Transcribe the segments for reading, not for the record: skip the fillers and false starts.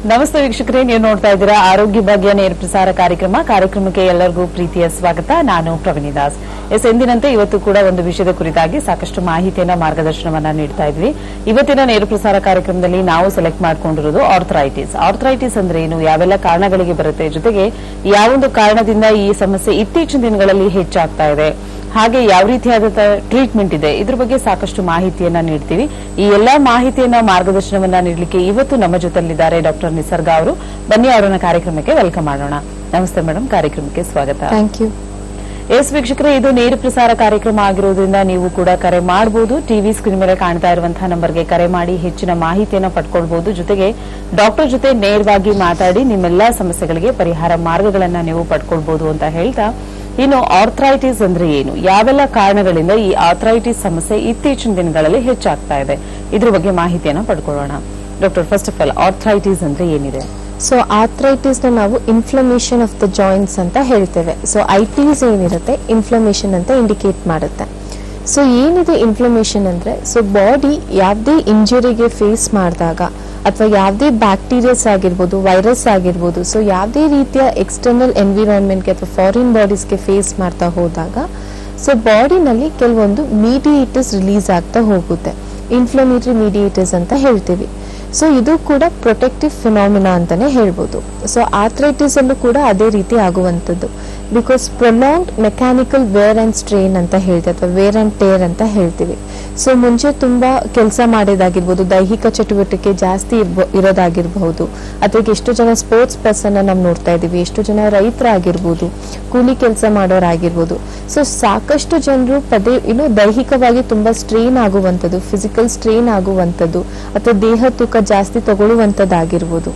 ನಮಸ್ತೆ ವೀಕ್ಷಕರೇ, ನೀವು ನೋಡ್ತಾ ಇದ್ದೀರಾ ಆರೋಗ್ಯ ಭಾಗ್ಯ ನೇರ ಪ್ರಸಾರ ಕಾರ್ಯಕ್ರಮಕ್ಕೆ ಎಲ್ಲರಿಗೂ ಪ್ರೀತಿಯ ಸ್ವಾಗತ. ನಾನು ಪ್ರವೀಣಿ ದಾಸ್. ಎಂದಿನಂತೆ ಇವತ್ತು ಕೂಡ ಒಂದು ವಿಷಯದ ಕುರಿತಾಗಿ ಸಾಕಷ್ಟು ಮಾಹಿತಿಯನ್ನ ಮಾರ್ಗದರ್ಶನವನ್ನ ನೀಡ್ತಾ ಇದ್ವಿ. ಇವತ್ತಿನ ನೇರ ಪ್ರಸಾರ ಕಾರ್ಯಕ್ರಮದಲ್ಲಿ ನಾವು ಸೆಲೆಕ್ಟ್ ಮಾಡ್ಕೊಂಡಿರೋದು ಆರ್ಥರೈಟಿಸ್. ಆರ್ಥರೈಟಿಸ್ ಅಂದ್ರೆ ಏನು, ಯಾವೆಲ್ಲ ಕಾರಣಗಳಿಗೆ ಬರುತ್ತೆ, ಜೊತೆಗೆ ಯಾವೊಂದು ಕಾರಣದಿಂದ ಈ ಸಮಸ್ಯೆ ಇತ್ತೀಚಿನ ದಿನಗಳಲ್ಲಿ ಹೆಚ್ಚಾಗ್ತಾ ಇದೆ, ಹಾಗೆ ಯಾವ ರೀತಿಯಾದ ಟ್ರೀಟ್ಮೆಂಟ್ ಇದೆ, ಇದ್ರ ಬಗ್ಗೆ ಸಾಕಷ್ಟು ಮಾಹಿತಿಯನ್ನ ನೀಡ್ತೀವಿ. ಈ ಎಲ್ಲಾ ಮಾಹಿತಿಯನ್ನ ಮಾರ್ಗದರ್ಶನವನ್ನ ನೀಡಲಿಕ್ಕೆ ಇವತ್ತು ನಮ್ಮ ಜೊತೆಲಿದ್ದಾರೆ ಡಾಕ್ಟರ್ ನಿಸರ್ಗ ಅವರು. ಬನ್ನಿ ಅವರನ್ನ ಕಾರ್ಯಕ್ರಮಕ್ಕೆ ವೆಲ್ಕಮ್ ಮಾಡೋಣ. ನಮಸ್ತೆ ಮೇಡಮ್, ಕಾರ್ಯಕ್ರಮಕ್ಕೆ ಸ್ವಾಗತ. Thank you. ವೀಕ್ಷಕರೇ, ಇದು ನೇರ ಪ್ರಸಾರ ಕಾರ್ಯಕ್ರಮ ಆಗಿರೋದ್ರಿಂದ ನೀವು ಕೂಡ ಕರೆ ಮಾಡಬಹುದು. ಟಿವಿ ಸ್ಕ್ರೀನ್ ಮೇಲೆ ಕಾಣ್ತಾ ಇರುವಂತಹ ನಂಬರ್ಗೆ ಕರೆ ಮಾಡಿ ಹೆಚ್ಚಿನ ಮಾಹಿತಿಯನ್ನ ಪಡ್ಕೊಳ್ಬಹುದು. ಜೊತೆಗೆ ಡಾಕ್ಟರ್ ಜೊತೆ ನೇರವಾಗಿ ಮಾತಾಡಿ ನಿಮ್ಮೆಲ್ಲಾ ಸಮಸ್ಯೆಗಳಿಗೆ ಪರಿಹಾರ ಮಾರ್ಗಗಳನ್ನ ನೀವು ಪಡ್ಕೊಳ್ಬಹುದು ಅಂತ ಹೇಳ್ತಾ, ಇನ್ನು ಆರ್ಥರೈಟಿಸ್ ಅಂದ್ರೆ ಏನು, ಯಾವೆಲ್ಲ ಕಾರಣಗಳಿಂದ ಈ ಆರ್ಥರೈಟಿಸ್ ಸಮಸ್ಯೆ ಇತ್ತೀಚಿನ ದಿನಗಳಲ್ಲಿ ಹೆಚ್ಚಾಗ್ತಾ ಇದೆ, ಇದ್ರ ಬಗ್ಗೆ ಮಾಹಿತಿಯನ್ನ ಪಡ್ಕೊಳ್ಳೋಣ. Doctor, first of all arthritis ಅಂದ್ರೆ ಏನಿದೆ? ಸೊ ಆರ್ಥರೈಟಿಸ್ ನಾವು ಇನ್ಫ್ಲಮೇಷನ್ ಆಫ್ ದ ಜಾಯಿಂಟ್ಸ್ ಅಂತ ಹೇಳ್ತೇವೆ. ಸೊ ಐಟಿಸ್ ಏನಿರುತ್ತೆ ಇನ್ಫ್ಲಮೇಷನ್ ಅಂತ ಇಂಡಿಕೇಟ್ ಮಾಡುತ್ತೆ. ಸೊ ಏನಿದೆ ಇನ್ಫ್ಲಮೇಷನ್ ಅಂದ್ರೆ, ಸೊ ಬಾಡಿ ಯಾವುದೇ ಇಂಜುರಿಗೆ ಫೇಸ್ ಮಾಡಿದಾಗ ಅಥವಾ ಯಾವುದೇ ಬ್ಯಾಕ್ಟೀರಿಯಾಸ್ ಆಗಿರ್ಬೋದು, ವೈರಸ್ ಆಗಿರ್ಬೋದು, ಸೊ ಯಾವುದೇ ರೀತಿಯ ಎಕ್ಸ್ಟರ್ನಲ್ ಎನ್ವಿರಾನ್ಮೆಂಟ್ಗೆ ಅಥವಾ ಫಾರಿನ್ ಬಾಡೀಸ್ಗೆ ಫೇಸ್ ಮಾಡ್ತಾ ಹೋದಾಗ ಸೊ ಬಾಡಿನಲ್ಲಿ ಕೆಲವೊಂದು ಮೀಡಿಯೇಟರ್ಸ್ ರಿಲೀಸ್ ಆಗ್ತಾ ಹೋಗುತ್ತೆ. ಇನ್ಫ್ಲಮೇಟರಿ ಮೀಡಿಯೇಟರ್ಸ್ ಅಂತ ಹೇಳ್ತೀವಿ. ಸೊ ಇದು ಕೂಡ ಪ್ರೊಟೆಕ್ಟಿವ್ ಫಿನಾಮಿನಾ ಅಂತಾನೆ ಹೇಳ್ಬೋದು. ಸೊ ಆರ್ಥರೈಟಿಸ್ ಅಲ್ಲೂ ಕೂಡ ಅದೇ ರೀತಿ ಆಗುವಂಥದ್ದು. Because prolonged mechanical wear and strain ಅಂತ ಹೇಳ್ತೀವಿ ಅಥವಾ ವೇರ್ ಅಂಡ್ ಟೇರ್ ಅಂತ ಹೇಳ್ತೀವಿ. ಸೊ ಮುಂಚೆ ತುಂಬಾ ಕೆಲಸ ಮಾಡೋದಾಗಿರ್ಬೋದು, ದೈಹಿಕ ಚಟುವಟಿಕೆ ಜಾಸ್ತಿ ಇರೋದಾಗಿರ್ಬಹುದು, ಅಥವಾ ಎಷ್ಟು ಜನ ಸ್ಪೋರ್ಟ್ಸ್ ಪರ್ಸನ್ ನಾವು ನೋಡ್ತಾ ಇದೀವಿ, ಎಷ್ಟು ಜನ ರೈತರಾಗಿರ್ಬೋದು, ಕೂಲಿ ಕೆಲಸ ಮಾಡೋರಾಗಿರ್ಬೋದು. ಸೊ ಸಾಕಷ್ಟು ಜನರು ದೈಹಿಕವಾಗಿ ತುಂಬಾ ಸ್ಟ್ರೇನ್ ಆಗುವಂಥದ್ದು, ಫಿಸಿಕಲ್ ಸ್ಟ್ರೇನ್ ಆಗುವಂಥದ್ದು, ಅಥವಾ ದೇಹ ತೂಕ ಜಾಸ್ತಿ ತಗೊಳ್ಳುವಂಥದ್ದಾಗಿರ್ಬೋದು.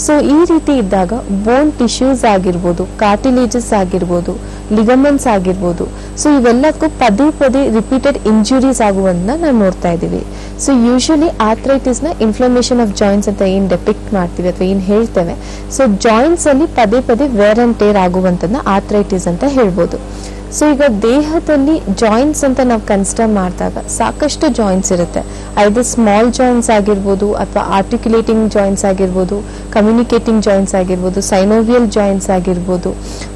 ಸೊ ಈ ರೀತಿ ಇದ್ದಾಗ ಬೋನ್ ಟಿಶ್ಯೂಸ್ ಆಗಿರ್ಬೋದು, ಕಾರ್ಟಿಲೇಜಸ್ ಆಗಿರ್ಬೋದು, ಲಿಗಮೆಂಟ್ಸ್ ಆಗಿರ್ಬೋದು, ಸೊ ಇವೆಲ್ಲಕ್ಕೂ ಪದೇ ರಿಪೀಟೆಡ್ ಇಂಜುರೀಸ್ ಆಗುವುದನ್ನ ನಾವು ನೋಡ್ತಾ ಇದೀವಿ. ಸೊ ಯೂಶಲಿ ಆರ್ಥರೈಟಿಸ್ ನ ಇನ್ಫ್ಲಮೇಷನ್ ಆಫ್ ಜಾಯಿಂಟ್ಸ್ ಅಂತ ಏನ್ ಡೆಪಿಕ್ಟ್ ಮಾಡ್ತೀವಿ ಅಥವಾ ಏನ್ ಹೇಳ್ತೇವೆ, ಸೊ ಜಾಯಿಂಟ್ಸ್ ಅಲ್ಲಿ ಪದೇ ವೇರ್ ಅಂಡ್ ಟೇರ್ ಆಗುವಂತದನ್ನ ಆರ್ಥರೈಟಿಸ್ ಅಂತ ಹೇಳ್ಬೋದು. ಸೊ ಈಗ ದೇಹದಲ್ಲಿ ಜಾಯಿಂಟ್ಸ್ ಅಂತ ನಾವು ಕನ್ಸಿಡರ್ ಮಾಡಿದಾಗ ಸಾಕಷ್ಟು ಜಾಯಿಂಟ್ಸ್ ಇರುತ್ತೆ. ಐದು ಸ್ಮಾಲ್ ಜಾಯಿಂಟ್ಸ್ ಆಗಿರ್ಬೋದು, ಅಥವಾ ಆರ್ಟಿಕ್ಯುಲೇಟಿಂಗ್ ಜಾಯಿಂಟ್ಸ್ ಆಗಿರ್ಬೋದು, ಕಮ್ಯುನಿಕೇಟಿಂಗ್ ಜಾಯಿಂಟ್ಸ್ ಆಗಿರ್ಬೋದು, ಸೈನೋವಿಯಲ್ ಜಾಯಿಂಟ್ಸ್ ಆಗಿರ್ಬೋದು,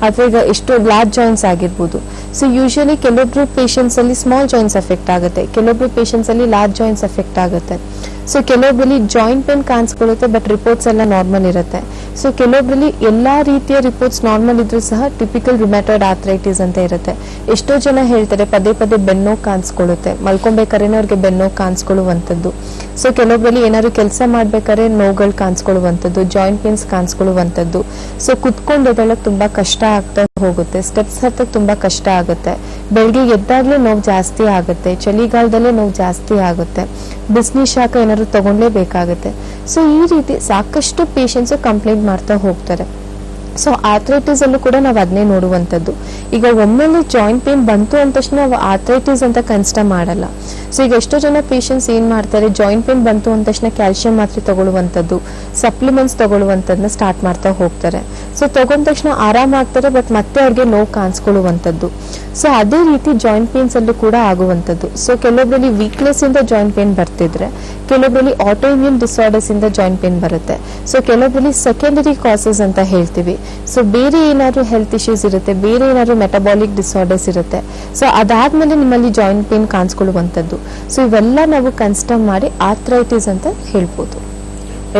ಅಥವಾ ಈಗ ಎಷ್ಟೋ ಲಾರ್ಜ್ ಜಾಯಿಂಟ್ಸ್ ಆಗಿರ್ಬೋದು. ಸೊ ಯೂಶಲಿ ಕೆಲವೊಬ್ರು ಪೇಷಂಟ್ಸ್ ಅಲ್ಲಿ ಸ್ಮಾಲ್ ಜಾಯಿಂಟ್ಸ್ ಎಫೆಕ್ಟ್ ಆಗುತ್ತೆ, ಕೆಲವೊಬ್ರು ಪೇಷಂಟ್ಸ್ ಅಲ್ಲಿ ಲಾರ್ಜ್ ಜಾಯಿಂಟ್ಸ್ ಎಫೆಕ್ಟ್ ಆಗುತ್ತೆ. ಸೊ ಕೆಲವೊಬ್ಬರಲ್ಲಿ ಜಾಯಿಂಟ್ ಪೇನ್ ಕಾಣಿಸ್ಕೊಳ್ಳುತ್ತೆ, ಬಟ್ ರಿಪೋರ್ಟ್ಸ್ ಎಲ್ಲ ನಾರ್ಮಲ್ ಇರುತ್ತೆ. ಸೊ ಕೆಲವೊಬ್ಬರಲ್ಲಿ ಎಲ್ಲಾ ರೀತಿಯ ರಿಪೋರ್ಟ್ಸ್ ನಾರ್ಮಲ್ ಇದ್ರೂ ಸಹ ಟಿಪಿಕಲ್ ರುಮ್ಯಾಟಾಯ್ಡ್ ಆರ್ಥರೈಟಿಸ್ ಅಂತ ಇರುತ್ತೆ. ಎಷ್ಟೋ ಜನ ಹೇಳ್ತಾರೆ ಪದೇ ಬೆನ್ನೋ ಕಾಣಿಸ್ಕೊಳ್ಳುತ್ತೆ, ಮಲ್ಕೊಬೇಕಾದ್ರೆ ಅವ್ರಿಗೆ ಬೆನ್ನೋ ಕಾಣಿಸ್ಕೊಳ್ಳುವಂಥದ್ದು. ಸೊ ಕೆಲವೊಬ್ಬರಲ್ಲಿ ಏನಾದ್ರು ಕೆಲಸ ಮಾಡ್ಬೇಕಾದ್ರೆ ನೋವುಗಳು ಕಾಣಿಸ್ಕೊಳ್ಳುವಂಥದ್ದು, ಜಾಯಿಂಟ್ ಪೇನ್ಸ್ ಕಾಣಿಸ್ಕೊಳ್ಳುವಂಥದ್ದು. ಸೊ ಕುತ್ಕೊಂಡು ಎದ್ದೇಳಕ್ ತುಂಬಾ ಕಷ್ಟ ಆಗ್ತಾ ಹೋಗುತ್ತೆ, ಸ್ಟೆಪ್ಸ್ ಹತ್ತಕ್ ತುಂಬಾ ಕಷ್ಟ ಆಗುತ್ತೆ, ಬೆಳಗ್ಗೆ ಎದ್ದಾಗ್ಲೇ ನೋವು ಜಾಸ್ತಿ ಆಗುತ್ತೆ, ಚಳಿಗಾಲದಲ್ಲೇ ನೋವು ಜಾಸ್ತಿ ಆಗುತ್ತೆ, ಬಿಸಿನಿ ಶಾಖ ಏನಾದ್ರು ತಗೊಂಡ್ಲೇಬೇಕಾಗುತ್ತೆ. ಸೊ ಈ ರೀತಿ ಸಾಕಷ್ಟು ಪೇಷಂಟ್ಸ್ ಕಂಪ್ಲೇಂಟ್ ಮಾಡ್ತಾ ಹೋಗ್ತಾರೆ. ಸೊ ಆರ್ಥರೈಟಿಸ್ ಅಲ್ಲೂ ಕೂಡ ನಾವು ಅದನ್ನೇ ನೋಡುವಂಥದ್ದು. ಈಗ ಒಮ್ಮೆಲೆ ಜಾಯಿಂಟ್ ಪೇನ್ ಬಂತು ಅಂದ ತಕ್ಷಣ ನಾವು ಆರ್ಥರೈಟಿಸ್ ಅಂತ ಕನ್ಸಿಡರ್ ಮಾಡಲ್ಲ. ಸೊ ಈಗ ಎಷ್ಟೋ ಜನ ಪೇಷಂಟ್ಸ್ ಏನ್ ಮಾಡ್ತಾರೆ, ಜಾಯಿಂಟ್ ಪೇನ್ ಬಂತು ಅಂದ ತಕ್ಷಣ ಕ್ಯಾಲ್ಸಿಯಂ ಮಾತ್ರೆ ತಗೊಳ್ಳುವಂಥದ್ದು, ಸಪ್ಲಿಮೆಂಟ್ಸ್ ತಗೊಳ್ಳುವಂಥದ್ದನ್ನ ಸ್ಟಾರ್ಟ್ ಮಾಡ್ತಾ ಹೋಗ್ತಾರೆ. ಸೊ ತಗೊಂಡ ತಕ್ಷಣ ಆರಾಮಾಗ್ತಾರೆ, ಬಟ್ ಮತ್ತೆ ಅವ್ರಿಗೆ ನೋವು ಕಾಣಿಸ್ಕೊಳ್ಳುವಂಥದ್ದು. ಸೊ ಅದೇ ರೀತಿ ಜಾಯಿಂಟ್ ಪೇನ್ಸ್ ಅಲ್ಲೂ ಕೂಡ ಆಗುವಂಥದ್ದು. ಸೊ ಕೆಲವೊಬ್ಬರಲ್ಲಿ ವೀಕ್ನೆಸ್ ಇಂದ ಜಾಯಿಂಟ್ ಪೇನ್ ಬರ್ತಿದ್ರೆ, ಕೆಲವೊಬ್ಬರಲ್ಲಿ ಆಟೋಇಮ್ಯೂನ್ ಡಿಸಾರ್ಡರ್ಸ್ ಇಂದ ಜಾಯಿಂಟ್ ಪೇನ್ ಬರುತ್ತೆ. ಸೊ ಕೆಲವೊಬ್ಬರಲ್ಲಿ ಸೆಕೆಂಡರಿ ಕಾಸಸ್ ಅಂತ ಹೇಳ್ತೀವಿ. ಸೊ ಬೇರೆ ಏನಾದ್ರು ಹೆಲ್ತ್ ಇಶ್ಯೂಸ್ ಇರುತ್ತೆ, ಬೇರೆ ಏನಾದ್ರು ಮೆಟಬಾಲಿಕ್ ಡಿಸಾರ್ಡರ್ಸ್ ಇರುತ್ತೆ. ಸೊ ಅದಾದ್ಮೇಲೆ ನಿಮ್ಮಲ್ಲಿ ಜಾಯಿಂಟ್ ಪೇನ್ ಕಾಣಿಸ್ಕೊಳ್ಳುವಂಥದ್ದು. ಸೊ ಇವೆಲ್ಲ ನಾವು ಕನ್ಸಿಡರ್ ಮಾಡಿ ಆರ್ಥರೈಟಿಸ್ ಅಂತ ಹೇಳ್ಬೋದು.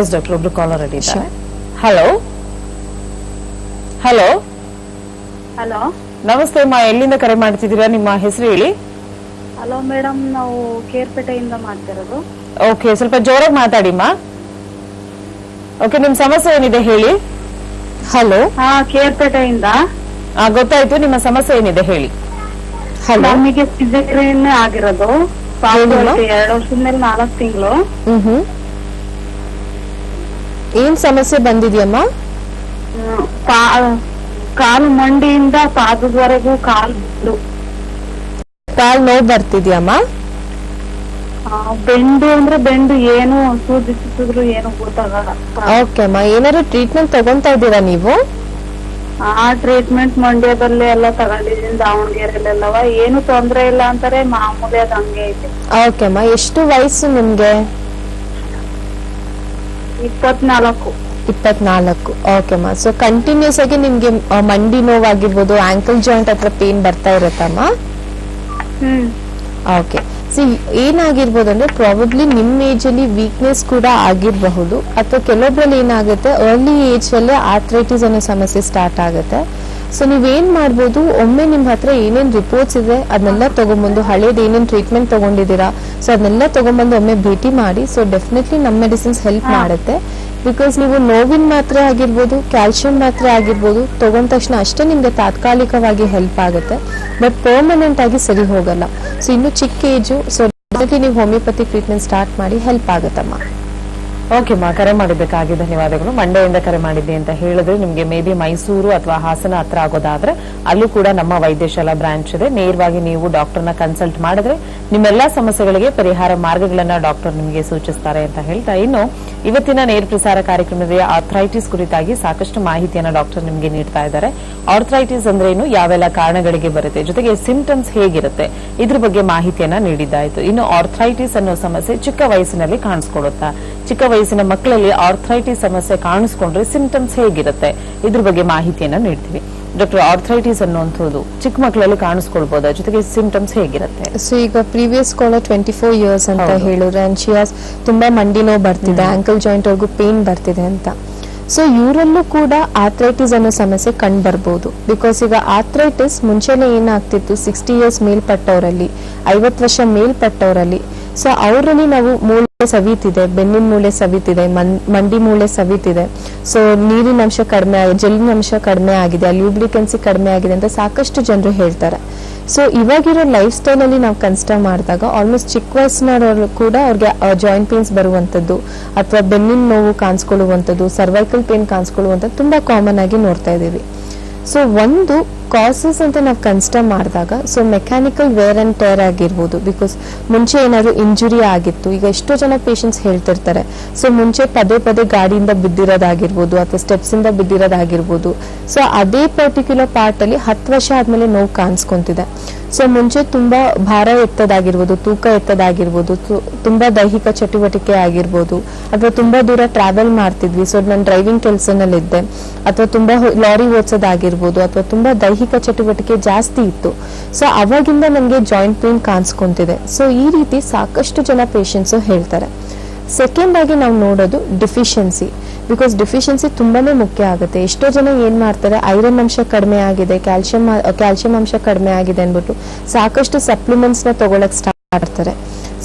ಎಸ್ ಡಾಕ್ಟರ್, ಒಬ್ರು ಕಾಲರ್ ರೆಡಿ ಇದ್ದಾರೆ. ಹಲೋ ಹಲೋ ಹಲೋ, ನಮಸ್ತೆ ಅಮ್ಮ, ಎಲ್ಲಿಂದ ಕರೆ ಮಾಡ್ತಿದ್ದೀರಾ, ನಿಮ್ಮ ಹೆಸರು ಹೇಳಿ. ಹಲೋ ಮೇಡಮ್, ನಾವು ಕೇರ್ಪೇಟೆಯಿಂದ ಮಾಡ್ತಿರೋದು. ಓಕೆ, ಸ್ವಲ್ಪ ಜೋರಾಗಿ ಮಾತಾಡಿಮ್ಮ. ಓಕೆ, ನಿಮ್ ಸಮಸ್ಯೆ ಏನಿದೆ ಹೇಳಿ. ಹಲೋ. ಹಾ, ಕೇರ್ಪೇಟೆಯಿಂದ. ಗೊತ್ತಾಯ್ತು, ನಿಮ್ಮ ಸಮಸ್ಯೆ ಏನಿದೆ ಹೇಳಿ. ಹಲೋ. ನಮಗೆ ಸಿಜೇರಿಯನ್ ಆಗಿರೋದು 2 ವರ್ಷದ ಮೇಲೆ 4 ತಿಂಗಳು. ಏನ್ ಸಮಸ್ಯೆ ಬಂದಿದ್ಯಮ್ಮ? ಕಾಲು ಮಂಡಿಯಿಂದ ಪಾದದವರೆಗೂ ಕಾಲು ನೋವು ಬರ್ತಿದ್ಯಮ್ಮ? ಬೆಂಡು ಅಂದ್ರೆ ಬೆಂಡು, ಏನು ಸೂಚಿಸಿದ್ರು ಏನು ಗೊತ್ತಾಗಲ್ಲ. ಓಕೆ ಅಮ್ಮ, ಏನಾದ್ರು ಟ್ರೀಟ್ಮೆಂಟ್ ತಗೊಂತಾ ಇದ್ದೀರಾ ನೀವು? ಆ ಟ್ರೀಟ್ಮೆಂಟ್ ಮಂಡ್ಯದಲ್ಲೇ ಎಲ್ಲ ತಗೊಂಡಿದ್ದೀನಿ, ದಾವಣಗೆರೆಯಲ್ಲೆಲ್ಲವ ಏನು ತೊಂದ್ರೆ ಇಲ್ಲ ಅಂತಾರೆ, ಮಾಮೂಲಿ ಅದ್ ಹಂಗೆ ಐತೆ. ಓಕೆ ಅಮ್ಮ, ಎಷ್ಟು ವಯಸ್ಸು ನಿಮ್ಗೆ? 24. 24. ಓಕೆ ಮಾ. ಸೊ ಕಂಟಿನ್ಯೂಸ್ ಆಗಿ ನಿಮ್ಗೆ ಮಂಡಿ ನೋವಾಗಿರ್ಬೋದು, ಆಂಕಲ್ ಜಾಯಿಂಟ್ ಹತ್ರ ಪೇನ್ ಬರ್ತಾ ಇರುತ್ತಮ್ಮ? ಓಕೆ. ಸಿ ಏನಾಗಿರ್ಬೋದು ಅಂದ್ರೆ ಪ್ರಾಬಬ್ಲಿ ನಿಮ್ ಏಜ್ ಅಲ್ಲಿ ವೀಕ್ನೆಸ್ ಕೂಡ ಆಗಿರಬಹುದು, ಅಥವಾ ಕೆಲವೊಬ್ರಲ್ಲಿ ಏನಾಗುತ್ತೆ ಅರ್ಲಿ ಏಜ್ ಅಲ್ಲೇ ಆರ್ಥ್ರೈಟಿಸ್ ಅನ್ನೋ ಸಮಸ್ಯೆ ಸ್ಟಾರ್ಟ್ ಆಗುತ್ತೆ. ಸೊ ನೀವೇನ್ ಮಾಡ್ಬೋದು, ಒಮ್ಮೆ ನಿಮ್ ಹತ್ರ ಏನೇನ್ ರಿಪೋರ್ಟ್ಸ್ ಇದೆ ಅದನ್ನೆಲ್ಲ ತಗೊಂಡ್ಬಂದು, ಹಳೇದ್ ಏನೇನ್ ಟ್ರೀಟ್ಮೆಂಟ್ ತಗೊಂಡಿದ್ದೀರಾ ಸೊ ಅದನ್ನೆಲ್ಲ ತಗೊಂಡ್ಬಂದು ಒಮ್ಮೆ ಭೇಟಿ ಮಾಡಿ. ಸೊ ಡೆಫಿನೆಟ್ಲಿ ನಮ್ಮ ಮೆಡಿಸಿನ್ಸ್ ಹೆಲ್ಪ್ ಮಾಡುತ್ತೆ. ಬಿಕಾಸ್ ನೀವು ನೋವಿನ ಮಾತ್ರೆ ಆಗಿರ್ಬೋದು, ಕ್ಯಾಲ್ಸಿಯಂ ಮಾತ್ರೆ ಆಗಿರ್ಬೋದು ತಗೊಂಡ ತಕ್ಷಣ ಅಷ್ಟೇ ನಿಮ್ಗೆ ತಾತ್ಕಾಲಿಕವಾಗಿ ಹೆಲ್ಪ್ ಆಗುತ್ತೆ, ಬಟ್ ಪರ್ಮನೆಂಟ್ ಆಗಿ ಸರಿ ಹೋಗಲ್ಲ. ಸೊ ಇನ್ನು ಚಿಕ್ಕ ಏಜು, ಸೊ ನೀವು ಹೋಮಿಯೋಪತಿ ಟ್ರೀಟ್ಮೆಂಟ್ ಸ್ಟಾರ್ಟ್ ಮಾಡಿ ಹೆಲ್ಪ್ ಆಗುತ್ತಮ್ಮ. ಓಕೆ ಮಾ, ಕರೆ ಮಾಡಿದ್ದಕ್ಕಾಗಿ ಧನ್ಯವಾದಗಳು. ಮಂಡ್ಯದಿಂದ ಕರೆ ಮಾಡಿದ್ದೆ ಅಂತ ಹೇಳಿದ್ರೆ ನಿಮಗೆ ಮೇ ಬಿ ಮೈಸೂರು ಅಥವಾ ಹಾಸನ ಹತ್ರ ಆಗೋದಾದ್ರೆ ಅಲ್ಲೂ ಕೂಡ ನಮ್ಮ ವೈದ್ಯಶಾಲಾ ಬ್ರಾಂಚ್ ಇದೆ. ನೇರವಾಗಿ ನೀವು ಡಾಕ್ಟರ್ನ ಕನ್ಸಲ್ಟ್ ಮಾಡಿದ್ರೆ ನಿಮ್ಮೆಲ್ಲಾ ಸಮಸ್ಯೆಗಳಿಗೆ ಪರಿಹಾರ ಮಾರ್ಗಗಳನ್ನ ಡಾಕ್ಟರ್ ನಿಮಗೆ ಸೂಚಿಸ್ತಾರೆ ಅಂತ ಹೇಳ್ತಾ, ಇನ್ನು ಇವತ್ತಿನ ನೇರ ಪ್ರಸಾರ ಕಾರ್ಯಕ್ರಮದಲ್ಲಿ ಆರ್ಥ್ರೈಟಿಸ್ ಕುರಿತಾಗಿ ಸಾಕಷ್ಟು ಮಾಹಿತಿಯನ್ನ ಡಾಕ್ಟರ್ ನಿಮಗೆ ನೀಡ್ತಾ ಇದ್ದಾರೆ. ಆರ್ಥ್ರೈಟಿಸ್ ಅಂದ್ರೇನು, ಯಾವೆಲ್ಲ ಕಾರಣಗಳಿಗೆ ಬರುತ್ತೆ, ಜೊತೆಗೆ ಸಿಂಪ್ಟಮ್ಸ್ ಹೇಗಿರುತ್ತೆ, ಇದ್ರ ಬಗ್ಗೆ ಮಾಹಿತಿಯನ್ನ ನೀಡಿದ್ದಾಯ್ತು. ಇನ್ನು ಆರ್ಥ್ರೈಟಿಸ್ ಅನ್ನೋ ಸಮಸ್ಯೆ ಚಿಕ್ಕ ವಯಸ್ಸಿನಲ್ಲಿ ಕಾಣಿಸ್ಕೊಳ್ಳುತ್ತಾ, ಚಿಕ್ಕ ವಯಸ್ಸಿನ ಮಕ್ಕಳಲ್ಲಿ ಆರ್ಥ್ರೈಟಿಸ್ ಸಮಸ್ಯೆ ಕಾಣಿಸ್ಕೊಂಡ್ರೆ ಸಿಂಪ್ಟಮ್ಸ್ ಹೇಗಿರುತ್ತೆ, ಇದ್ರ ಬಗ್ಗೆ ಮಾಹಿತಿಯನ್ನ ನೀಡ್ತೀವಿ. ಡಾಕ್ಟರ್, ಆರ್ಥ್ರೈಟಿಸ್ ಅನ್ನುವಂಥದ್ದು ಚಿಕ್ಕ ಮಕ್ಕಳಲ್ಲಿ ಕಾಣಿಸ್ಕೊಳ್ಬಹುದಾ, ಜೊತೆಗೆ ಸಿಂಪ್ಟಮ್ಸ್ ಹೇಗಿರುತ್ತೆ? ಸೊ ಈಗ ಪ್ರೀವಿಯಸ್ ಕಾಲರ್ 24 years ಅಂತ ಹೇಳಿದ್ರೆ, ಅಂಡ್ ಶಿ ಹಾಸ್ ತುಂಬಾ ಮಂಡಿ ನೋವು ಬರ್ತಿದೆ, ಆಂಕಲ್ ಜಾಯಿಂಟ್ ವರ್ಗು ಪೇನ್ ಬರ್ತಿದೆ ಅಂತ. ಸೊ ಇವರಲ್ಲೂ ಕೂಡ ಆರ್ಥ್ರೈಟಿಸ್ ಅನ್ನೋ ಸಮಸ್ಯೆ ಕಂಡು ಬರ್ಬೋದು. ಬಿಕಾಸ್ ಈಗ ಆರ್ಥ್ರೈಟಿಸ್ ಮುಂಚೆನೆ ಏನಾಗ್ತಿತ್ತು, 60 years ಮೇಲ್ಪಟ್ಟವರಲ್ಲಿ, 50 ವರ್ಷ ಮೇಲ್ಪಟ್ಟವರಲ್ಲಿ, ಸೊ ಅವರಲ್ಲಿ ನಾವು ಮೂಳೆ ಸವಿತಿದೆ, ಬೆನ್ನಿನ ಮೂಳೆ ಸವಿತಿದೆ, ಮಂಡಿ ಮೂಳೆ ಸವಿತಿದೆ, ಸೊ ನೀರಿನ ಅಂಶ ಕಡಿಮೆ ಆಗಿದೆ, ಜಲ್ಲಿನ ಅಂಶ ಕಡಿಮೆ ಆಗಿದೆ, ಲ್ಯೂಬ್ರಿಕೆನ್ಸಿ ಕಡಿಮೆ ಆಗಿದೆ ಅಂತ ಸಾಕಷ್ಟು ಜನರು ಹೇಳ್ತಾರೆ. ಸೊ ಇವಾಗಿರೋ ಲೈಫ್ ಸ್ಟೈಲ್ ಅಲ್ಲಿ ನಾವು ಕನ್ಸಿಡರ್ ಮಾಡಿದಾಗ ಆಲ್ಮೋಸ್ಟ್ ಚಿಕ್ಕ ವಯಸ್ಸಿನವರು ಕೂಡ ಅವ್ರಿಗೆ ಜಾಯಿಂಟ್ ಪೇನ್ಸ್ ಬರುವಂತದ್ದು, ಅಥವಾ ಬೆನ್ನಿನ ನೋವು ಕಾಣಿಸ್ಕೊಳ್ಳುವಂಥದ್ದು, ಸರ್ವೈಕಲ್ ಪೇನ್ ಕಾಣಿಸ್ಕೊಳ್ಳುವಂಥದ್ದು ತುಂಬಾ ಕಾಮನ್ ಆಗಿ ನೋಡ್ತಾ ಇದೀವಿ. ಸೊ ಒಂದು ಕಾಸಸ್ ಅಂತ ನಾವು ಕನ್ಸಿಡರ್ ಮಾಡಿದಾಗ, so mechanical wear and tear ಆಗಿರ್ಬೋದು, ಬಿಕಾಸ್ ಮುಂಚೆ ಏನಾದ್ರು ಇಂಜುರಿ ಆಗಿತ್ತು. ಈಗ ಎಷ್ಟೋ ಜನ ಪೇಷಂಟ್ಸ್ ಹೇಳ್ತಿರ್ತಾರೆ, ಸೊ ಮುಂಚೆ ಪದೇ ಪದೇ ಗಾಡಿಯಿಂದ ಬಿದ್ದಿರೋದಾಗಿರ್ಬೋದು, ಅಥವಾ ಸ್ಟೆಪ್ಸ್ ಇಂದ ಬಿದ್ದಿರೋದಾಗಿರ್ಬೋದು, ಸೊ ಅದೇ ಪರ್ಟಿಕ್ಯುಲರ್ ಪಾರ್ಟ್ ಅಲ್ಲಿ 10 ವರ್ಷ ಆದ್ಮೇಲೆ ನೋವು ಕಾಣಿಸ್ಕೊಂತಿದೆ. ಸೊ ಮುಂಚೆ ತುಂಬಾ ಭಾರ ಎತ್ತದಾಗಿರ್ಬೋದು, ತೂಕ ಎತ್ತದಾಗಿರ್ಬೋದು, ತುಂಬಾ ದೈಹಿಕ ಚಟುವಟಿಕೆ ಆಗಿರ್ಬೋದು, ಅಥವಾ ತುಂಬಾ ದೂರ ಟ್ರಾವೆಲ್ ಮಾಡ್ತಿದ್ವಿ, ಸೊ ನಾನು ಡ್ರೈವಿಂಗ್ ಕೆಲಸನಲ್ಲಿದ್ದೆ, ಅಥವಾ ತುಂಬಾ ಲಾರಿ ಓಡಿಸೋದಾಗಿರ್ಬೋದು, ಅಥವಾ ತುಂಬಾ ದೈಹಿಕ ಚಟುವಟಿಕೆ ಜಾಸ್ತಿ ಇತ್ತು, ಸೊ ಅವಾಗಿಂದ ನನಗೆ ಜಾಯಿಂಟ್ ಪೇನ್ ಕಾಣಿಸ್ಕೊಂತಿದೆ. ಸೊ ಈ ರೀತಿ ಸಾಕಷ್ಟು ಜನ ಪೇಷಂಟ್ಸ್ ಹೇಳ್ತಾರೆ. ಸೆಕೆಂಡ್ ಆಗಿ ನಾವು ನೋಡೋದು ಡಿಫಿಷಿಯನ್ಸಿ. ಬಿಕಾಸ್ ಡಿಫಿಷಿಯನ್ಸಿ ತುಂಬಾನೇ ಮುಖ್ಯ ಆಗುತ್ತೆ. ಎಷ್ಟೋ ಜನ ಏನ್ ಮಾಡ್ತಾರೆ, ಐರನ್ ಅಂಶ ಕಡಿಮೆ ಆಗಿದೆ, ಕ್ಯಾಲ್ಸಿಯಂ ಅಂಶ ಕಡಿಮೆ ಆಗಿದೆ ಅಂದ್ಬಿಟ್ಟು ಸಾಕಷ್ಟು ಸಪ್ಲಿಮೆಂಟ್ಸ್ ನ ತಗೊಳಕ್ ಸ್ಟಾರ್ಟ್ ಮಾಡ್ತಾರೆ.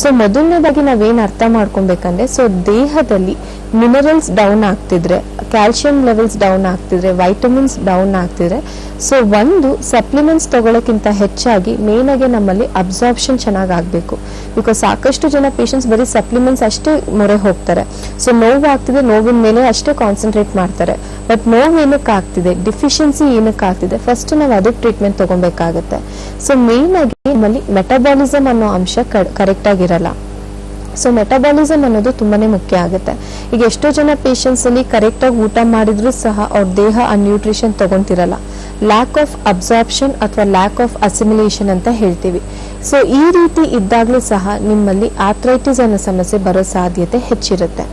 ಸೊ ಮೊದಲನೇದಾಗಿ ನಾವೇನ್ ಅರ್ಥ ಮಾಡ್ಕೊಬೇಕಂದ್ರೆ, ಸೊ ದೇಹದಲ್ಲಿ ಮಿನರಲ್ಸ್ ಡೌನ್ ಆಗ್ತಿದ್ರೆ, ಕ್ಯಾಲ್ಸಿಯಂ ಲೆವೆಲ್ಸ್ ಡೌನ್ ಆಗ್ತಿದ್ರೆ, ವೈಟಮಿನ್ಸ್ ಡೌನ್ ಆಗ್ತಿದ್ರೆ, ಸೊ ಒಂದು ಸಪ್ಲಿಮೆಂಟ್ಸ್ ತಗೊಳಕ್ಕಿಂತ ಹೆಚ್ಚಾಗಿ ಮೇನ್ ಆಗಿ ನಮ್ಮಲ್ಲಿ ಅಬ್ಸಾರ್ಪ್ಷನ್ ಚೆನ್ನಾಗಿ ಆಗ್ಬೇಕು. ಬಿಕಾಸ್ ಸಾಕಷ್ಟು ಜನ ಪೇಷಂಟ್ಸ್ ಬರೀ ಸಪ್ಲಿಮೆಂಟ್ಸ್ ಅಷ್ಟೇ ಮೊರೆ ಹೋಗ್ತಾರೆ. ಸೊ ನೋವು ಆಗ್ತಿದೆ, ನೋವಿನ ಮೇಲೆ ಅಷ್ಟೇ ಕಾನ್ಸಂಟ್ರೇಟ್ ಮಾಡ್ತಾರೆ, ಬಟ್ ನೋವು ಏನಕ್ಕೆ ಆಗ್ತಿದೆ, ಡಿಫಿಷಿಯನ್ಸಿ ಏನಕ್ಕೆ ಆಗ್ತಿದೆ, ಫಸ್ಟ್ ನಾವು ಅದಕ್ಕೆ ಟ್ರೀಟ್ಮೆಂಟ್ ತಗೊಬೇಕಾಗತ್ತೆ. ಸೊ ಮೇನ್ ಆಗಿ ನಮ್ಮಲ್ಲಿ ಮೆಟಬಾಲಿಸಮ್ ಅನ್ನೋ ಅಂಶ ಕರೆಕ್ಟ್ ಆಗಿರಲ್ಲ. ಸೊ ಮೆಟಬಾಲಿಸಮ್ ಅನ್ನೋದು ತುಂಬಾನೇ ಮುಖ್ಯ ಆಗುತ್ತೆ. ಈಗ ಎಷ್ಟೋ ಜನ ಪೇಷಂಟ್ಸ್ ಅಲ್ಲಿ ಕರೆಕ್ಟ್ ಆಗಿ ಊಟ ಮಾಡಿದ್ರು ಸಹ ಅವ್ರ ದೇಹ ಆ ನ್ಯೂಟ್ರಿಷನ್ ತಗೊಂತಿರಲ್ಲ. ಲ್ಯಾಕ್ ಆಫ್ ಅಬ್ಸಾರ್ಪ್ಷನ್ ಅಥವಾ ಲ್ಯಾಕ್ ಆಫ್ ಅಸಿಮಿಲೇಷನ್ ಅಂತ ಹೇಳ್ತೀವಿ. ಸೊ ಈ ರೀತಿ ಇದ್ದಾಗಲೂ ಸಹ ನಿಮ್ಮಲ್ಲಿ ಆರ್ಥ್ರೈಟಿಸ್ ಅನ್ನೋ ಸಮಸ್ಯೆ ಬರೋ ಸಾಧ್ಯತೆ ಹೆಚ್ಚಿರುತ್ತೆ.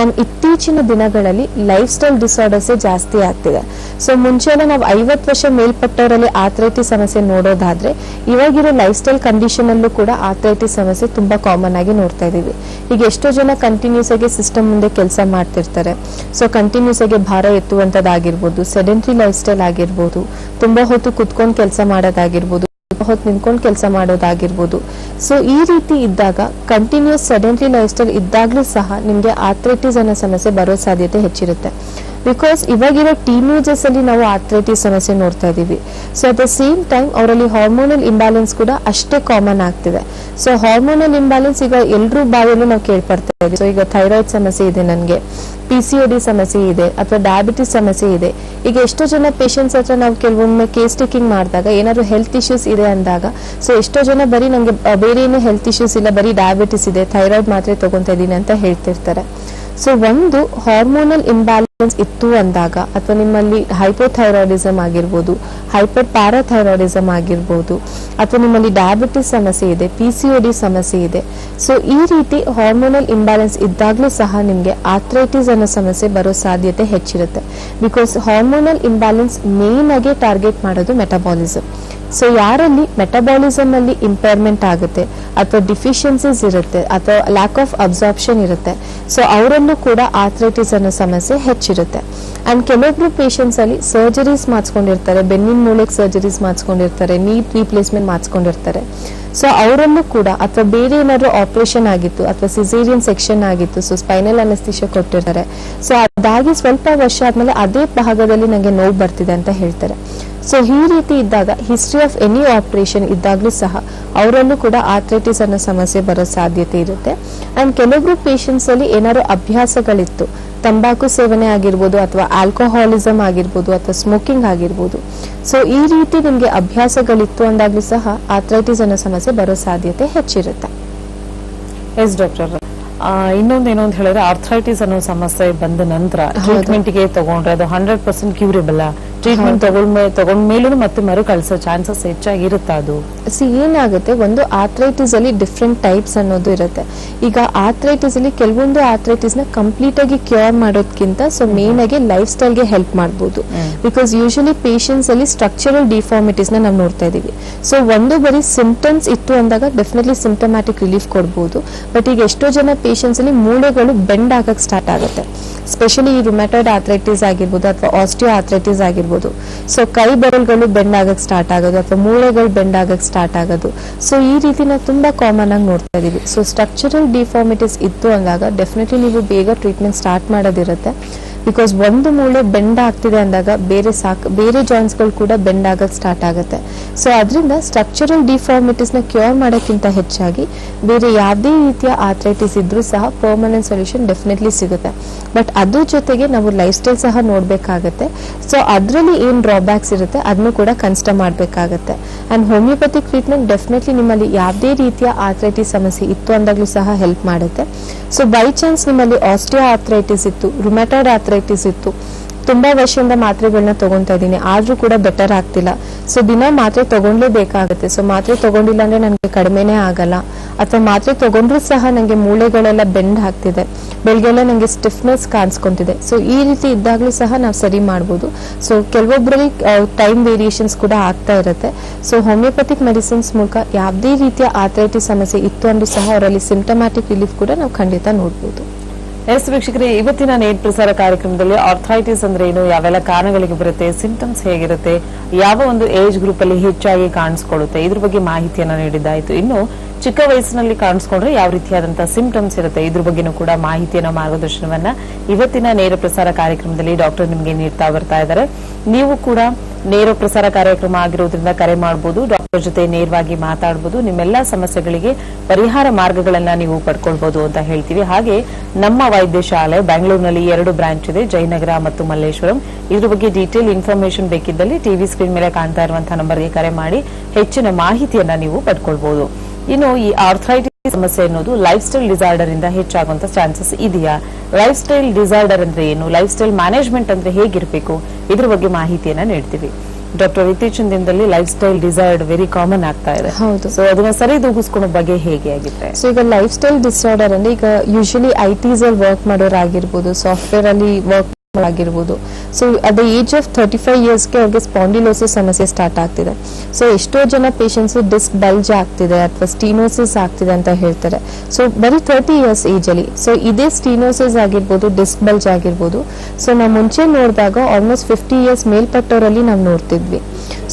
ಅಂಡ್ ಇತ್ತೀಚಿನ ದಿನಗಳಲ್ಲಿ ಲೈಫ್ ಸ್ಟೈಲ್ ಡಿಸಾರ್ಡರ್ಸ್ ಜಾಸ್ತಿ ಆಗ್ತಿದೆ. ಸೊ ಮುಂಚೆಲ್ಲ ನಾವು 50 ವರ್ಷ ಮೇಲ್ಪಟ್ಟವರಲ್ಲಿ ಆರ್ಥ್ರೈಟಿಸ್ ಸಮಸ್ಯೆ ನೋಡೋದಾದ್ರೆ, ಇವಾಗಿರೋ ಲೈಫ್ ಸ್ಟೈಲ್ ಕಂಡೀಷನ್ ಅಲ್ಲೂ ಕೂಡ ಆರ್ಥ್ರೈಟಿಸ್ ಸಮಸ್ಯೆ ತುಂಬಾ ಕಾಮನ್ ಆಗಿ ನೋಡ್ತಾ ಇದೀವಿ. ಈಗ ಎಷ್ಟೋ ಜನ ಕಂಟಿನ್ಯೂಸ್ ಆಗಿ ಸಿಸ್ಟಮ್ ಮುಂದೆ ಕೆಲಸ ಮಾಡ್ತಿರ್ತಾರೆ. ಸೊ ಕಂಟಿನ್ಯೂಸ್ ಆಗಿ ಭಾರ ಎತ್ತುವಂತದ್ದಾಗಿರ್ಬೋದು, ಸೆಡೆಂಟ್ರಿ ಲೈಫ್ ಸ್ಟೈಲ್ ಆಗಿರ್ಬೋದು, ತುಂಬಾ ಹೊತ್ತು ಕುತ್ಕೊಂಡು ಕೆಲಸ ಮಾಡೋದಾಗಿರ್ಬೋದು, ಹೊತ್ತು ನಿಂತ್ಕೊಂಡು ಕೆಲಸ ಮಾಡೋದಾಗಿರ್ಬೋದು. ಸೊ ಈ ರೀತಿ ಇದ್ದಾಗ ಕಂಟಿನ್ಯೂಸ್ ಸೆಡೆಂಟ್ರಿ ಲೈಫ್ ಸ್ಟೈಲ್ ಇದ್ದಾಗ್ಲೂ ಸಹ ನಿಮ್ಗೆ ಆರ್ಥ್ರೈಟಿಸ್ ಅನ್ನೋ ಸಮಸ್ಯೆ ಬರೋ ಸಾಧ್ಯತೆ ಹೆಚ್ಚಿರುತ್ತೆ. ಬಿಕಾಸ್ ಇವಾಗಿರೋ ಟೀನೇಜರ್ಸ್ ಅಲ್ಲಿ ನಾವು ಆರ್ಥ್ರೈಟಿಸ್ ಸಮಸ್ಯೆ ನೋಡ್ತಾ ಇದೀವಿ. So at the same time ಅವರಲ್ಲಿ ಹಾರ್ಮೋನಲ್ ಇಂಬ್ಯಾಲೆನ್ಸ್ ಕೂಡ ಅಷ್ಟೇ ಕಾಮನ್ ಆಗ್ತಿದೆ. ಸೊ ಹಾರ್ಮೋನಲ್ ಇಂಬ್ಯಾಲೆನ್ಸ್ ಈಗ ಎಲ್ರೂ ಬಾಯಲ್ಲೂ ನಾವು ಕೇಳ್ಪಡ್ತಾ ಇದ್ದೀವಿ. ಸೊ ಈಗ ಥೈರಾಯ್ಡ್ ಸಮಸ್ಯೆ ಇದೆ, ನನಗೆ PCOD ಸಮಸ್ಯೆ ಇದೆ, ಅಥವಾ ಡಯಾಬಿಟಿಸ್ ಸಮಸ್ಯೆ ಇದೆ. ಈಗ ಎಷ್ಟೋ ಜನ ಪೇಷಂಟ್ಸ್ ಹತ್ರ ನಾವು ಕೆಲವೊಮ್ಮೆ ಕೇಸ್ ಟೇಕಿಂಗ್ ಮಾಡಿದಾಗ ಏನಾದ್ರು ಹೆಲ್ತ್ ಇಶ್ಯೂಸ್ ಇದೆ ಅಂದಾಗ, ಸೊ ಎಷ್ಟೋ ಜನ ಬರೀ ನಂಗೆ ಬೇರೆ ಏನು ಹೆಲ್ತ್ ಇಶ್ಯೂಸ್ ಇಲ್ಲ, ಬರೀ ಡಯಾಬಿಟಿಸ್ ಇದೆ, ಥೈರಾಯ್ಡ್ ಮಾತ್ರೆ ತಗೊಂತಾ ಇದೀನಿ ಅಂತ ಹೇಳ್ತಿರ್ತಾರೆ. ಸೊ ಒಂದು ಹಾರ್ಮೋನಲ್ ಇಂಬ್ಯಾಲೆನ್ಸ್ ಇತ್ತು ಅಂದಾಗ ಅಥವಾ ನಿಮ್ಮಲ್ಲಿ ಹೈಪೋಥೈರಾಯ್ಡಿಸಮ್ ಆಗಿರ್ಬೋದು, ಹೈಪರ್ ಪ್ಯಾರಾಥೈರಾಯ್ಡಿಸಮ್ ಆಗಿರ್ಬೋದು, ಅಥವಾ ನಿಮ್ಮಲ್ಲಿ ಡಯಾಬಿಟಿಸ್ ಸಮಸ್ಯೆ ಇದೆ, PCOD ಸಮಸ್ಯೆ ಇದೆ. ಸೊ ಈ ರೀತಿ ಹಾರ್ಮೋನಲ್ ಇಂಬ್ಯಾಲೆನ್ಸ್ ಇದ್ದಾಗಲೂ ಸಹ ನಿಮಗೆ ಆರ್ಥ್ರೈಟಿಸ್ ಅನ್ನೋ ಸಮಸ್ಯೆ ಬರೋ ಸಾಧ್ಯತೆ ಹೆಚ್ಚಿರುತ್ತೆ. ಬಿಕಾಸ್ ಹಾರ್ಮೋನಲ್ ಇಂಬ್ಯಾಲೆನ್ಸ್ ಮೇನ್ ಆಗಿ ಟಾರ್ಗೆಟ್ ಮಾಡೋದು ಮೆಟಬಾಲಿಸಮ್. ಸೊ ಯಾರಲ್ಲಿ ಮೆಟಬಾಲಿಸಮ್ ಅಲ್ಲಿ ಇಂಪೇರ್ಮೆಂಟ್ ಆಗುತ್ತೆ ಅಥವಾ ಡಿಫಿಷಿಯನ್ಸೀಸ್ ಇರುತ್ತೆ ಅಥವಾ ಲ್ಯಾಕ್ ಆಫ್ ಅಬ್ಸಾರ್ಪ್ಷನ್ ಇರುತ್ತೆ, ಸೊ ಅವರಲ್ಲೂ ಕೂಡ ಆರ್ಥ್ರೈಟಿಸ್ ಅನ್ನೋ ಸಮಸ್ಯೆ ಹೆಚ್ಚಿರುತ್ತೆ. ಅಂಡ್ ಕೆಲವೊಬ್ರು ಪೇಷಂಟ್ಸ್ ಅಲ್ಲಿ ಸರ್ಜರೀಸ್ ಮಾಡಿಸ್ಕೊಂಡಿರ್ತಾರೆ, ಬೆನ್ನಿನ ಮೂಳೆಗೆ ಸರ್ಜರೀಸ್ ಮಾಡಿಸ್ಕೊಂಡಿರ್ತಾರೆ, ನೀ ರೀಪ್ಲೇಸ್ಮೆಂಟ್ ಮಾಡಿಸ್ಕೊಂಡಿರ್ತಾರೆ. ಸೊ ಅವರಲ್ಲೂ ಕೂಡ ಅಥವಾ ಬೇರೆ ಏನಾದ್ರು ಆಪರೇಷನ್ ಆಗಿತ್ತು ಅಥವಾ ಸಿಸೇರಿಯನ್ ಸೆಕ್ಷನ್ ಆಗಿತ್ತು, ಸೊ ಸ್ಪೈನಲ್ ಅನಸ್ತಿಷಿಯಾ ಕೊಟ್ಟಿರ್ತಾರೆ. ಸೊ ಅದಾಗಿ ಸ್ವಲ್ಪ ವರ್ಷ ಆದ್ಮೇಲೆ ಅದೇ ಭಾಗದಲ್ಲಿ ನಂಗೆ ನೋವು ಬರ್ತಿದೆ ಅಂತ ಹೇಳ್ತಾರೆ. ಸೊ ಈ ರೀತಿ ಇದ್ದಾಗ ಹಿಸ್ಟ್ರಿ ಆಫ್ ಎನಿ ಆಪರೇಷನ್ ಇದ್ದಾಗಲೂ ಸಹ ಅವರಲ್ಲೂ ಕೂಡ ಆರ್ಥ್ರೈಟಿಸ್ ಅನ್ನೋ ಸಮಸ್ಯೆ ಬರೋ ಸಾಧ್ಯತೆ ಇರುತ್ತೆ. ಅಂಡ್ ಕೆಲವೊಬ್ರು ಪೇಷಂಟ್ಸ್ ಅಲ್ಲಿ ಏನಾದ್ರು ಅಭ್ಯಾಸಗಳಿತ್ತು, ತಂಬಾಕು ಸೇವನೆ ಆಗಿರ್ಬೋದು ಅಥವಾ ಆಲ್ಕೋಹಾಲಿಸಮ್ ಆಗಿರ್ಬೋದು ಅಥವಾ ಸ್ಮೋಕಿಂಗ್ ಆಗಿರ್ಬೋದು. ಸೊ ಈ ರೀತಿ ನಿಮಗೆ ಅಭ್ಯಾಸಗಳಿತ್ತು ಅಂದಾಗ್ಲೂ ಸಹ ಆರ್ಥ್ರೈಟಿಸ್ ಅನ್ನೋ ಸಮಸ್ಯೆ ಬರೋ ಸಾಧ್ಯತೆ ಹೆಚ್ಚಿರುತ್ತೆ. ಎಸ್ ಡಾಕ್ಟರ್, ಇನ್ನೊಂದೇನು ಅಂತ ಹೇಳಿದ್ರೆ ಆರ್ಥ್ರೈಟಿಸ್ ಅನ್ನೋ ಸಮಸ್ಯೆ ಬಂದ ನಂತರ ಟ್ರೀಟ್ಮೆಂಟ್ ಗೆ ತಗೊಂಡ್ರೆ ಅದು 100% ಕ್ಯೂರೇಬಲ್. ಟ್ರೀಟ್ಮೆಂಟ್ ತಗೊಂಡ್ಮೇಲೂ ಮತ್ತೆ ಮರುಕಳಿಸೋ ಚಾನ್ಸಸ್ ಹೆಚ್ಚಾಗಿರುತ್ತಾ? ಅದು ಏನಾಗುತ್ತೆ, ಒಂದು ಆರ್ಥ್ರೈಟಿಸ್ ಅಲ್ಲಿ ಡಿಫ್ರೆಂಟ್ ಟೈಪ್ಸ್ ಅನ್ನೋದು ಇರುತ್ತೆ. ಈಗ ಆರ್ಥ್ರೈಟಿಸ್ ಅಲ್ಲಿ ಕೆಲವೊಂದು ಆರ್ಥ್ರೈಟಿಸ್ ನ ಕಂಪ್ಲೀಟ್ ಆಗಿ ಕ್ಯೂರ್ ಮಾಡೋದಕ್ಕಿಂತ ಸೊ ಮೇನ್ ಆಗಿ ಲೈಫ್ ಸ್ಟೈಲ್ ಗೆ ಹೆಲ್ಪ್ ಮಾಡಬಹುದು. ಬಿಕಾಸ್ ಯೂಶಲಿ ಪೇಷಂಟ್ಸ್ ಅಲ್ಲಿ ಸ್ಟ್ರಕ್ಚರಲ್ ಡಿಫಾರ್ಮಿಟೀಸ್ ನ ನಾವು ನೋಡ್ತಾ ಇದೀವಿ. ಸೊ ಒಂದು ಬರೀ ಸಿಂಪ್ಟಮ್ಸ್ ಇತ್ತು ಅಂದಾಗ ಡೆಫಿನೆಟ್ಲಿ ಸಿಂಪ್ಟಮ್ಯಾಟಿಕ್ ರಿಲೀಫ್ ಕೊಡಬಹುದು. ಬಟ್ ಈಗ ಎಷ್ಟೋ ಜನ ಪೇಷಂಟ್ಸ್ ಅಲ್ಲಿ ಮೂಳೆಗಳು ಬೆಂಡ್ ಆಗಕ್ ಸ್ಟಾರ್ಟ್ ಆಗುತ್ತೆ, ಸ್ಪೆಷಲಿ ಈ ರುಮ್ಯಾಟಾಯ್ಡ್ ಆರ್ಥ್ರೈಟಿಸ್ ಆಗಿರ್ಬೋದು ಅಥವಾ ಆಸ್ಟಿಯೋ ಆರ್ಥ್ರೈಟಿಸ್ ಆಗಿರ್ಬೋದು. ಸೊ ಕೈ ಬೆರಳುಗಳು ಬೆಂಡ್ ಆಗಕ್ ಸ್ಟಾರ್ಟ್ ಆಗೋದು ಅಥವಾ ಮೂಳೆಗಳು ಬೆಂಡ್ ಆಗಕ್ ಸ್ಟಾರ್ಟ್ ಆಗೋದು. ಸೊ ಈ ರೀತಿ ನಾವು ತುಂಬಾ ಕಾಮನ್ ಆಗಿ ನೋಡ್ತಾ ಇದೀವಿ. ಸೊ ಸ್ಟ್ರಕ್ಚರಲ್ ಡಿಫಾರ್ಮಿಟೀಸ್ ಇತ್ತು ಅಂದಾಗ ಡೆಫಿನೆಟ್ಲಿ ನೀವು ಬೇಗ ಟ್ರೀಟ್ಮೆಂಟ್ ಸ್ಟಾರ್ಟ್ ಮಾಡೋದಿರುತ್ತೆ. ಬಿಕಾಸ್ ಒಂದು ಮೂಳೆ ಬೆಂಡ್ ಆಗ್ತಿದೆ ಅಂದಾಗ ಬೇರೆ ಜಾಯಿಂಟ್ಸ್ ಗಳು ಕೂಡ ಬೆಂಡ್ ಆಗಕ್ ಸ್ಟಾರ್ಟ್ ಆಗುತ್ತೆ. ಸೊ ಅದರಿಂದ ಸ್ಟ್ರಕ್ಚರಲ್ ಡಿಫಾರ್ಮಿಟೀಸ್ ನ ಕ್ಯೂರ್ ಮಾಡೋಕ್ಕಿಂತ ಹೆಚ್ಚಾಗಿ ಬೇರೆ ಯಾವುದೇ ರೀತಿಯ ಆರ್ಥ್ರೈಟಿಸ್ ಇದ್ರೂ ಸಹ ಪರ್ಮನೆಂಟ್ ಸೊಲ್ಯೂಷನ್ ಡೆಫಿನೆಟ್ಲಿ ಸಿಗುತ್ತೆ. ಬಟ್ ಅದ್ರ ಜೊತೆಗೆ ನಾವು ಲೈಫ್ ಸ್ಟೈಲ್ ಸಹ ನೋಡ್ಬೇಕಾಗತ್ತೆ. ಸೊ ಅದರಲ್ಲಿ ಏನ್ ಡ್ರಾಬ್ಯಾಕ್ಸ್ ಇರುತ್ತೆ ಅದನ್ನು ಕೂಡ ಕನ್ಸಿಡರ್ ಮಾಡ್ಬೇಕಾಗತ್ತೆ. ಅಂಡ್ ಹೋಮಿಯೋಪತಿಕ್ ಟ್ರೀಟ್ಮೆಂಟ್ ಡೆಫಿನೆಟ್ಲಿ ನಿಮ್ಮಲ್ಲಿ ಯಾವುದೇ ರೀತಿಯ ಆರ್ಥ್ರೈಟಿಸ್ ಸಮಸ್ಯೆ ಇತ್ತು ಅಂದಾಗ್ಲೂ ಸಹ ಹೆಲ್ಪ್ ಮಾಡುತ್ತೆ. ಸೊ ಬೈ ಚಾನ್ಸ್ ನಿಮ್ಮಲ್ಲಿ ಆಸ್ಟಿಯೋ ಆರ್ಥ್ರೈಟಿಸ್ ಇತ್ತು, ರುಮ್ಯಾಟಾಯ್ಡ್ ಆರ್ಥ್ರೈಟಿಸ್ ಇತ್ತು, ತುಂಬಾ ವರ್ಷದಿಂದ ಮಾತ್ರೆಗಳನ್ನ ತಗೊಂತಾ ಇದ್ದೀನಿ ಆದ್ರೂ ಕೂಡ ಬೆಟರ್ ಆಗ್ತಿಲ್ಲ, ಸೊ ದಿನ ಮಾತ್ರೆ ತಗೊಂಡ್ಲೇಬೇಕಾಗುತ್ತೆ. ಸೊ ಮಾತ್ರೆ ತಗೊಂಡಿಲ್ಲ ಅಂದ್ರೆ ನನಗೆ ಕಡಿಮೆನೇ ಆಗಲ್ಲ, ಅಥವಾ ಮಾತ್ರೆ ತಗೊಂಡ್ರು ಸಹ ನಂಗೆ ಮೂಳೆಗಳೆಲ್ಲ ಬೆಂಡ್ ಆಗ್ತಿದೆ, ಬೆಳಗ್ಗೆಲ್ಲ ನಂಗೆ ಸ್ಟಿಫ್ನೆಸ್ ಕಾಣಿಸ್ಕೊಂತಿದೆ. ಸೊ ಈ ರೀತಿ ಇದ್ದಾಗ್ಲೂ ಸಹ ನಾವು ಸರಿ ಮಾಡ್ಬೋದು. ಸೊ ಕೆಲವೊಬ್ಬರಲ್ಲಿ ಟೈಮ್ ವೇರಿಯೇಷನ್ಸ್ ಕೂಡ ಆಗ್ತಾ ಇರುತ್ತೆ. ಸೊ ಹೋಮಿಯೋಪತಿಕ್ ಮೆಡಿಸಿನ್ಸ್ ಮೂಲಕ ಯಾವುದೇ ರೀತಿಯ ಆರ್ಥ್ರೈಟಿಸ್ ಸಮಸ್ಯೆ ಇತ್ತು ಅಂದ್ರೂ ಸಹ ಅವರಲ್ಲಿ ಸಿಂಪ್ಟಮ್ಯಾಟಿಕ್ ರಿಲೀಫ್ ಕೂಡ ನಾವು ಖಂಡಿತ ನೋಡ್ಬೋದು. ಎಸ್ ವೀಕ್ಷಕರೇ, ಇವತ್ತಿನ ನೇರ ಪ್ರಸಾರ ಕಾರ್ಯಕ್ರಮದಲ್ಲಿ ಆರ್ಥ್ರೈಟಿಸ್ ಅಂದ್ರೆ ಏನು, ಯಾವೆಲ್ಲ ಕಾರಣಗಳಿಗೆ ಬರುತ್ತೆ, ಸಿಂಪ್ಟಮ್ಸ್ ಹೇಗಿರುತ್ತೆ, ಯಾವ ಒಂದು ಏಜ್ ಗ್ರೂಪ್ ಅಲ್ಲಿ ಹೆಚ್ಚಾಗಿ ಕಾಣಿಸ್ಕೊಳ್ಳುತ್ತೆ, ಇದ್ರ ಬಗ್ಗೆ ಮಾಹಿತಿಯನ್ನ ನೀಡಿದ್ದಾಯ್ತು. ಇನ್ನು ಚಿಕ್ಕ ವಯಸ್ಸಿನಲ್ಲಿ ಕಾಣಿಸ್ಕೊಂಡ್ರೆ ಯಾವ ರೀತಿಯಾದಂತಹ ಸಿಂಪ್ಟಮ್ಸ್ ಇರುತ್ತೆ, ಇದ್ರ ಬಗ್ಗೆನೂ ಕೂಡ ಮಾಹಿತಿಯನ್ನ, ಮಾರ್ಗದರ್ಶನವನ್ನ ಇವತ್ತಿನ ನೇರ ಪ್ರಸಾರ ಕಾರ್ಯಕ್ರಮದಲ್ಲಿ ಡಾಕ್ಟರ್ ನಿಮಗೆ ನೀಡ್ತಾ ಬರ್ತಾ ಇದ್ದಾರೆ. ನೀವು ಕೂಡ ನೇರ ಪ್ರಸಾರ ಕಾರ್ಯಕ್ರಮ ಆಗಿರೋದ್ರಿಂದ ಕರೆ ಮಾಡಬಹುದು, ಡಾಕ್ಟರ್ ಜೊತೆ ನೇರವಾಗಿ ಮಾತಾಡಬಹುದು, ನಿಮ್ಮೆಲ್ಲಾ ಸಮಸ್ಯೆಗಳಿಗೆ ಪರಿಹಾರ ಮಾರ್ಗಗಳನ್ನ ನೀವು ಪಡ್ಕೊಳ್ಬಹುದು ಅಂತ ಹೇಳ್ತೀವಿ. ಹಾಗೆ ನಮ್ಮ ವೈದ್ಯಶಾಲೆ ಬೆಂಗಳೂರಿನಲ್ಲಿ 2 ಬ್ರಾಂಚ್ ಇದೆ, ಜಯನಗರ ಮತ್ತು ಮಲ್ಲೇಶ್ವರಂ. ಇದ್ರ ಬಗ್ಗೆ ಡೀಟೇಲ್ ಇನ್ಫಾರ್ಮೇಶನ್ ಬೇಕಿದ್ದಲ್ಲಿ ಟಿವಿ ಸ್ಕ್ರೀನ್ ಮೇಲೆ ಕಾಣ್ತಾ ಇರುವಂತಹ ನಂಬರ್ಗೆ ಕರೆ ಮಾಡಿ ಹೆಚ್ಚಿನ ಮಾಹಿತಿಯನ್ನ ನೀವು ಪಡ್ಕೊಳ್ಬಹುದು. ಇನ್ನು ಈ ಆರ್ಥ್ರೈಟಿಸ್ ಸಮಸ್ಯೆ ಅನ್ನೋದು ಲೈಫ್ ಸ್ಟೈಲ್ ಡಿಸಾರ್ಡರ್ ಇಂದ ಹೆಚ್ಚಾಗುವಂತ ಚಾನ್ಸಸ್ ಇದೆಯಾ, ಲೈಫ್ ಸ್ಟೈಲ್ ಡಿಸಾರ್ಡರ್ ಅಂದ್ರೆ ಏನು, ಲೈಫ್ ಸ್ಟೈಲ್ ಮ್ಯಾನೇಜ್ಮೆಂಟ್ ಅಂದ್ರೆ ಹೇಗಿರಬೇಕು, ಇದ್ರ ಬಗ್ಗೆ ಮಾಹಿತಿಯನ್ನ ನೀಡ್ತೀವಿ. ಡಾಕ್ಟರ್, ಇತ್ತೀಚಿನ ದಿನದಲ್ಲಿ life style disorder very common ಆಗ್ತಾ ಇದೆ. ಹೌದು. ಸೊ ಅದನ್ನ ಸರಿದೂಗಿಸ್ಕೊಳ್ಳೋ ಬಗ್ಗೆ ಹೇಗೆ ಆಗಿದೆ? ಸೊ ಈಗ ಲೈಫ್ ಸ್ಟೈಲ್ ಡಿಸಾರ್ಡರ್ ಅಂದ್ರೆ ಈಗ ಯೂಶಲಿ ITs ಅಲ್ಲಿ ವರ್ಕ್ ಮಾಡೋರಾಗಿರ್ಬೋದು, ಸಾಫ್ಟ್ವೇರ್ ಅಲ್ಲಿ ವರ್ಕ್ ಆಗಿರ್ಬೋದು. So at the age of 35 ಇಯರ್ಸ್ಗೆ ಅವ್ರಿಗೆ ಸ್ಪಾಂಡಿಲೋಸಿಸ್ ಸಮಸ್ಯೆ ಸ್ಟಾರ್ಟ್ ಆಗ್ತಿದೆ. ಸೊ ಎಷ್ಟೋ ಜನ ಪೇಷಂಟ್ಸ್ ಡಿಸ್ಕ್ ಬಲ್ಜ್ ಆಗ್ತಿದೆ ಅಥವಾ ಸ್ಟೀನೋಸಿಸ್ ಆಗ್ತಿದೆ ಅಂತ ಹೇಳ್ತಾರೆ. ಸೊ ಬರೀ 30 ಇಯರ್ಸ್ ಏಜ್ ಅಲ್ಲಿ. ಸೊ ಇದೇ ಸ್ಟೀನೋಸಿಸ್ ಆಗಿರ್ಬೋದು, ಡಿಸ್ಕ್ ಬಲ್ಜ್ ಆಗಿರ್ಬೋದು. ಸೊ ನಾವು ಮುಂಚೆ ನೋಡಿದಾಗ ಆಲ್ಮೋಸ್ಟ್ 50 ಇಯರ್ಸ್ ಮೇಲ್ಪಟ್ಟವರಲ್ಲಿ ನಾವು ನೋಡ್ತಿದ್ವಿ.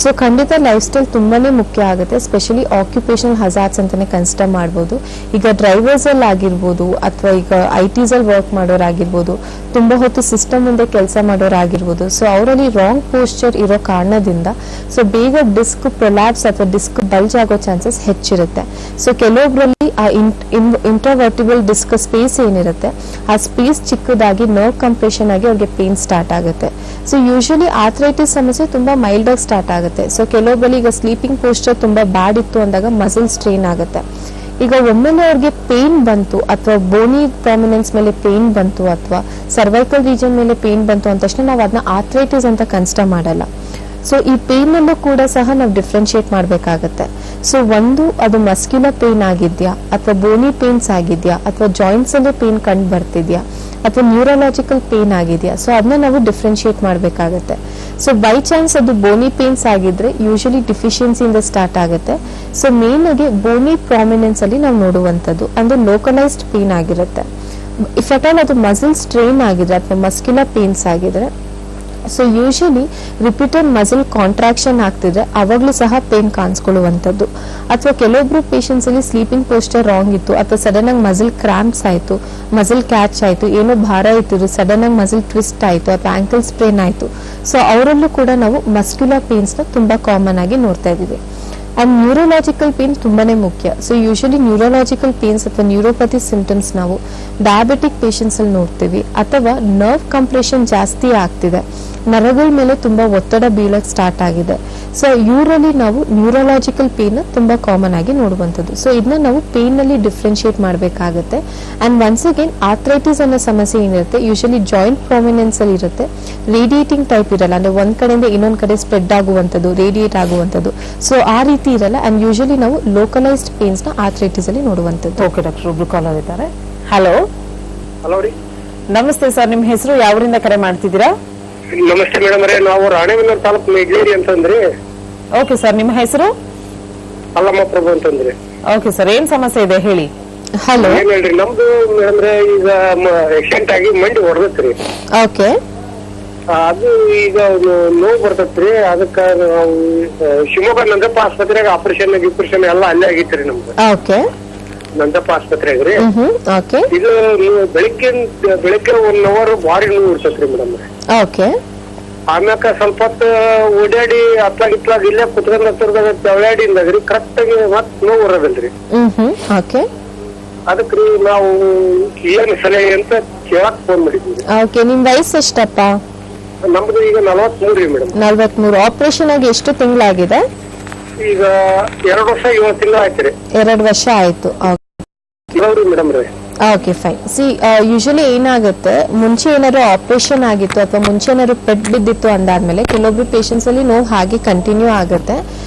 ಸೊ ಖಂಡಿತ ಲೈಫ್ ಸ್ಟೈಲ್ ತುಂಬಾನೇ ಮುಖ್ಯ ಆಗುತ್ತೆ. ಸ್ಪೆಷಲಿ ಆಕ್ಯುಪೇಷನಲ್ ಹಜಾರ್ಡ್ಸ್ ಅಂತಾನೆ ಕನ್ಸಿಡರ್ ಮಾಡ್ಬೋದು. ಈಗ ಡ್ರೈವರ್ಸ್ ಅಲ್ಲಿ ಆಗಿರ್ಬೋದು ಅಥವಾ ಈಗ ITs ಅಲ್ಲಿ ವರ್ಕ್ ಮಾಡೋರಾಗಿರ್ಬೋದು, ತುಂಬಾ ಹೊತ್ತು ಸಿಸ್ಟಮ್ ಮುಂದೆ ಕೆಲಸ ಮಾಡೋರಾಗಿರ್ಬೋದು. ಸೊ ಅವರಲ್ಲಿ ರಾಂಗ್ ಪೋಸ್ಚರ್ ಇರೋ ಕಾರಣದಿಂದ ಸೊ ಬೇಗ ಡಿಸ್ಕ್ ಪ್ರೊಲ್ಯಾಪ್ಸ್ ಅಥವಾ ಡಿಸ್ಕ್ ಬಲ್ಜ್ ಆಗೋ ಚಾನ್ಸಸ್ ಹೆಚ್ಚಿರುತ್ತೆ. ಸೊ ಕೆಲವೊಬ್ಬರಲ್ಲಿ ಆ ಇಂಟ್ರಾವರ್ಟಿಬಲ್ ಡಿಸ್ಕ್ ಸ್ಪೇಸ್ ಏನಿರುತ್ತೆ ಆ ಸ್ಪೇಸ್ ಚಿಕ್ಕದಾಗಿ ನರ್ವ್ ಕಂಪ್ರೆಷನ್ ಆಗಿ ಅವ್ರಿಗೆ ಪೇನ್ ಸ್ಟಾರ್ಟ್ ಆಗುತ್ತೆ. ಸೊ ಯೂಶಲಿ ಆರ್ಥ್ರೈಟಿಸ್ ಸಮಸ್ಯೆ ತುಂಬಾ ಮೈಲ್ಡ್ ಆಗಿ ಸ್ಟಾರ್ಟ್ ಆಗುತ್ತೆ. ಸೊ ಕೆಲವೊಬ್ಬರಲ್ಲಿ ಈಗ ಸ್ಲೀಪಿಂಗ್ ಪೋಸ್ಚರ್ ತುಂಬಾ ಬ್ಯಾಡ್ ಇತ್ತು ಅಂದಾಗ ಮಸಲ್ ಸ್ಟ್ರೈನ್ ಆಗುತ್ತೆ. ಈಗ ಒಮ್ಮೆಲೆ ಅವ್ರಿಗೆ ಪೇನ್ ಬಂತು ಅಥವಾ ಬೋನಿ ಪ್ರಾಮಿನೆನ್ಸ್ ಮೇಲೆ ಪೇನ್ ಬಂತು ಅಥವಾ ಸರ್ವೈಕಲ್ ರೀಜನ್ ಮೇಲೆ ಪೇನ್ ಬಂತು ಅಂದ ತಕ್ಷಣ ನಾವು ಅದನ್ನ ಆರ್ಥ್ರೈಟಿಸ್ ಅಂತ ಕನ್ಸಿಡರ್ ಮಾಡಲ್ಲ. ಸೊ ಈ ಪೇನ್ ಅಲ್ಲೂ ಕೂಡ ಸಹ ನಾವು ಡಿಫ್ರೆನ್ಶಿಯೇಟ್ ಮಾಡಬೇಕಾಗತ್ತೆ. ಸೊ ಒಂದು ಅದು ಮಸ್ಕ್ಯುಲರ್ ಪೇನ್ ಆಗಿದ್ಯಾ ಅಥವಾ ಬೋನಿ ಪೇನ್ಸ್ ಆಗಿದ್ಯಾ ಅಥವಾ ಜಾಯಿಂಟ್ಸ್ ಅಲ್ಲೇ ಪೇನ್ ಕಂಡು ಬರ್ತಿದ್ಯಾ ಅಥವಾ ನ್ಯೂರಲಾಜಿಕಲ್ ಪೇನ್ ಆಗಿದೆಯಾ, ಸೊ ಅದನ್ನ ನಾವು ಡಿಫ್ರೆನ್ಶಿಯೇಟ್ ಮಾಡಬೇಕಾಗತ್ತೆ. ಸೊ ಬೈ ಚಾನ್ಸ್ ಅದು ಬೋನಿ ಪೇನ್ಸ್ ಆಗಿದ್ರೆ ಯೂಶಲಿ ಡಿಫಿಷಿಯನ್ಸಿಯಿಂದ ಸ್ಟಾರ್ಟ್ ಆಗುತ್ತೆ. ಸೊ ಮೇನ್ ಆಗಿ ಬೋನಿ ಪ್ರಾಮಿನೆನ್ಸ್ ಅಲ್ಲಿ ನಾವು ನೋಡುವಂಥದ್ದು ಅಂದ್ರೆ ಲೋಕಲೈಸ್ಡ್ ಪೇನ್ ಆಗಿರುತ್ತೆ. ಇಫ್ ಅಟ್ ಆಲ್ ಅದು ಮಸಲ್ ಸ್ಟ್ರೈನ್ ಆಗಿದ್ರೆ ಅಥವಾ ಮಸ್ಕ್ಯುಲರ್ ಪೇನ್ಸ್ ಆಗಿದ್ರೆ, so usually repeated muscle contraction ಆಗ್ತಿದ್ರೆ ಅವಾಗ್ಲೂ ಸಹ ಪೇನ್ ಕಾಣಿಸ್ಕೊಳ್ಳುವಂಥದ್ದು. ಅಥವಾ ಕೆಲವೊಬ್ರು ಪೇಷಂಟ್ಸ್ ಅಲ್ಲಿ ಸ್ಲೀಪಿಂಗ್ ಪೋಸ್ಟರ್ ರಾಂಗ್ ಇತ್ತು ಅಥವಾ ಸಡನ್ ಆಗಿ ಮಸಲ್ ಕ್ರಾಂಪ್ಸ್ ಆಯ್ತು, ಮಸಲ್ ಕ್ಯಾಚ್ ಆಯ್ತು, ಏನೋ ಭಾರ ಇತ್ತು, ಸಡನ್ ಆಗಿ ಮಸಲ್ ಟ್ವಿಸ್ಟ್ ಆಯ್ತು ಅಥವಾ ಆಂಕಲ್ ಸ್ಪ್ರೇನ್ ಆಯ್ತು, ಸೊ ಅವರಲ್ಲೂ ಕೂಡ ನಾವು ಮಸ್ಕ್ಯುಲರ್ ಪೇನ್ಸ್ ನ ತುಂಬಾ ಕಾಮನ್ ಆಗಿ ನೋಡ್ತಾ ಇದೀವಿ. ಅಂಡ್ ನ್ಯೂರೋಲಾಜಿಕಲ್ ಪೇನ್ ತುಂಬಾನೇ ಮುಖ್ಯ. ಸೊ ಯೂಶಲಿ ನ್ಯೂರೋಲಾಜಿಕಲ್ ಪೇನ್ಸ್ ಅಥವಾ ನ್ಯೂರೋಪತಿ ಸಿಂಪ್ಟಮ್ಸ್ ನಾವು ಡಯಾಬಿಟಿಕ್ ಪೇಷಂಟ್ಸ್ ಅಲ್ಲಿ ನೋಡ್ತೀವಿ. ಅಥವಾ ನರ್ವ್ ಕಂಪ್ರೆಷನ್ ಜಾಸ್ತಿ ಆಗ್ತಿದೆ, ನರಗಳ ಮೇಲೆ ತುಂಬಾ ಒತ್ತಡ ಬೀಳಕ್ ಸ್ಟಾರ್ಟ್ ಆಗಿದೆ, ಸೊ ಇವರಲ್ಲಿ ನಾವು ನ್ಯೂರೋಲಾಜಿಕಲ್ ಪೇನ್ ತುಂಬಾ ಕಾಮನ್ ಆಗಿ ನೋಡುವಂಥದ್ದು. ಸೊ ಇದನ್ನ ನಾವು ಪೇನ್ ನಲ್ಲಿ ಡಿಫ್ರೆನ್ಶಿಯೇಟ್ ಮಾಡಬೇಕಾಗುತ್ತೆ. ಅಂಡ್ ಒನ್ಸ್ ಅಗೇನ್ ಆರ್ಥ್ರೈಟಿಸ್ ಅನ್ನೋ ಸಮಸ್ಯೆ ಏನಿರುತ್ತೆ ಯೂಶಲಿ ಜಾಯಿಂಟ್ ಪ್ರಾಮಿನೆನ್ಸ್ ಅಲ್ಲಿ ಇರುತ್ತೆ, ರೇಡಿಯೇಟಿಂಗ್ ಟೈಪ್ ಇರಲ್ಲ, ಅಂದ್ರೆ ಒಂದ್ ಕಡೆಯಿಂದ ಇನ್ನೊಂದ್ ಕಡೆ ಸ್ಪ್ರೆಡ್ ಆಗುವಂಥದ್ದು, ರೇಡಿಯೇಟ್ ಆಗುವಂಥದ್ದು, ಸೊ ಆ ರೀತಿ ಇರಲ್ಲ. ಅಂಡ್ ಯೂಶಲಿ ನಾವು ಲೋಕಲೈಸ್ಡ್ ಪೇನ್ಸ್ ನ ಆರ್ಥ್ರೈಟಿಸ್ ಅಲ್ಲಿ ನೋಡುವಂಥದ್ದು. ಓಕೆ ಡಾಕ್ಟರ್, ಒಬ್ರು ಕಾಲರ್ ಇದ್ದಾರೆ. ಹಲೋ ಹಲೋ ರೀ, ನಮಸ್ತೆ ಸರ್, ನಿಮ್ ಹೆಸರು ಯಾವರಿಂದ ಕರೆ ಮಾಡ್ತಿದ್ದೀರಾ? ನಮಸ್ತೆ ಮೇಡಮ್ ಅವರೇ, ನಾವು ರಾಣೆಬೆನ್ನೂರು ತಾಲೂಕು ಮೇಗ್ಲೇರಿ ಅಂತಂದ್ರಿ. ಓಕೆ ಸರ್, ನಿಮ್ಮ ಹೆಸರು? ಅಲ್ಲಮ್ಮ ಪ್ರಭು ಅಂತಂದ್ರಿ. ಓಕೆ ಸರ್, ಏನ್ ಸಮಸ್ಯೆ ಇದೆ ಹೇಳಿ. ಹಲೋ, ಏನ್ ಹೇಳ್ರಿ, ನಮ್ದು ಅಂದ್ರೆ ಈಗ ಆಕ್ಸಿಡೆಂಟ್ ಆಗಿ ಮಂಡಿ ಹೊಡೆದತ್ರಿ. ಓಕೆ, ಅದು ಈಗ ನೋವು ಬರ್ತತ್ರಿ. ಅದಕ್ಕ ನಾವು ಶಿವಮೊಗ್ಗ ನಂದಪ್ಪ ಆಸ್ಪತ್ರೆಯಾಗ ಆಪರೇಷನ್ ಎಲ್ಲ ಅಲ್ಲೇ ಆಗಿತ್ರಿ ನಮ್ದು. ಓಕೆ, ನಂದಪ್ಪ ಆಸ್ಪತ್ರೆಯಾಗ ರೀ. ಓಕೆ, ಇದು ಬೆಳಿಗ್ಗೆ 1 ಅವರ್ ಭಾರಿ ನೋವು ಇರ್ತತ್ರಿ ಮೇಡಮ್. ಓಕೆ, ಆಮ್ಯಾಕ ಸ್ವಲ್ಪ ಹೊತ್ತು ಓಡಾಡಿ ಅತ್ಲಾಗ್ ಇಲ್ಲೇ ಕುತ್ಕೊಂಡ್ ಹತ್ತಿರದಾಗ ತೆವಳಾಡಿಂದಾಗ್ರಿ ಕರೆಕ್ಟ್ ಆಗಿ ಮತ್ ನೋವು ಬರೋದಲ್ರಿ. ಓಕೆ, ಅದಕ್ರಿ ನಾವು ಏನ್ ಸಲಹೆ ಅಂತ ಕೇಳಕ್ ಫೋನ್ ಮಾಡಿದ್ವಿ. ಓಕೆ. ನಿಮ್ ವಯಸ್ಸು ಎಷ್ಟಪ್ಪ? ನಮ್ದು ಈಗ 43 ರೀ ಮೇಡಮ್. 43. ಆಪರೇಷನ್ ಆಗಿ ಎಷ್ಟು ತಿಂಗಳಾಗಿದೆ? ಈಗ 2 ವರ್ಷ 7 ತಿಂಗಳು ಆಯ್ತು. 2 ವರ್ಷ ಆಯ್ತು. ಮೇಡಮ್ ರೀ. Okay, fine. ಸಿ ಯೂಶಲಿ ಏನಾಗುತ್ತೆ, ಮುಂಚೆ ಏನಾದ್ರು ಆಪರೇಷನ್ ಆಗಿತ್ತು ಅಥವಾ ಮುಂಚೆ ಏನಾದ್ರು ಪೆಟ್ ಬಿದ್ದಿತ್ತು ಅಂದಾದ್ಮೇಲೆ ಕೆಲವೊಬ್ರು ಪೇಷಂಟ್ಸ್ ಅಲ್ಲಿ ನೋವು ಹಾಗೆ ಕಂಟಿನ್ಯೂ ಆಗುತ್ತೆ.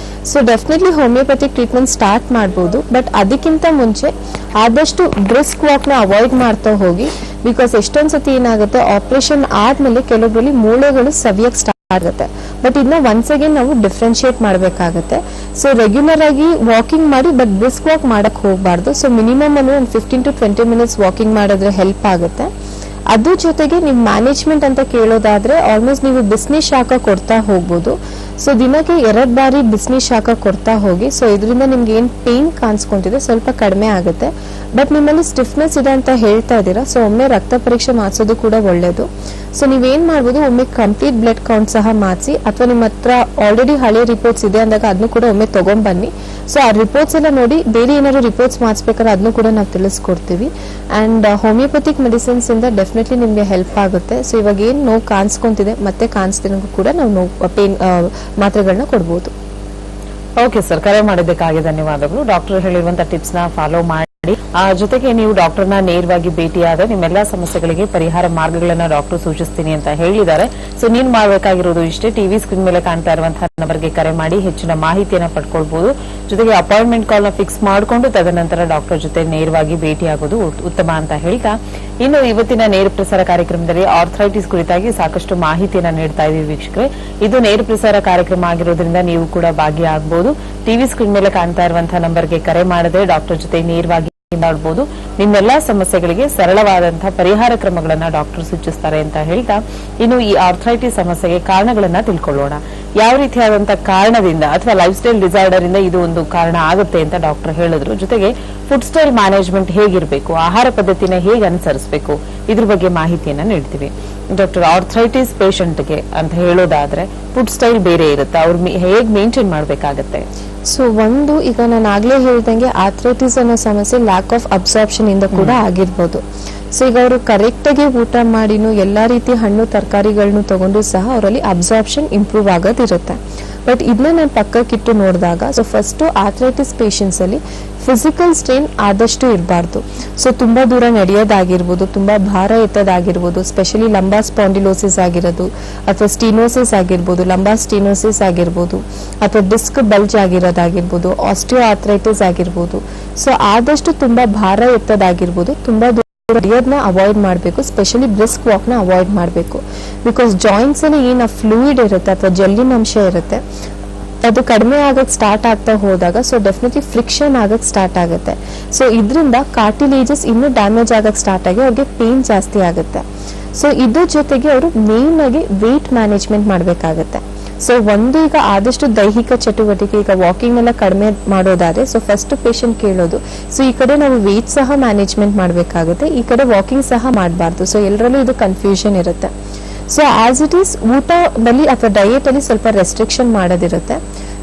So definitely homeopathic treatment start ಮಾಡ್ಬೋದು, ಬಟ್ ಅದಕ್ಕಿಂತ ಮುಂಚೆ ಆದಷ್ಟು ಬ್ರಿಸ್ಕ್ ವಾಕ್ ನ ಅವಾಯ್ಡ್ ಮಾಡ್ತಾ ಹೋಗಿ. ಬಿಕಾಸ್ ಎಷ್ಟೊಂದ್ಸತಿ ಏನಾಗುತ್ತೆ, ಆಪರೇಷನ್ ಆದ್ಮೇಲೆ ಕೆಲವೊಬ್ಬರಲ್ಲಿ ಮೂಳೆಗಳು ಸವಿಯಕ್ ಸ್ಟಾರ್ಟ್ ಆಗುತ್ತೆ. ಬಟ್ ಇದನ್ನ ಒನ್ಸ್ ಅಗೇನ್ ನಾವು ಡಿಫ್ರೆನ್ಶಿಯೇಟ್ ಮಾಡಬೇಕಾಗುತ್ತೆ. ಸೊ ರೆಗ್ಯುಲರ್ ಆಗಿ ವಾಕಿಂಗ್ ಮಾಡಿ, ಬಟ್ ಬ್ರಿಸ್ಕ್ ವಾಕ್ ಮಾಡಕ್ ಹೋಗಬಾರ್ದು. ಸೊ ಮಿನಿಮಮ್ ಅಂದ್ರೆ 15 to 20 ಮಿನಿಟ್ಸ್ ವಾಕಿಂಗ್ ಮಾಡಿದ್ರೆ ಹೆಲ್ಪ್ ಆಗುತ್ತೆ. ಅದ್ರ ಜೊತೆಗೆ ನೀವು ಮ್ಯಾನೇಜ್ಮೆಂಟ್ ಅಂತ ಕೇಳೋದಾದ್ರೆ ಆಲ್ಮೋಸ್ಟ್ ನೀವು ಬಿಸಿನಿ ಶಾಖ ಕೊಡ್ತಾ ಹೋಗ್ಬೋದು. ಸೊ ದಿನಕ್ಕೆ 2 ಬಾರಿ ಬಿಸಿನಿ ಶಾಖ ಕೊಡ್ತಾ ಹೋಗಿ. ಸೊ ಇದರಿಂದ ನಿಮ್ಗೆ ಏನ್ ಪೇನ್ ಕಾಣಿಸ್ಕೊಂತಿದೆ ಸ್ವಲ್ಪ ಕಡಿಮೆ ಆಗುತ್ತೆ. ಬಟ್ ನಿಮ್ಮಲ್ಲಿ ಸ್ಟಿಫ್ನೆಸ್ ಇದೆ ಅಂತ ಹೇಳ್ತಾ ಇದ್ದೀರಾ, ಸೊ ಒಮ್ಮೆ ರಕ್ತ ಪರೀಕ್ಷೆ ಮಾಡಿಸೋದು ಕೂಡ ಒಳ್ಳೇದು. ಸೊ ನೀವೇನ್ ಮಾಡ್ಬೋದು, ಒಮ್ಮೆ ಕಂಪ್ಲೀಟ್ ಬ್ಲಡ್ ಕೌಂಟ್ ಸಹ ಮಾಡಿಸಿ, ಅಥವಾ ನಿಮ್ಮ ಹತ್ರ ಆಲ್ರೆಡಿ ಹಳೆ ರಿಪೋರ್ಟ್ಸ್ ಇದೆ ಅಂದಾಗ ಅದನ್ನು ಕೂಡ ಒಮ್ಮೆ ತಗೊಂಡ್ಬನ್ನಿ. ಸೊ ಆ ರಿಪೋರ್ಟ್ಸ್ ಎಲ್ಲ ನೋಡಿ ಬೇರೆ ಏನಾದ್ರು ರಿಪೋರ್ಟ್ಸ್ ಮಾಡಿಸ್ಬೇಕಾದ್ರೆ ಅದನ್ನು ಕೂಡ ನಾವು ತಿಳಿಸ್ಕೊಡ್ತೀವಿ. ಅಂಡ್ ಹೋಮಿಯೋಪತಿಕ್ ಮೆಡಿಸಿನ್ಸ್ ಇಂದ ಡೆಫಿನೆಟ್ಲಿ ನಿಮ್ಗೆ ಹೆಲ್ಪ್ ಆಗುತ್ತೆ. ಸೊ ಇವಾಗ ಏನ್ ನೋವು ಕಾಣಿಸ್ಕೊಂತಿದೆ ಮತ್ತೆ ಕಾಣಿಸ್ತಿರೋ ಕೂಡ ನಾವು ನೋವು ಪೇನ್ ಮಾತ್ರೆಗಳನ್ನ ಕೊಡ್ಬೋದು. ಓಕೆ ಸರ್, ಕರೆ ಮಾಡಿದ್ದಕ್ಕಾಗಿ ಧನ್ಯವಾದಗಳು. ಡಾಕ್ಟರ್ ಹೇಳಿರುವಂತಹ ಟಿಪ್ಸ್ ನ ಫಾಲೋ ಮಾಡಿ. ಜೊತೆಗೆ ನೀವು ಡಾಕ್ಟರ್ನ ನೇರವಾಗಿ ಭೇಟಿಯಾದ ನಿಮ್ಮೆಲ್ಲಾ ಸಮಸ್ಯೆಗಳಿಗೆ ಪರಿಹಾರ ಮಾರ್ಗಗಳನ್ನ ಡಾಕ್ಟರ್ ಸೂಚಿಸ್ತೀನಿ ಅಂತ ಹೇಳಿದ್ದಾರೆ. ಸೊ ನೀನ್ ಮಾಡಬೇಕಾಗಿರೋದು ಇಷ್ಟೇ, ಟಿವಿ ಸ್ಕ್ರೀನ್ ಮೇಲೆ ಕಾಣ್ತಾ ಇರುವಂತಹ ನಂಬರ್ಗೆ ಕರೆ ಮಾಡಿ ಹೆಚ್ಚಿನ ಮಾಹಿತಿಯನ್ನ ಪಡ್ಕೊಳ್ಬಹುದು. ಜೊತೆಗೆ ಅಪಾಯಿಂಟ್ಮೆಂಟ್ ಕಾಲ್ ನ ಫಿಕ್ಸ್ ಮಾಡಿಕೊಂಡು ತದನಂತರ ಡಾಕ್ಟರ್ ಜೊತೆ ನೇರವಾಗಿ ಭೇಟಿಯಾಗೋದು ಉತ್ತಮ ಅಂತ ಹೇಳ್ತಾ, ಇನ್ನು ಇವತ್ತಿನ ನೇರ ಪ್ರಸಾರ ಕಾರ್ಯಕ್ರಮದಲ್ಲಿ ಆರ್ಥ್ರೈಟಿಸ್ ಕುರಿತಾಗಿ ಸಾಕಷ್ಟು ಮಾಹಿತಿಯನ್ನ ನೀಡ್ತಾ ಇದೀವಿ ವೀಕ್ಷಕರೇ. ಇದು ನೇರ ಪ್ರಸಾರ ಕಾರ್ಯಕ್ರಮ ಆಗಿರೋದ್ರಿಂದ ನೀವು ಕೂಡ ಭಾಗಿಯಾಗಬಹುದು. ಟಿವಿ ಸ್ಕ್ರೀನ್ ಮೇಲೆ ಕಾಣ್ತಾ ಇರುವಂತಹ ನಂಬರ್ಗೆ ಕರೆ ಮಾಡದೆ ಡಾಕ್ಟರ್ ಜೊತೆ ನೇರವಾಗಿ ಮಾಡಬಹುದು. ನಿಮ್ಮೆಲ್ಲಾ ಸಮಸ್ಯೆಗಳಿಗೆ ಸರಳವಾದಂತಹ ಪರಿಹಾರ ಕ್ರಮಗಳನ್ನ ಡಾಕ್ಟರ್ ಸೂಚಿಸ್ತಾರೆ ಅಂತ ಹೇಳ್ತಾ, ಇನ್ನು ಈ ಆರ್ಥ್ರೈಟಿಸ್ ಸಮಸ್ಯೆಗೆ ಕಾರಣಗಳನ್ನ ತಿಳ್ಕೊಳ್ಳೋಣ. ಯಾವ ರೀತಿಯಾದಂತಹ ಕಾರಣದಿಂದ ಅಥವಾ ಲೈಫ್ ಸ್ಟೈಲ್ ಡಿಸಾರ್ಡರ್ ಇಂದ ಇದು ಒಂದು ಕಾರಣ ಆಗುತ್ತೆ ಅಂತ ಡಾಕ್ಟರ್ ಹೇಳಿದ್ರು. ಜೊತೆಗೆ ಫುಡ್ ಸ್ಟೈಲ್ ಮ್ಯಾನೇಜ್ಮೆಂಟ್ ಹೇಗಿರಬೇಕು, ಆಹಾರ ಪದ್ಧತಿನ ಹೇಗೆ ಅನುಸರಿಸಬೇಕು, ಇದ್ರ ಬಗ್ಗೆ ಮಾಹಿತಿಯನ್ನ ನೀಡ್ತೀವಿ. ಡಾಕ್ಟರ್, ಆರ್ಥ್ರೈಟಿಸ್ ಪೇಷಂಟ್ಗೆ ಅಂತ ಹೇಳೋದಾದ್ರೆ ಫುಡ್ ಸ್ಟೈಲ್ ಬೇರೆ ಇರುತ್ತೆ, ಅವ್ರು ಹೇಗೆ ಮೇಂಟೈನ್ ಮಾಡ್ಬೇಕಾಗತ್ತೆ? ಸೊ ಒಂದು, ಈಗ ನಾನು ಆಗ್ಲೇ ಹೇಳ್ದಂಗೆ ಆರ್ಥ್ರೈಟಿಸ್ ಅನ್ನೋ ಸಮಸ್ಯೆ ಲ್ಯಾಕ್ ಆಫ್ ಅಬ್ಸಾರ್ಪ್ಷನ್ ಇಂದ ಕೂಡ ಆಗಿರ್ಬೋದು. ಸೊ ಈಗ ಅವರು ಕರೆಕ್ಟ್ ಆಗಿ ಊಟ ಮಾಡಿನೂ ಎಲ್ಲಾ ರೀತಿ ಹಣ್ಣು ತರಕಾರಿಗಳನ್ನು ತಗೊಂಡು ಸಹ ಅವರಲ್ಲಿ ಅಬ್ಸಾರ್ಪ್ಷನ್ ಇಂಪ್ರೂವ್ ಆಗೋದಿರುತ್ತೆ. ಬಟ್ ಇದನ್ನ ನಾನು ಪಕ್ಕಕ್ಕಿಟ್ಟು ನೋಡಿದಾಗ, ಸೊ ಫಸ್ಟ್ ಆರ್ಥ್ರೈಟಿಸ್ ಪೇಷಂಟ್ಸ್ ಅಲ್ಲಿ ಫಿಸಿಕಲ್ ಸ್ಟ್ರೈನ್ ಆದಷ್ಟು ಇರಬಾರ್ದು. ಸೊ ತುಂಬಾ ದೂರ ನಡೆಯೋದಾಗಿರ್ಬೋದು, ತುಂಬಾ ಭಾರ ಎತ್ತೋದಾಗಿರ್ಬೋದು, ಸ್ಪೆಷಲಿ ಲಂಬಾ ಸ್ಪಾಂಡಿಲೋಸಿಸ್ ಆಗಿರೋದು ಅಥವಾ ಸ್ಟೀನೋಸಿಸ್ ಆಗಿರ್ಬೋದು, ಲಂಬಾ ಸ್ಟೀನೋಸಿಸ್ ಆಗಿರ್ಬೋದು, ಅಥವಾ ಡಿಸ್ಕ್ ಬಲ್ಜ್ ಆಗಿರೋದಾಗಿರ್ಬೋದು, ಆಸ್ಟಿಯೋ ಆರ್ಥ್ರೈಟಿಸ್ ಆಗಿರ್ಬೋದು. ಸೊ ಆದಷ್ಟು ತುಂಬಾ ಭಾರ ಎತ್ತೋದಾಗಿರ್ಬೋದು, ತುಂಬಾ ನಡೆಯೋದನ್ನ ಅವಾಯ್ಡ್ ಮಾಡಬೇಕು. ಸ್ಪೆಷಲಿ ಬ್ರಿಸ್ಕ್ ವಾಕ್ ನ ಅವಾಯ್ಡ್ ಮಾಡಬೇಕು. ಬಿಕಾಸ್ ಜಾಯಿಂಟ್ಸ್ ಅಲ್ಲಿ ಏನು ಫ್ಲೂಯಿಡ್ ಇರುತ್ತೆ ಅಥವಾ ಜೆಲ್ಲಿನ ಅಂಶ ಇರುತ್ತೆ, ಅದು ಕಡಿಮೆ ಆಗಕ್ಕೆ ಸ್ಟಾರ್ಟ್ ಆಗ್ತಾ ಹೋದಾಗ ಸೊ ಡೆಫಿನೆಟ್ಲಿ ಫ್ರಿಕ್ಷನ್ ಆಗಕ್ಕೆ ಸ್ಟಾರ್ಟ್ ಆಗುತ್ತೆ. ಸೊ ಇದರಿಂದ ಕಾರ್ಟಿಲೇಜಸ್ ಇನ್ನೂ ಡ್ಯಾಮೇಜ್ ಆಗಕ್ಕೆ ಸ್ಟಾರ್ಟ್ ಆಗಿ ಅವ್ರಿಗೆ ಪೇನ್ ಜಾಸ್ತಿ ಆಗುತ್ತೆ. ಸೊ ಇದ್ರ ಜೊತೆಗೆ ಅವರು ಮೇನ್ ಆಗಿ ವೇಟ್ ಮ್ಯಾನೇಜ್ಮೆಂಟ್ ಮಾಡಬೇಕಾಗತ್ತೆ. ಸೊ ಒಂದು ಈಗ ಆದಷ್ಟು ದೈಹಿಕ ಚಟುವಟಿಕೆ, ಈಗ ವಾಕಿಂಗ್ ಎಲ್ಲ ಕಡಿಮೆ ಮಾಡೋದಾದ್ರೆ ಸೊ ಫಸ್ಟ್ ಪೇಷಂಟ್ ಕೇಳೋದು, ಸೊ ಈ ಕಡೆ ನಾವು ವೇಟ್ ಸಹ ಮ್ಯಾನೇಜ್ಮೆಂಟ್ ಮಾಡಬೇಕಾಗುತ್ತೆ, ಈ ಕಡೆ ವಾಕಿಂಗ್ ಸಹ ಮಾಡಬಾರ್ದು. ಸೊ ಎಲ್ಲರಲ್ಲೂ ಇದು ಕನ್ಫ್ಯೂಷನ್ ಇರುತ್ತೆ. ಸೊ ಆಸ್ ಇಟ್ ಈಸ್ ಊಟದಲ್ಲಿ ಅಥವಾ ಡಯಟ್ ಅಲ್ಲಿ ಸ್ವಲ್ಪ ರೆಸ್ಟ್ರಿಕ್ಷನ್ ಮಾಡೋದಿರುತ್ತೆ.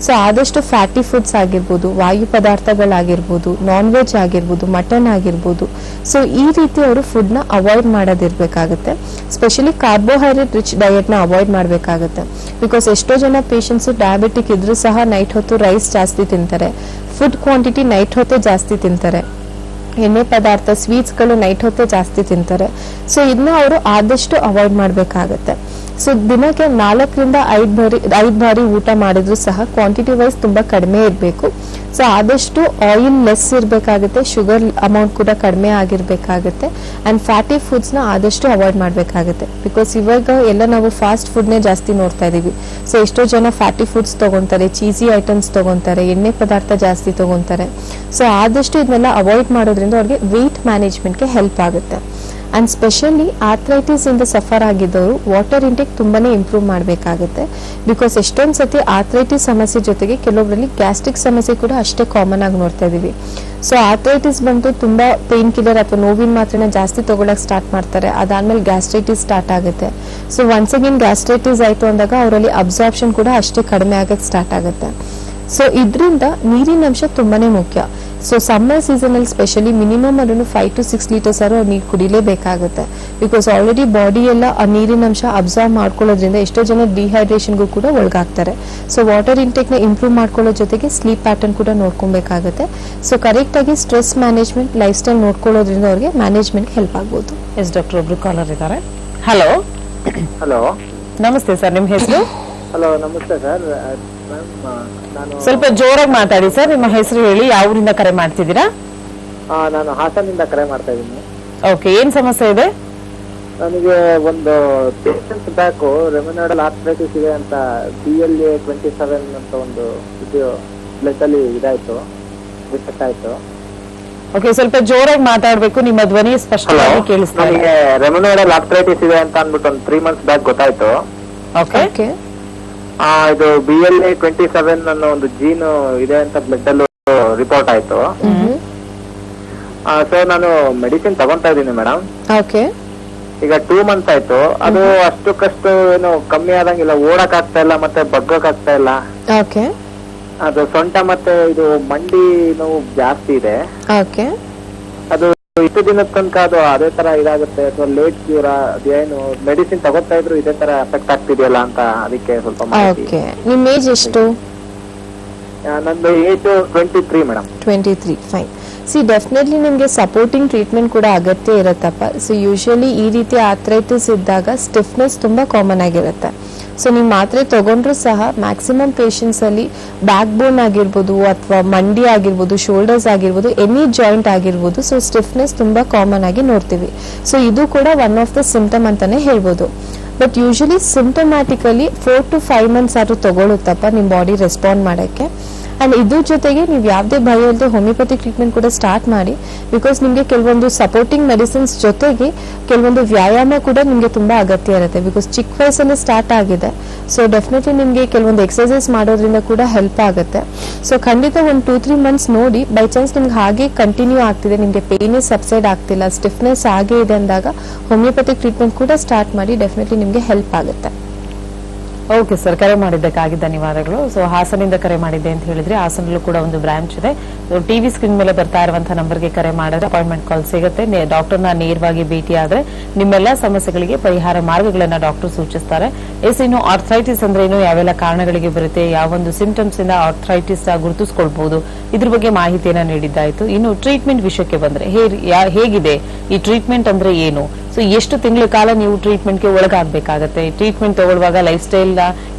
ಸೊ ಆದಷ್ಟು ಫ್ಯಾಟಿ ಫುಡ್ಸ್ ಆಗಿರ್ಬೋದು, ವಾಯು ಪದಾರ್ಥಗಳಾಗಿರ್ಬೋದು, ನಾನ್ ವೆಜ್ ಆಗಿರ್ಬೋದು, ಮಟನ್ ಆಗಿರ್ಬೋದು, ಸೊ ಈ ರೀತಿ ಅವರು ಫುಡ್ ನ ಅವಾಯ್ಡ್ ಮಾಡೋದಿರ್ಬೇಕಾಗುತ್ತೆ. ಸ್ಪೆಷಲಿ ಕಾರ್ಬೋಹೈಡ್ರೇಟ್ ರಿಚ್ ಡಯಟ್ ನ ಅವಾಯ್ಡ್ ಮಾಡಬೇಕಾಗುತ್ತೆ. ಬಿಕಾಸ್ ಎಷ್ಟೋ ಜನ ಪೇಷಂಟ್ಸ್ ಡಯಾಬಿಟಿಕ್ ಇದ್ರೂ ಸಹ ನೈಟ್ ಹೊತ್ತು ರೈಸ್ ಜಾಸ್ತಿ ತಿಂತಾರೆ, ಫುಡ್ ಕ್ವಾಂಟಿಟಿ ನೈಟ್ ಹೊತ್ತು ಜಾಸ್ತಿ ತಿಂತಾರೆ, ಎಣ್ಣೆ ಪದಾರ್ಥ ಸ್ವೀಟ್ಸ್ಗಳು ನೈಟ್ ಹೊತ್ತು ಜಾಸ್ತಿ ತಿಂತಾರೆ. ಸೊ ಇದನ್ನ ಅವರು ಆದಷ್ಟು ಅವಾಯ್ಡ್ ಮಾಡಬೇಕಾಗತ್ತೆ. ಸೊ ದಿನಕ್ಕೆ 4 ರಿಂದ 5 ಬಾರಿ ಊಟ ಮಾಡಿದ್ರು ಸಹ ಕ್ವಾಂಟಿಟಿ ವೈಸ್ ತುಂಬಾ ಕಡಿಮೆ ಇರಬೇಕು. ಸೊ ಆದಷ್ಟು ಆಯಿಲ್ ಲೆಸ್ ಇರಬೇಕಾಗುತ್ತೆ, ಶುಗರ್ ಅಮೌಂಟ್ ಕೂಡ ಕಡಿಮೆ ಆಗಿರ್ಬೇಕಾಗುತ್ತೆ, ಅಂಡ್ ಫ್ಯಾಟಿ ಫುಡ್ಸ್ ನ ಆದಷ್ಟು ಅವಾಯ್ಡ್ ಮಾಡಬೇಕಾಗುತ್ತೆ. ಬಿಕಾಸ್ ಇವಾಗ ಎಲ್ಲ ನಾವು ಫಾಸ್ಟ್ ಫುಡ್ ನೇ ಜಾಸ್ತಿ ನೋಡ್ತಾ ಇದೀವಿ. ಸೊ ಎಷ್ಟೋ ಜನ ಫ್ಯಾಟಿ ಫುಡ್ಸ್ ತಗೊಂತಾರೆ, ಚೀಸಿ ಐಟಮ್ಸ್ ತಗೊಂತಾರೆ, ಎಣ್ಣೆ ಪದಾರ್ಥ ಜಾಸ್ತಿ ತಗೊಂತಾರೆ. ಸೊ ಆದಷ್ಟು ಇದನ್ನೆಲ್ಲ ಅವಾಯ್ಡ್ ಮಾಡೋದ್ರಿಂದ ಅವ್ರಿಗೆ ವೇಟ್ ಮ್ಯಾನೇಜ್ಮೆಂಟ್ಗೆ ಹೆಲ್ಪ್ ಆಗುತ್ತೆ. ಅಂಡ್ ಸ್ಪೆಷಲಿ ಆರ್ಥ್ರೈಟಿಸ್ ಇಂದ ಸಫರ್ ಆಗಿದ್ದವರು ವಾಟರ್ ಇಂಟೇಕ್ ತುಂಬಾನೇ ಇಂಪ್ರೂವ್ ಮಾಡಬೇಕಾಗುತ್ತೆ. ಬಿಕಾಸ್ ಎಷ್ಟೊಂದ್ ಸತಿ ಆರ್ಥ್ರೈಟಿಸ್ ಸಮಸ್ಯೆ ಜೊತೆಗೆ ಕೆಲವೊಬ್ಬರಲ್ಲಿ ಗ್ಯಾಸ್ಟ್ರಿಕ್ ಸಮಸ್ಯೆ ಕೂಡ ಅಷ್ಟೇ ಕಾಮನ್ ಆಗಿ ನೋಡ್ತಾ ಇದೀವಿ. ಸೊ ಆರ್ಥ್ರೈಟಿಸ್ ಬಂದು ತುಂಬಾ ಪೇನ್ ಕಿಲ್ಲರ್ ಅಥವಾ ನೋವಿನ ಮಾತ್ರನ ಜಾಸ್ತಿ ತಗೊಳಕ್ ಸ್ಟಾರ್ಟ್ ಮಾಡ್ತಾರೆ, ಅದಾದ್ಮೇಲೆ ಗ್ಯಾಸ್ಟ್ರೈಟಿಸ್ ಸ್ಟಾರ್ಟ್ ಆಗುತ್ತೆ. ಸೊ ಒನ್ಸ್ ಅಗೇನ್ ಗ್ಯಾಸ್ಟ್ರೈಟಿಸ್ ಆಯ್ತು ಅಂದಾಗ ಅವರಲ್ಲಿ ಅಬ್ಸಾರ್ಪ್ಷನ್ ಕೂಡ ಅಷ್ಟೇ ಕಡಿಮೆ ಆಗಕ್ಕೆ ಸ್ಟಾರ್ಟ್ ಆಗುತ್ತೆ. ಸೊ ಇದರಿಂದ ನೀರಿನ ಅಂಶ ತುಂಬಾನೇ ಮುಖ್ಯ. ಸೊ ಸಮ್ಮರ್ ಸೀಸನ್ ಅಲ್ಲಿ ಸ್ಪೆಷಲಿ ಮಿನಿಮಮ್ ಅದನ್ನು 5 to 6 ಲೀಟರ್ಸ್ ನೀರು ಕುಡಿಲೇಬೇಕಾಗುತ್ತೆ. ಬಿಕಾಸ್ ಆಲ್ರೆಡಿ ಬಾಡಿ ಎಲ್ಲ ಆ ನೀರಿನ ಅಂಶ ಅಬ್ಸರ್ವ್ ಮಾಡ್ಕೊಳ್ಳೋದ್ರಿಂದ ಎಷ್ಟೋ ಜನ ಡಿಹೈಡ್ರೇಷನ್ಗೂ ಕೂಡ ಒಳಗಾಗ್ತಾರೆ. ಸೊ ವಾಟರ್ ಇಂಟೇಕ್ ನ ಇಂಪ್ರೂವ್ ಮಾಡ್ಕೊಳ್ಳೋ ಜೊತೆಗೆ ಸ್ಲೀಪ್ ಪ್ಯಾಟರ್ನ್ ಕೂಡ ನೋಡ್ಕೊಬೇಕಾಗುತ್ತೆ. ಸೊ ಕರೆಕ್ಟ್ ಆಗಿ ಸ್ಟ್ರೆಸ್ ಮ್ಯಾನೇಜ್ಮೆಂಟ್, ಲೈಫ್ ಸ್ಟೈಲ್ ನೋಡ್ಕೊಳ್ಳೋದ್ರಿಂದ ಅವ್ರಿಗೆ ಮ್ಯಾನೇಜ್ಮೆಂಟ್ ಹೆಲ್ಪ್ ಆಗ್ಬೋದು. ಎಸ್ ಡಾಕ್ಟರ್, ಒಬ್ರು ಕಾಲರ್ ಇದ್ದಾರೆ. ಹಲೋ ಹಲೋ, ನಮಸ್ತೆ ಸರ್, ನಿಮ್ಮ ಹೆಸರು? ಹಲೋ ನಮಸ್ತೆ ಸರ್. ನಾನು ಸ್ವಲ್ಪ ಜೋರಾಗಿ ಮಾತಾಡಿ ಸರ್. ನಿಮ್ಮ ಹೆಸರು ಹೇಳಿ, ಯಾವ ಊರಿಂದ ಕರೆ ಮಾಡ್ತಿದ್ದೀರಾ? ನಾನು ಹಾಸನಿಂದ ಕರೆ ಮಾಡ್ತಾ ಇದ್ದೀನಿ. ಓಕೆ, ಏನ್ ಸಮಸ್ಯೆ ಇದೆ? ನನಗೆ ಒಂದು ಪೇಷಂಟ್ ಬ್ಯಾಕು ರೆಮಿನಾಯ್ಡಲ್ ಆರ್ಥ್ರೈಟಿಸ್ ಇದೆ ಅಂತ BLA 27 ಅಂತ ಒಂದು ಇದು ಬ್ಲಡ್ ಅಲ್ಲಿ ಇದಾಯ್ತು, ರಿಸೆಕ್ಟ್ ಆಯ್ತು. ಓಕೆ, ಸ್ವಲ್ಪ ಜೋರಾಗಿ ಮಾತಾಡ್ಬೇಕು, ನಿಮ್ಮ ಧ್ವನಿ ಸ್ಪಷ್ಟವಾಗಿ ಕೇಳಿಸ್ತಾ ಇದೆ. ನನಗೆ ರೆಮಿನಾಯ್ಡಲ್ ಆರ್ಥ್ರೈಟಿಸ್ ಇದೆ ಅಂತ ಅಂದ್ಬಿಟ್ಟು ಒಂದು 3 months ಬ್ಯಾಕ್ ಗೊತ್ತಾಯ್ತು. ಓಕೆ, ಇದು BLA 27 ಅನ್ನೋ ಒಂದು ಜೀನ್ ಇದೆ ಅಂತ ಬ್ಲಡ್ ಅಲ್ಲೂ ರಿಪೋರ್ಟ್ ಆಯ್ತು. ಸೊ ನಾನು ಮೆಡಿಸಿನ್ ತಗೊಂತಾ ಇದ್ದೀನಿ ಮೇಡಮ್. ಓಕೆ, ಈಗ 2 months ಆಯ್ತು. ಅದು ಅಷ್ಟಕ್ಕಷ್ಟು ಏನು ಕಮ್ಮಿ ಆದಂಗಿಲ್ಲ, ಓಡಕ್ ಆಗ್ತಾ ಇಲ್ಲ ಮತ್ತೆ ಬಗ್ಗಕ್ ಆಗ್ತಾ ಇಲ್ಲ. ಓಕೆ, ಅದು ಸೊಂಟ ಮತ್ತೆ ಇದು ಮಂಡಿ ನೋವು ಜಾಸ್ತಿ ಇದೆ. ಓಕೆ, ಅದು ಇಷ್ಟು ದಿನದ ತನಕ ಅದು ಅದೇ ತರ ಇದಾಗುತ್ತೆ ಅಥವಾ ಲೇಟ್ ಕ್ಯೂರ್, ಅದೇನು ಮೆಡಿಸಿನ್ ತಗೋತಾ ಇದ್ರು ಇದೇ ತರ ಎಫೆಕ್ಟ್ ಆಗ್ತಿದೆಯಲ್ಲ ಅಂತ ಅದಕ್ಕೆ ಸ್ವಲ್ಪ ಮಾಹಿತಿ. ಓಕೆ. ನಿಮ್ಮ ಏಜ್ ಎಷ್ಟು? ನಂದು ಏಜ್ 23 ಮೇಡಮ್. 23, ಫೈನ್. ಡೆಫಿನೆಟ್ಲಿ ನಿಮಗೆ ಸಪೋರ್ಟಿಂಗ್ ಟ್ರೀಟ್ಮೆಂಟ್ ಕೂಡ ಅಗತ್ಯ ಇರುತ್ತಪ್ಪ. ಸೊ ಯೂಶಲಿ ಈ ರೀತಿ ಆರ್ಥ್ರೈಟಿಸ್ ಇದ್ದಾಗ ಸ್ಟಿಫ್ನೆಸ್ ತುಂಬಾ ಕಾಮನ್ ಆಗಿರುತ್ತೆ. ಸೊ ನೀವು ಮಾತ್ರೆ ತಗೊಂಡ್ರು ಸಹ ಮ್ಯಾಕ್ಸಿಮಮ್ ಪೇಷಂಟ್ಸ್ ಅಲ್ಲಿ ಬ್ಯಾಕ್ ಬೋನ್ ಆಗಿರ್ಬೋದು ಅಥವಾ ಮಂಡಿ ಆಗಿರ್ಬೋದು, ಶೋಲ್ಡರ್ಸ್ ಆಗಿರ್ಬೋದು, ಎನಿ ಜಾಯಿಂಟ್ ಆಗಿರ್ಬೋದು, ಸೊ ಸ್ಟಿಫ್ನೆಸ್ ತುಂಬಾ ಕಾಮನ್ ಆಗಿ ನೋಡ್ತೀವಿ. ಸೊ ಇದು ಕೂಡ ಒನ್ ಆಫ್ ದ ಸಿಂಪ್ಟಮ್ ಅಂತಾನೆ ಹೇಳ್ಬೋದು. But usually symptomatically 4 to 5 months ಆದ್ರೂ ತಗೊಳುತ್ತಪ್ಪ ನಿಮ್ ಬಾಡಿ ರೆಸ್ಪಾಂಡ್ ಮಾಡಕ್ಕೆ. ಅಂಡ್ ಇದ್ರ ಜೊತೆಗೆ ನೀವು ಯಾವುದೇ ಭಯ ಇಲ್ಲದೆ ಹೋಮಿಯೋಪತಿ ಟ್ರೀಟ್ಮೆಂಟ್ ಕೂಡ ಸ್ಟಾರ್ಟ್ ಮಾಡಿ. ಬಿಕಾಸ್ ನಿಮಗೆ ಕೆಲವೊಂದು ಸಪೋರ್ಟಿಂಗ್ ಮೆಡಿಸಿನ್ಸ್ ಜೊತೆಗೆ ಕೆಲವೊಂದು ವ್ಯಾಯಾಮ ಕೂಡ ನಿಮಗೆ ತುಂಬಾ ಅಗತ್ಯ ಇರುತ್ತೆ. ಬಿಕಾಸ್ ಚಿಕ್ಕ ವಯಸ್ಸಲ್ಲಿ ಸ್ಟಾರ್ಟ್ ಆಗಿದೆ. ಸೊ ಡೆಫಿನೆಟ್ಲಿ ನಿಮಗೆ ಕೆಲವೊಂದು ಎಕ್ಸರ್ಸೈಸ್ ಮಾಡೋದ್ರಿಂದ ಕೂಡ ಹೆಲ್ಪ್ ಆಗುತ್ತೆ. ಸೊ ಖಂಡಿತ ಒಂದು 2-3 months ನೋಡಿ, ಬೈ ಚಾನ್ಸ್ ನಿಮ್ಗೆ ಹಾಗೆ ಕಂಟಿನ್ಯೂ ಆಗ್ತಿದೆ, ನಿಮಗೆ ಪೇನ್ ಸಬ್ಸೈಡ್ ಆಗ್ತಿಲ್ಲ, ಸ್ಟಿಫ್ನೆಸ್ ಹಾಗೆ ಇದೆ ಅಂದಾಗ ಹೋಮಿಯೋಪತಿ ಟ್ರೀಟ್ಮೆಂಟ್ ಕೂಡ ಸ್ಟಾರ್ಟ್ ಮಾಡಿ. ಡೆಫಿನೆಟ್ಲಿ ನಿಮಗೆ ಹೆಲ್ಪ್ ಆಗುತ್ತೆ. ಓಕೆ ಸರ್, ಕರೆ ಮಾಡಿದ್ದಕ್ಕಾಗಿ ಧನ್ಯವಾದಗಳು. ಸೊ ಹಾಸನಿಂದ ಕರೆ ಮಾಡಿದ್ದೆ ಅಂತ ಹೇಳಿದ್ರೆ, ಹಾಸನಲ್ಲೂ ಕೂಡ ಒಂದು ಬ್ರಾಂಚ್ ಇದೆ. ಟಿವಿ ಸ್ಕ್ರೀನ್ ಮೇಲೆ ಬರ್ತಾ ಇರುವಂತಹ ನಂಬರ್ಗೆ ಕರೆ ಮಾಡಿದ್ರೆ ಅಪಾಯಿಂಟ್ಮೆಂಟ್ ಕಾಲ್ ಸಿಗುತ್ತೆ. ಡಾಕ್ಟರ್ನ ನೇರವಾಗಿ ಭೇಟಿ ಆದ್ರೆ ನಿಮ್ಮೆಲ್ಲ ಸಮಸ್ಯೆಗಳಿಗೆ ಪರಿಹಾರ ಮಾರ್ಗಗಳನ್ನ ಡಾಕ್ಟರ್ ಸೂಚಿಸ್ತಾರೆ. ಇನ್ನು ಆರ್ಥ್ರೈಟಿಸ್ ಅಂದ್ರೆ ಏನು, ಯಾವೆಲ್ಲ ಕಾರಣಗಳಿಗೆ ಬರುತ್ತೆ, ಯಾವೊಂದು ಸಿಂಪ್ಟಮ್ಸ್ ಇಂದ ಆರ್ಥ್ರೈಟಿಸ್ ಗುರುತಿಸ್ಕೊಳ್ಬಹುದು, ಇದ್ರ ಬಗ್ಗೆ ಮಾಹಿತಿಯನ್ನ ನೀಡಿದ್ದಾಯ್ತು. ಇನ್ನು ಟ್ರೀಟ್ಮೆಂಟ್ ವಿಷಯಕ್ಕೆ ಬಂದ್ರೆ ಹೇಗಿದೆ ಈ ಟ್ರೀಟ್ಮೆಂಟ್ ಅಂದ್ರೆ ಏನು, ಸೊ ಎಷ್ಟು ತಿಂಗಳ ಕಾಲ ನೀವು ಟ್ರೀಟ್ಮೆಂಟ್ಗೆ ಒಳಗಾಗಬೇಕಾಗತ್ತೆ, ಟ್ರೀಟ್ಮೆಂಟ್ ತಗೊಳ್ಳುವಾಗ ಲೈಫ್ ಸ್ಟೈಲ್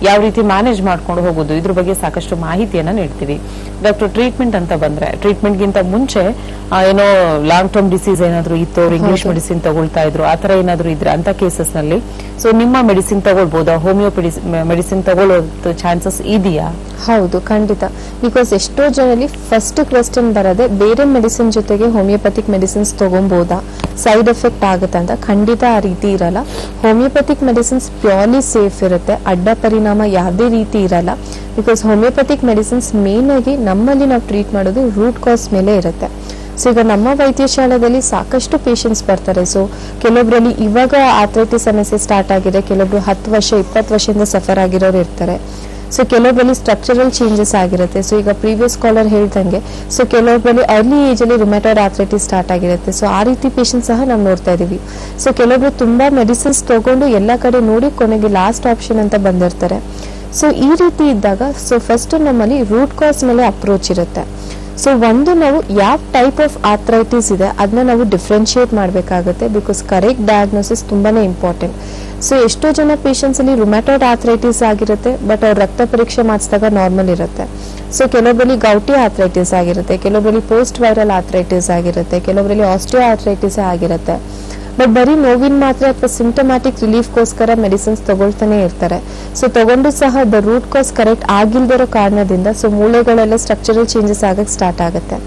ಯಾವ ರೀತಿ ಮ್ಯಾನೇಜ್ ಮಾಡ್ಕೊಂಡು ಹೋಗೋದು, ಇದ್ರ ಬಗ್ಗೆ ಸಾಕಷ್ಟು ಮಾಹಿತಿಯನ್ನ ನೀಡ್ತೀವಿ. ಡಾಕ್ಟರ್, ಟ್ರೀಟ್ಮೆಂಟ್ ಅಂತ ಬಂದ್ರೆ ಟ್ರೀಟ್ಮೆಂಟ್ ಗಿಂತ ಮುಂಚೆ ಏನೋ ಲಾಂಗ್ ಟರ್ಮ್ ಡಿಸೀಸ್ ಏನಾದ್ರು ಇತ್ತು, ಅವ್ರು ಇಂಗ್ಲಿಷ್ ಮೆಡಿಸಿನ್ ತಗೊಳ್ತಾ ಇದ್ರು, ಆತರ ಏನಾದ್ರು ಇದ್ರೆ ಅಂತ ಕೇಸಸ್ ನಲ್ಲಿ ಸೊ ನಿಮ್ಮ ಮೆಡಿಸಿನ್ ತಗೊಳ್ಬಹುದಾ, ಹೋಮಿಯೋಪತಿ ಮೆಡಿಸಿನ್ ತಗೊಳ್ಳೋ ಚಾನ್ಸಸ್ ಇದೆಯಾ? ಹೌದು, ಖಂಡಿತ. ಬಿಕಾಸ್ ಎಷ್ಟೋ ಜನರಲ್ಲಿ ಫಸ್ಟ್ ಕ್ವೆಶ್ಚನ್ ಬರೋದೆ ಬೇರೆ ಮೆಡಿಸಿನ್ ಜೊತೆಗೆ ಹೋಮಿಯೋಪತಿಕ್ ಮೆಡಿಸಿನ್ಸ್ ತಗೊಬಹುದಾ, ಸೈಡ್ ಎಫೆಕ್ಟ್ ಆಗುತ್ತೆ ಅಂತ. ಖಂಡಿತ ಆ ರೀತಿ ಇರಲ್ಲ. ಹೋಮಿಯೋಪತಿಕ್ ಮೆಡಿಸಿನ್ಸ್ ಪ್ಯೂರ್ಲಿ ಸೇಫ್ ಇರುತ್ತೆ, ಅಡ್ಡ ಪರಿಣಾಮ ಯಾವುದೇ ರೀತಿ ಇರಲ್ಲ. ಬಿಕಾಸ್ ಹೋಮಿಯೋಪತಿಕ್ ಮೆಡಿಸಿನ್ಸ್ ಮೇನ್ ಆಗಿ ನಮ್ಮಲ್ಲಿ ನಾವು ಟ್ರೀಟ್ ಮಾಡೋದು ರೂಟ್ ಕಾಸ್ ಮೇಲೆ ಇರುತ್ತೆ. ಸೊ ಈಗ ನಮ್ಮ ವೈದ್ಯಶಾಲೆಯಲ್ಲಿ ಸಾಕಷ್ಟು ಪೇಷಂಟ್ಸ್ ಬರ್ತಾರೆ. ಸೊ ಕೆಲವೊಬ್ಬರಲ್ಲಿ ಇವಾಗ ಆರ್ಥ್ರೈಟಿಸ್ ಸಮಸ್ಯೆ ಸ್ಟಾರ್ಟ್ ಆಗಿದೆ, ಕೆಲವೊಬ್ರು 10 ವರ್ಷ 20 ವರ್ಷದಿಂದ ಸಫರ್ ಆಗಿರೋರು ಇರ್ತಾರೆ. ಸೊ ಕೆಲವೊಬ್ಬರಲ್ಲಿ ಸ್ಟ್ರಕ್ಚರಲ್ ಚೇಂಜಸ್ ಆಗಿರುತ್ತೆ. ಸೊ ಈಗ ಪ್ರೀವಿಯಸ್ ಕಾಲರ್ ಹೇಳ್ದಂಗೆ, ಸೊ ಕೆಲವೊಬ್ಬರಲ್ಲಿ ಅರ್ಲಿ ಏಜ್ ಅಲ್ಲಿ ರುಮ್ಯಾಟಾಯ್ಡ್ ಆರ್ಥ್ರೈಟಿಸ್ ಸ್ಟಾರ್ಟ್ ಆಗಿರುತ್ತೆ. ಸೊ ಆ ರೀತಿ ಪೇಷಂಟ್ ಸಹ ನಾವು ನೋಡ್ತಾ ಇದೀವಿ. ಸೊ ಕೆಲವೊಬ್ರು ತುಂಬಾ ಮೆಡಿಸಿನ್ಸ್ ತಗೊಂಡು ಎಲ್ಲ ಕಡೆ ನೋಡಿ ಕೊನೆಗೆ ಲಾಸ್ಟ್ ಆಪ್ಷನ್ ಅಂತ ಬಂದಿರ್ತಾರೆ. ಸೊ ಈ ರೀತಿ ಇದ್ದಾಗ ಸೊ ಫಸ್ಟ್ ನಮ್ಮಲ್ಲಿ ರೂಟ್ ಕಾಸ್ ಮೇಲೆ ಅಪ್ರೋಚ್ ಇರುತ್ತೆ. ಸೊ ಒಂದು ನಾವು ಯಾವ ಟೈಪ್ ಆಫ್ ಆರ್ಥ್ರೈಟಿಸ್ ಇದೆ ಅದನ್ನ ನಾವು ಡಿಫ್ರೆನ್ಶಿಯೇಟ್ ಮಾಡಬೇಕಾಗುತ್ತೆ. ಬಿಕಾಸ್ ಕರೆಕ್ಟ್ ಡಯಾಗ್ನೋಸಿಸ್ ತುಂಬಾನೇ ಇಂಪಾರ್ಟೆಂಟ್. ಸೊ ಎಷ್ಟೋ ಜನ ಪೇಷಂಟ್ಸ್ ಅಲ್ಲಿ ರುಮ್ಯಾಟಾಯ್ಡ್ ಆರ್ಥ್ರೈಟಿಸ್ ಆಗಿರುತ್ತೆ, ಬಟ್ ಅವ್ರ ರಕ್ತ ಪರೀಕ್ಷೆ ಮಾಡಿಸಿದಾಗ ನಾರ್ಮಲ್ ಇರುತ್ತೆ. ಸೊ ಕೆಲವೊಬ್ಬರಲ್ಲಿ ಗೌಟಿ ಆರ್ಥ್ರೈಟಿಸ್ ಆಗಿರುತ್ತೆ, ಕೆಲವೊಬ್ಬರಲ್ಲಿ ಪೋಸ್ಟ್ ವೈರಲ್ ಆರ್ಥ್ರೈಟಿಸ್ ಆಗಿರುತ್ತೆ, ಕೆಲವೊಬ್ಬರಲ್ಲಿ ಆಸ್ಟಿಯೋ ಆರ್ಥ್ರೈಟಿಸ್ ಆಗಿರುತ್ತೆ. ಬಟ್ ಬರೀ ನೋವಿನ ಮಾತ್ರ ಅಥವಾ ಸಿಂಟಮ್ಯಾಟಿಕ್ ರಿಲೀಫ್ಗೋಸ್ಕರ ಮೆಡಿಸಿನ್ಸ್ ತಗೊಳ್ತಾನೆ ಇರ್ತಾರೆ. ಸೊ ತಗೊಂಡು ಸಹ ದ ರೂಟ್ ಕಾಸ್ ಕರೆಕ್ಟ್ ಆಗಿಲ್ದಿರೋ ಕಾರಣದಿಂದ ಸೊ ಮೂಳೆಗಳೆಲ್ಲ ಸ್ಟ್ರಕ್ಚರಲ್ ಚೇಂಜಸ್ ಆಗಕ್ಕೆ ಸ್ಟಾರ್ಟ್ ಆಗುತ್ತೆ.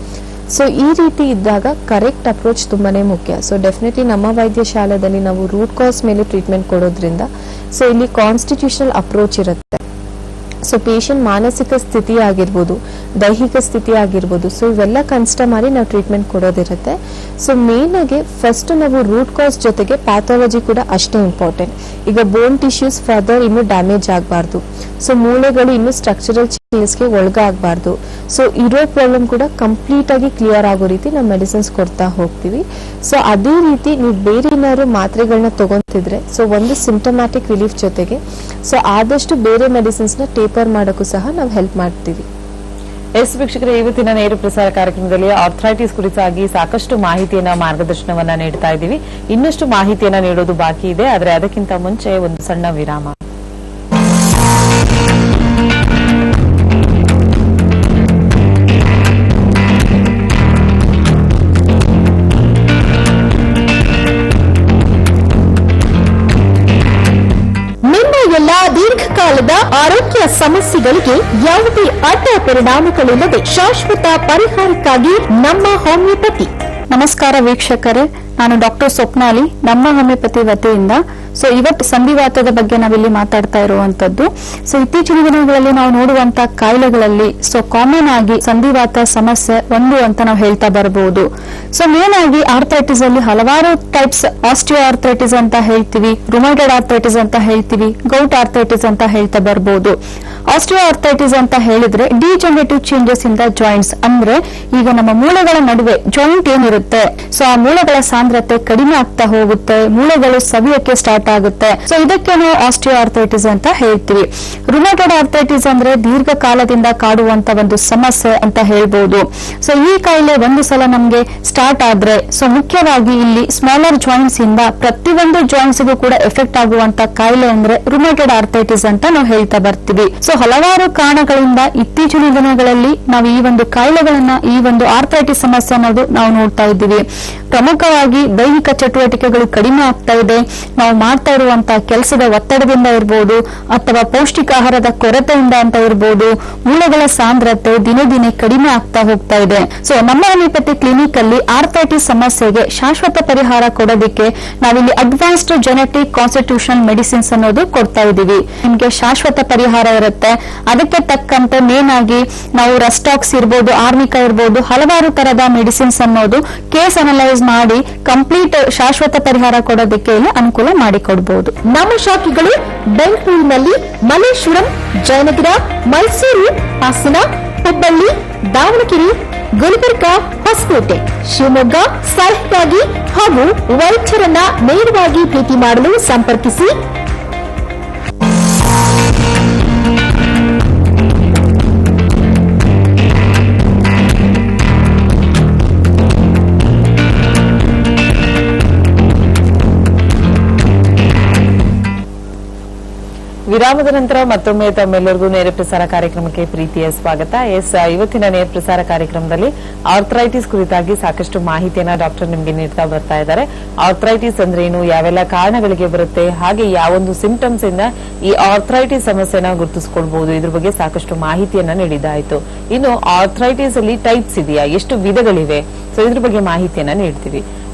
ಸೊ ಈ ರೀತಿ ಇದ್ದಾಗ ಕರೆಕ್ಟ್ ಅಪ್ರೋಚ್ ತುಂಬಾನೇ ಮುಖ್ಯ. ಸೊ ಡೆಫಿನೆಟ್ಲಿ ನಮ್ಮ ವೈದ್ಯಶಾಲೆಯಲ್ಲಿ ನಾವು ರೂಟ್ ಕಾಸ್ ಮೇಲೆ ಟ್ರೀಟ್ಮೆಂಟ್ ಕೊಡೋದ್ರಿಂದ ಸೊ ಇಲ್ಲಿ ಕಾನ್ಸ್ಟಿಟ್ಯೂಷನಲ್ ಅಪ್ರೋಚ್ ಇರುತ್ತೆ. ಸೊ ಪೇಷಂಟ್ ಮಾನಸಿಕ ಸ್ಥಿತಿ ಆಗಿರ್ಬೋದು, ದೈಹಿಕ ಸ್ಥಿತಿ ಆಗಿರ್ಬೋದು, ಸೊ ಇವೆಲ್ಲ ಕನ್ಸಿಡರ್ ಮಾಡಿ ನಾವು ಟ್ರೀಟ್ಮೆಂಟ್ ಕೊಡೋದಿರುತ್ತೆ. ಸೊ ಮೇನ್ ಆಗಿ ಫಸ್ಟ್ ನಾವು ರೂಟ್ ಕಾಸ್ ಜೊತೆಗೆ ಪ್ಯಾಥಾಲಜಿ ಕೂಡ ಅಷ್ಟೇ ಇಂಪಾರ್ಟೆಂಟ್. ಈಗ ಬೋನ್ ಟಿಶ್ಯೂಸ್ ಫರ್ದರ್ ಇನ್ನೂ ಡ್ಯಾಮೇಜ್ ಆಗಬಾರ್ದು, ಸೊ ಮೂಳೆಗಳು ಇನ್ನೂ ಸ್ಟ್ರಕ್ಚರಲ್ ಚೇಂಜಸ್ಗೆ ಒಳಗಾಗಬಾರ್ದು. ಸೊ ಇರೋ ಪ್ರಾಬ್ಲಮ್ ಕೂಡ ಕಂಪ್ಲೀಟ್ ಆಗಿ ಕ್ಲಿಯರ್ ಆಗೋ ರೀತಿ ನಾವು ಮೆಡಿಸಿನ್ಸ್ ಕೊಡ್ತಾ ಹೋಗ್ತೀವಿ. ಸೊ ಅದೇ ರೀತಿ ನೀವು ಬೇರೆ ಏನಾದ್ರು ಮಾತ್ರೆಗಳನ್ನ ತಗೊಂತಿದ್ರೆ ಸೊ ಒಂದು ಸಿಂಟಮ್ಯಾಟಿಕ್ ರಿಲೀಫ್ ಜೊತೆಗೆ ಸೊ ಆದಷ್ಟು ಬೇರೆ ಮೆಡಿಸಿನ್ಸ್ ನ ಟೇಪರ್ ಮಾಡೋಕ್ಕೂ ಸಹ ನಾವು ಹೆಲ್ಪ್ ಮಾಡ್ತೀವಿ. ವೀಕ್ಷಕರೇ, ಇವತ್ತಿನ ನೇರ ಪ್ರಸಾರ ಕಾರ್ಯಕ್ರಮದಲ್ಲಿ ಆರ್ಥ್ರೈಟಿಸ್ ಕುರಿತಾಗಿ ಸಾಕಷ್ಟು ಮಾಹಿತಿಯನ್ನ, ಮಾರ್ಗದರ್ಶನವನ್ನ ನೀಡ್ತಾ ಇದ್ದೀವಿ. ಇನ್ನಷ್ಟು ಮಾಹಿತಿಯನ್ನ ನೀಡೋದು ಬಾಕಿ ಇದೆ, ಆದ್ರೆ ಅದಕ್ಕಿಂತ ಮುಂಚೆ ಒಂದು ಸಣ್ಣ ವಿರಾಮ. ಎಲ್ಲಾ ದೀರ್ಘಕಾಲದ ಆರೋಗ್ಯ ಸಮಸ್ಯೆಗಳಿಗೆ ಯಾವುದೇ ಅಡ್ಡ ಪರಿಣಾಮಗಳಿಲ್ಲದೆ ಶಾಶ್ವತ ಪರಿಹಾರಕ್ಕಾಗಿ ನಮ್ಮ ಹೋಮಿಯೋಪತಿ. ನಮಸ್ಕಾರ ವೀಕ್ಷಕರೇ, ನಾನು ಡಾಕ್ಟರ್ ಸ್ವಪ್ನಾಲಿ, ನಮ್ಮ ಹೋಮಿಯೋಪತಿ ವತಿಯಿಂದ. ಸೊ ಇವತ್ತು ಸಂಧಿವಾತದ ಬಗ್ಗೆ ನಾವಿಲ್ಲಿ ಮಾತಾಡ್ತಾ ಇರುವಂತದ್ದು. ಸೊ ಇತ್ತೀಚಿನ ದಿನಗಳಲ್ಲಿ ನಾವು ನೋಡುವಂತ ಕಾಯಿಲೆಗಳಲ್ಲಿ ಸೊ ಕಾಮನ್ ಆಗಿ ಸಂಧಿವಾತ ಸಮಸ್ಯೆ ಒಂದು ಅಂತ ನಾವು ಹೇಳ್ತಾ ಬರಬಹುದು. ಸೊ ಮೇನ್ ಆಗಿ ಆರ್ಥ್ರೈಟಿಸ್ ಅಲ್ಲಿ ಹಲವಾರು ಟೈಪ್ಸ್, ಆಸ್ಟಿಯೋ ಆರ್ಥ್ರೈಟಿಸ್ ಅಂತ ಹೇಳ್ತೀವಿ, ರುಮೈಟೆಡ್ ಆರ್ಥ್ರೈಟಿಸ್ ಅಂತ ಹೇಳ್ತೀವಿ, ಗೌಟ್ ಆರ್ಥ್ರೈಟಿಸ್ ಅಂತ ಹೇಳ್ತಾ ಬರಬಹುದು. ಆಸ್ಟಿಯೋ ಆರ್ಥ್ರೈಟಿಸ್ ಅಂತ ಹೇಳಿದ್ರೆ degenerative changes in the joints, ಅಂದ್ರೆ ಈಗ ನಮ್ಮ ಮೂಳೆಗಳ ನಡುವೆ ಜಾಯಿಂಟ್ ಏನಿರುತ್ತೆ ಸೊ ಆ ಮೂಳೆಗಳ ಸಾಂದ್ರತೆ ಕಡಿಮೆ ಆಗ್ತಾ ಹೋಗುತ್ತೆ, ಮೂಳೆಗಳು ಸವಿಯಕ್ಕೆ ಸ್ಟಾರ್ಟ್ ಆಗುತ್ತೆ. ಸೊ ಇದಕ್ಕೆ ನಾವು ಆಸ್ಟಿಯೋ ಆರ್ಥ್ರೈಟಿಸ್ ಅಂತ ಹೇಳ್ತೀವಿ. ರುಮೈಟೆಡ್ ಆರ್ಥ್ರೈಟಿಸ್ ಅಂದ್ರೆ ದೀರ್ಘಕಾಲದಿಂದ ಕಾಡುವಂತ ಒಂದು ಸಮಸ್ಯೆ ಅಂತ ಹೇಳ್ಬಹುದು. ಸೊ ಈ ಕಾಯಿಲೆ ಒಂದು ಸಲ ನಮ್ಗೆ ಸ್ಟಾರ್ಟ್ ಆದ್ರೆ ಸೊ ಮುಖ್ಯವಾಗಿ ಇಲ್ಲಿ ಸ್ಮಾಲರ್ ಜಾಯಿಂಟ್ಸ್ ಇಂದ ಪ್ರತಿಯೊಂದು ಜಾಯಿಂಟ್ಸ್ ಗೂ ಕೂಡ ಎಫೆಕ್ಟ್ ಆಗುವಂತ ಕಾಯಿಲೆ ಅಂದ್ರೆ ರುಮೈಟೆಡ್ ಆರ್ಥ್ರೈಟಿಸ್ ಅಂತ ನಾವು ಹೇಳ್ತಾ ಬರ್ತೀವಿ. ಸೊ ಹಲವಾರು ಕಾರಣಗಳಿಂದ ಇತ್ತೀಚಿನ ದಿನಗಳಲ್ಲಿ ನಾವು ಈ ಒಂದು ಕಾಯಿಲೆಗಳನ್ನ, ಈ ಒಂದು ಆರ್ಥ್ರೈಟಿಸ್ ಸಮಸ್ಯೆ ಅನ್ನೋದು ನಾವು ನೋಡ್ತಾ ಇದ್ದೀವಿ. ಪ್ರಮುಖವಾಗಿ ದೈಹಿಕ ಚಟುವಟಿಕೆಗಳು ಕಡಿಮೆ ಆಗ್ತಾ ಇದೆ, ನಾವು ಮಾಡ್ತಾ ಇರುವಂತಹ ಕೆಲಸದ ಒತ್ತಡದಿಂದ ಇರಬಹುದು ಅಥವಾ ಪೌಷ್ಟಿಕಾಹಾರದ ಕೊರತೆಯಿಂದ ಅಂತ ಇರಬಹುದು, ಮೂಳೆಗಳ ಸಾಂದ್ರತೆ ದಿನೇ ದಿನೇ ಕಡಿಮೆ ಆಗ್ತಾ ಹೋಗ್ತಾ ಇದೆ. ಸೊ ನಮ್ಮ ಹೋಮಿಯೋಪತಿ ಕ್ಲಿನಿಕ್ ಅಲ್ಲಿ ಆರ್ಥ್ರೈಟಿಸ್ ಸಮಸ್ಯೆಗೆ ಶಾಶ್ವತ ಪರಿಹಾರ ಕೊಡೋದಕ್ಕೆ ನಾವಿಲ್ಲಿ ಅಡ್ವಾನ್ಸ್ಡ್ ಜೆನೆಟಿಕ್ ಕಾನ್ಸ್ಟಿಟ್ಯೂಷನಲ್ ಮೆಡಿಸಿನ್ಸ್ ಅನ್ನೋದು ಕೊಡ್ತಾ ಇದೀವಿ. ನಿಮ್ಗೆ ಶಾಶ್ವತ ಪರಿಹಾರ ಇರುತ್ತೆ. ಅದಕ್ಕೆ ತಕ್ಕಂತೆ ಮೇನ್ ಆಗಿ ನಾವು ರಸ್ಟಾಕ್ಸ್ ಇರ್ಬೋದು, ಆರ್ಮಿಕಾ ಇರ್ಬೋದು, ಹಲವಾರು ತರದ ಮೆಡಿಸಿನ್ಸ್ ಅನ್ನೋದು ಕೇಸ್ ಅನಲೈಸ್ ಮಾಡಿ ಕಂಪ್ಲೀಟ್ ಶಾಶ್ವತ ಪರಿಹಾರ ಕೊಡೋದಕ್ಕೆ ಇಲ್ಲಿ ಅನುಕೂಲ ಮಾಡಿಕೊಡ್ಬಹುದು. ನಮ್ಮ ಶಾಖೆಗಳು ಬೆಂಗಳೂರಿನಲ್ಲಿ ಮಲ್ಲೇಶ್ವರಂ, ಜಯನಗರ, ಮೈಸೂರು, ಹಾಸನ, ಹುಬ್ಬಳ್ಳಿ, ದಾವಣಗೆರೆ, ಗುಲ್ಬರ್ಗಾ, ಹೊಸಕೋಟೆ, ಶಿವಮೊಗ್ಗ. ಸಲಹೆಗಾಗಿ ಹಾಗೂ ವೈದ್ಯರನ್ನ ನೇರವಾಗಿ ಭೇಟಿ ಮಾಡಲು ಸಂಪರ್ಕಿಸಿ. ವಿರಾಮದ ನಂತರ ಮತ್ತೊಮ್ಮೆ ತಮ್ಮೆಲ್ಲರಿಗೂ ನೇರ ಪ್ರಸಾರ ಕಾರ್ಯಕ್ರಮಕ್ಕೆ ಪ್ರೀತಿಯ ಸ್ವಾಗತ. ಇವತ್ತಿನ ನೇರ ಪ್ರಸಾರ ಕಾರ್ಯಕ್ರಮದಲ್ಲಿ ಆರ್ಥ್ರೈಟಿಸ್ ಕುರಿತಾಗಿ ಸಾಕಷ್ಟು ಮಾಹಿತಿಯನ್ನ ಡಾಕ್ಟರ್ ನಿಮ್ಗೆ ನೀಡ್ತಾ ಬರ್ತಾ ಇದ್ದಾರೆ. ಆರ್ಥ್ರೈಟಿಸ್ ಅಂದ್ರೆ ಏನು, ಯಾವೆಲ್ಲ ಕಾರಣಗಳಿಗೆ ಬರುತ್ತೆ, ಹಾಗೆ ಯಾವೊಂದು ಸಿಂಪ್ಟಮ್ಸ್ ಇಂದ ಈ ಆರ್ಥ್ರೈಟಿಸ್ ಸಮಸ್ಯೆನ ಗುರುತಿಸಿಕೊಳ್ಬಹುದು, ಇದ್ರ ಬಗ್ಗೆ ಸಾಕಷ್ಟು ಮಾಹಿತಿಯನ್ನ ನೀಡಿದಾಯ್ತು. ಇನ್ನು ಆರ್ಥ್ರೈಟಿಸ್ ಅಲ್ಲಿ ಟೈಪ್ಸ್ ಇದೆಯಾ, ಎಷ್ಟು ವಿಧಗಳಿವೆ, ಸೊ ಇದ್ರ ಬಗ್ಗೆ ಮಾಹಿತಿಯನ್ನ ನೀಡ್ತೀವಿ.